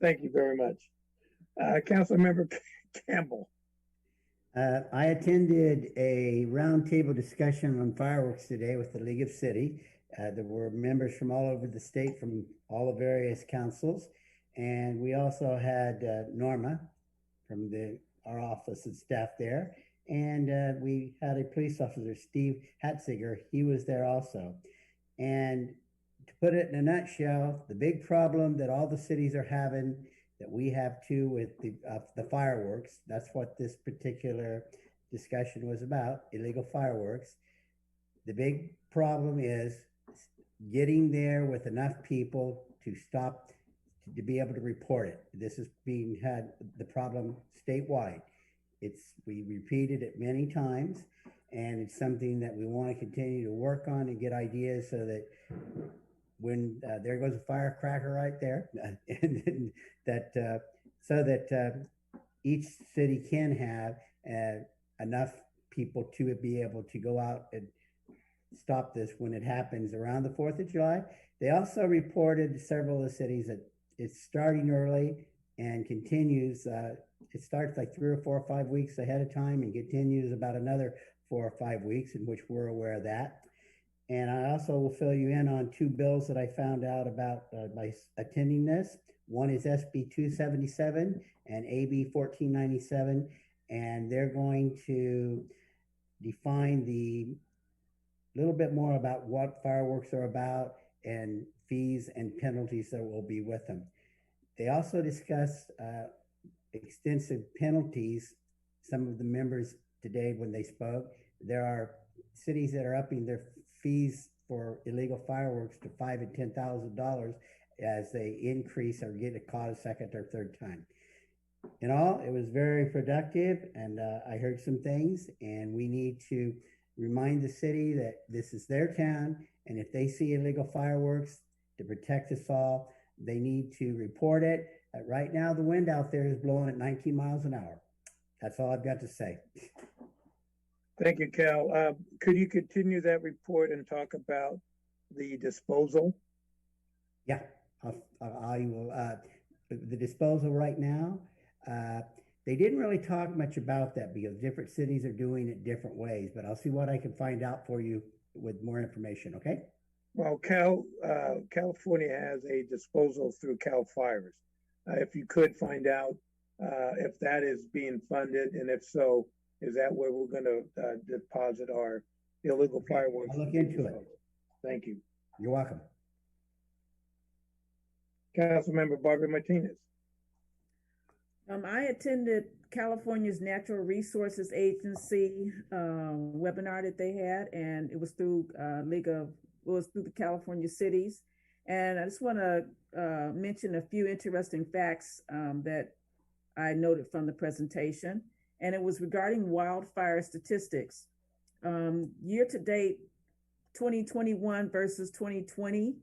Thank you very much, Councilmember Campbell. I attended a roundtable discussion on fireworks today with the League of City. There were members from all over the state, from all the various councils, and we also had Norma from our office and staff there. And we had a police officer, Steve Hatziger. He was there also. And to put it in a nutshell, the big problem that all the cities are having, that we have too with the fireworks, that's what this particular discussion was about, illegal fireworks. The big problem is getting there with enough people to stop, to be able to report it. This is the problem statewide. We repeated it many times, and it's something that we want to continue to work on and get ideas so that when there goes a firecracker right there, and so that each city can have enough people to be able to go out and stop this when it happens around the 4th of July. They also reported several of the cities that it's starting early and continues. It starts like 3 or 4 or 5 weeks ahead of time and continues about another 4 or 5 weeks, in which we're aware of that. And I also will fill you in on 2 bills that I found out about by attending this. One is SB 277 and AB 1497, and they're going to define a little bit more about what fireworks are about and fees and penalties that will be with them. They also discussed extensive penalties. Some of the members today, when they spoke, there are cities that are upping their fees for illegal fireworks to $5,000 and $10,000 as they increase or get caught a second or third time. In all, it was very productive, and I heard some things, and we need to remind the city that this is their town, and if they see illegal fireworks, to protect us all, they need to report it. Right now, the wind out there is blowing at 19 miles an hour. That's all I've got to say. Thank you, Cal. Could you continue that report and talk about the disposal? Yeah, I will. The disposal right now, they didn't really talk much about that because different cities are doing it different ways, but I'll see what I can find out for you with more information, okay? Well, California has a disposal through Cal Fires. If you could find out if that is being funded, and if so, is that where we're going to deposit our illegal fireworks? I'll look into it. Thank you. You're welcome. Councilmember Barbara Martinez. I attended California's Natural Resources Agency webinar that they had, and it was through the California cities. And I just want to mention a few interesting facts that I noted from the presentation, and it was regarding wildfire statistics. Year to date, 2021 versus 2020,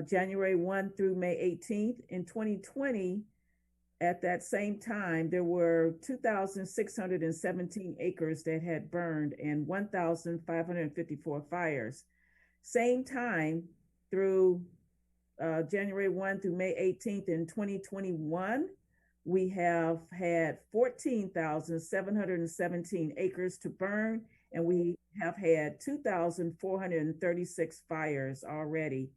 January 1 through May 18th. In 2020, at that same time, there were 2,617 acres that had burned and 1,554 fires. Same time through January 1 through May 18th in 2021, we have had 14,717 acres to burn, and we have had 2,436 fires already.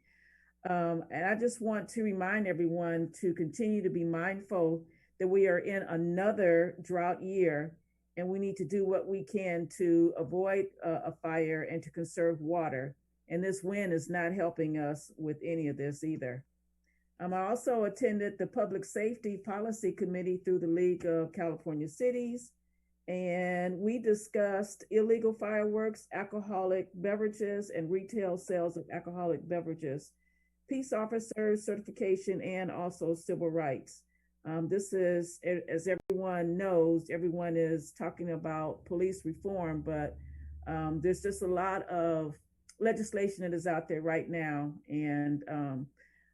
And I just want to remind everyone to continue to be mindful that we are in another drought year, and we need to do what we can to avoid a fire and to conserve water. And this wind is not helping us with any of this either. I also attended the Public Safety Policy Committee through the League of California Cities, and we discussed illegal fireworks, alcoholic beverages, and retail sales of alcoholic beverages, peace officer certification, and also civil rights. This is, as everyone knows, everyone is talking about police reform, but there's just a lot of legislation that is out there right now. And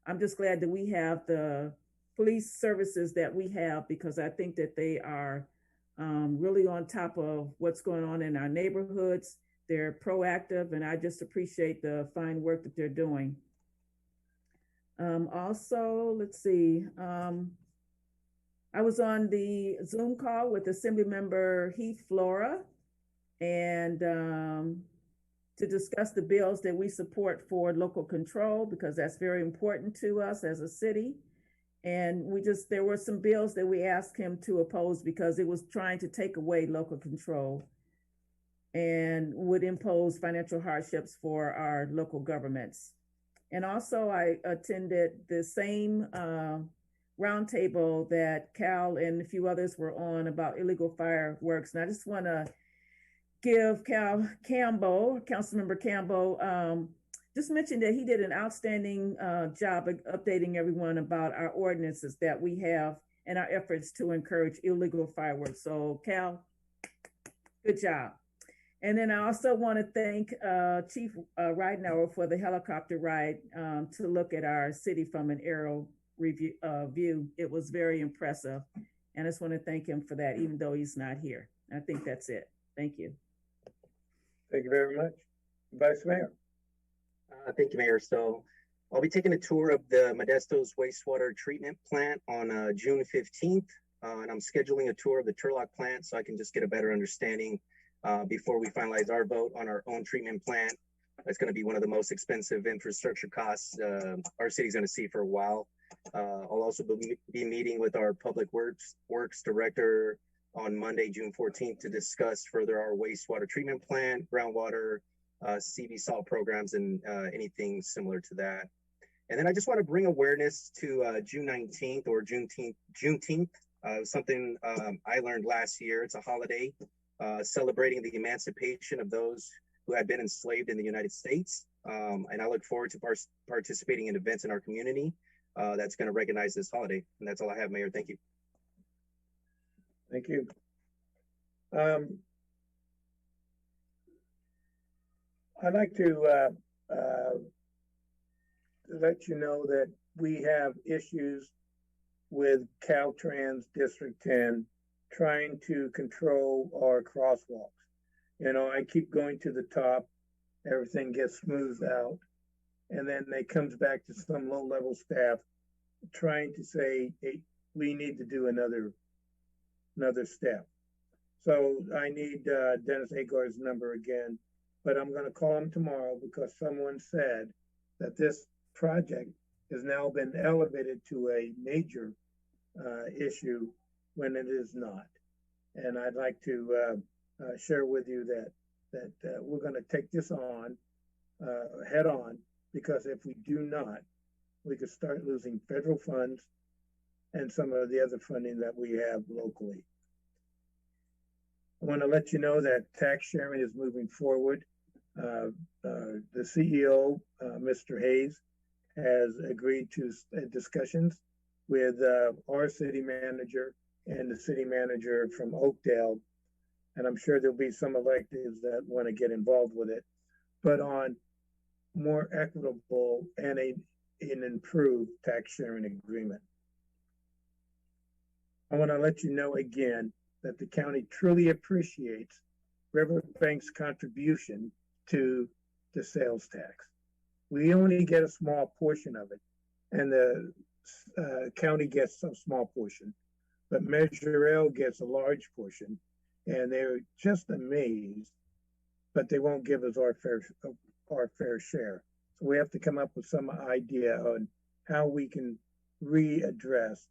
I'm just glad that we have the police services that we have, because I think that they are really on top of what's going on in our neighborhoods. They're proactive, and I just appreciate the fine work that they're doing. Also, let's see, I was on the Zoom call with Assemblymember Heath Flora, and to discuss the bills that we support for local control, because that's very important to us as a city. And there were some bills that we asked him to oppose because it was trying to take away local control and would impose financial hardships for our local governments. And also I attended the same roundtable that Cal and a few others were on about illegal fireworks. And I just want to give Councilmember Campbell, just mention that he did an outstanding job of updating everyone about our ordinances that we have and our efforts to encourage illegal fireworks. So Cal, good job. And then I also want to thank Chief Ridenauer for the helicopter ride to look at our city from an aerial view. It was very impressive. And I just want to thank him for that, even though he's not here. I think that's it. Thank you. Thank you very much. Vice Mayor. Thank you, Mayor. So I'll be taking a tour of the Modesto's wastewater treatment plant on June 15th. And I'm scheduling a tour of the Turlock plant so I can just get a better understanding before we finalize our vote on our own treatment plant. That's going to be one of the most expensive infrastructure costs our city's going to see for a while. I'll also be meeting with our Public Works Director on Monday, June 14th, to discuss further our wastewater treatment plant, groundwater, CV salt programs, and anything similar to that. And then I just want to bring awareness to June 19th or Juneteenth. Something I learned last year. It's a holiday celebrating the emancipation of those who had been enslaved in the United States. And I look forward to participating in events in our community that's going to recognize this holiday. And that's all I have, Mayor. Thank you. Thank you. I'd like to let you know that we have issues with Caltrans District 10 trying to control our crosswalks. You know, I keep going to the top, everything gets smoothed out, and then it comes back to some low-level staff trying to say, hey, we need to do another step. So I need Dennis Agar's number again, but I'm going to call him tomorrow because someone said that this project has now been elevated to a major issue when it is not. And I'd like to share with you that we're going to take this on head on, because if we do not, we could start losing federal funds and some of the other funding that we have locally. I want to let you know that tax sharing is moving forward. The CEO, Mr. Hayes, has agreed to discussions with our city manager and the city manager from Oakdale. And I'm sure there'll be some electives that want to get involved with it, but on more equitable and an improved tax sharing agreement. I want to let you know again that the county truly appreciates Riverbank's contribution to the sales tax. We only get a small portion of it, and the county gets a small portion, but Measure L gets a large portion, and they're just amazed, but they won't give us our fair share. So we have to come up with some idea on how we can readdress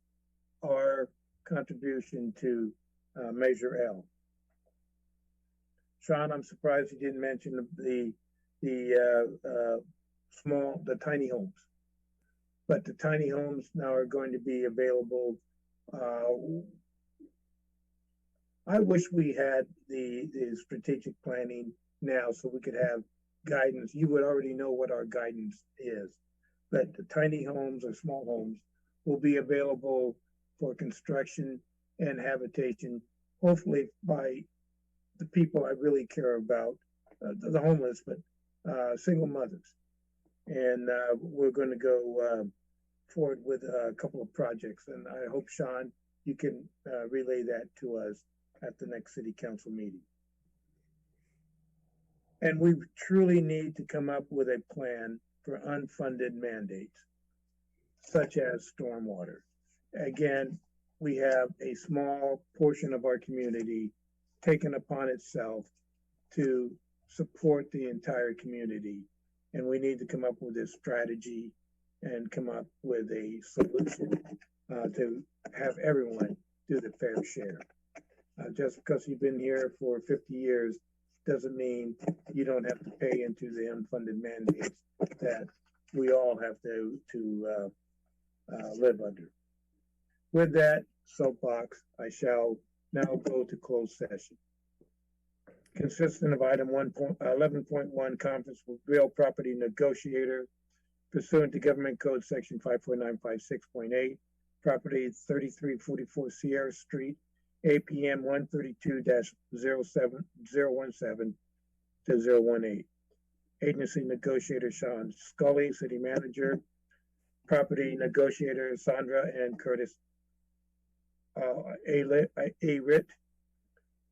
our contribution to Measure L. Sean, I'm surprised you didn't mention the tiny homes. But the tiny homes now are going to be available. I wish we had the strategic planning now so we could have guidance. You would already know what our guidance is, but the tiny homes or small homes will be available for construction and habitation, hopefully by the people I really care about, the homeless, but single mothers. And we're going to go forward with a couple of projects. And I hope, Sean, you can relay that to us at the next city council meeting. And we truly need to come up with a plan for unfunded mandates, such as stormwater. Again, we have a small portion of our community taken upon itself to support the entire community. And we need to come up with a strategy and come up with a solution to have everyone do the fair share. Just because you've been here for 50 years doesn't mean you don't have to pay into the unfunded mandates that we all have to live under. With that soapbox, I shall now go to closed session. Consistent of item 11.1, conference with real property negotiator pursuant to Government Code Section 54956.8, property 3344 Sierra Street, APM 132-017 to 018. Agency negotiator Sean Scully, city manager, property negotiator Sandra and Curtis A-Rit,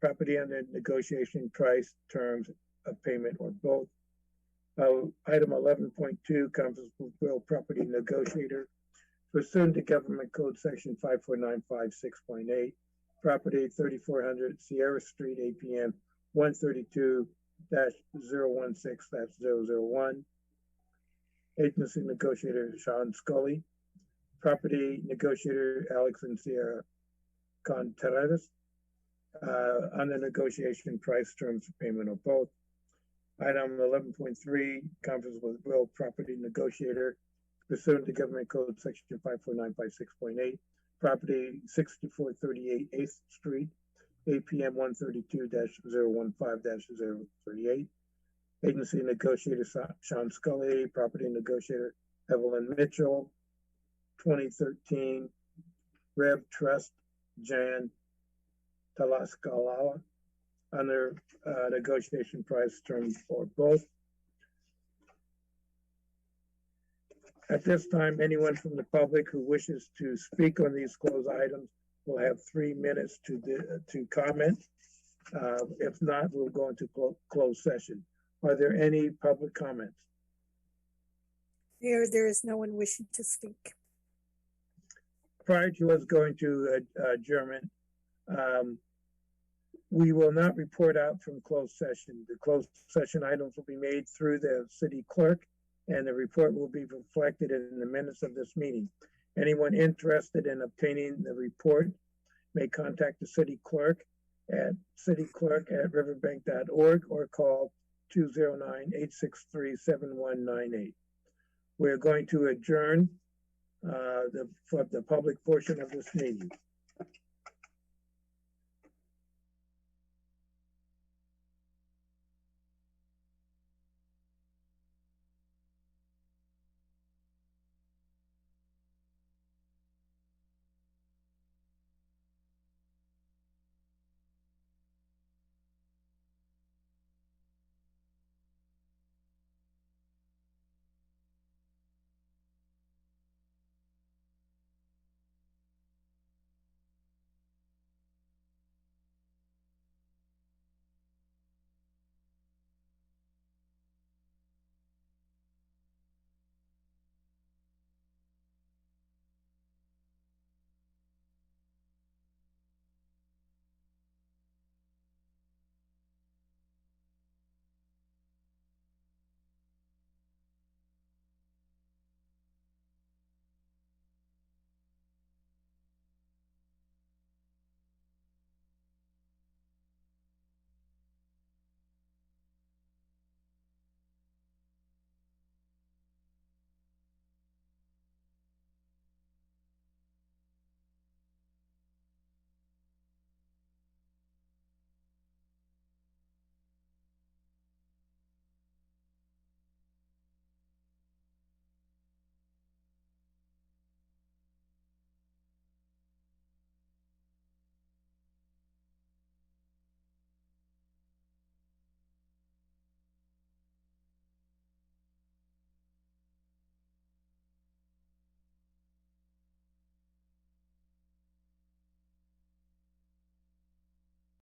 property under negotiation, price, terms of payment, or both. Item 11.2, conference with real property negotiator pursuant to Government Code Section 54956.8, property 3400 Sierra Street, APM 132-016-001. Agency negotiator Sean Scully, property negotiator Alex and Sierra Contreras, under negotiation, price, terms of payment, or both. Item 11.3, conference with real property negotiator pursuant to Government Code Section 54956.8, property 6438 8th Street, APM 132-015-038. Agency negotiator Sean Scully, property negotiator Evelyn Mitchell, 2013 Rev Trust Jan Talaskalala, under negotiation, price, terms, for both. At this time, anyone from the public who wishes to speak on these closed items will have 3 minutes to comment. If not, we'll go into closed session. Are there any public comments? There is no one wishing to speak. Prior to us going to adjournment, we will not report out from closed session. The closed session items will be made through the city clerk, and the report will be reflected in the minutes of this meeting. Anyone interested in obtaining the report may contact the city clerk at cityclerk@riverbank.org or call 209-863-7198. We're going to adjourn the public portion of this meeting.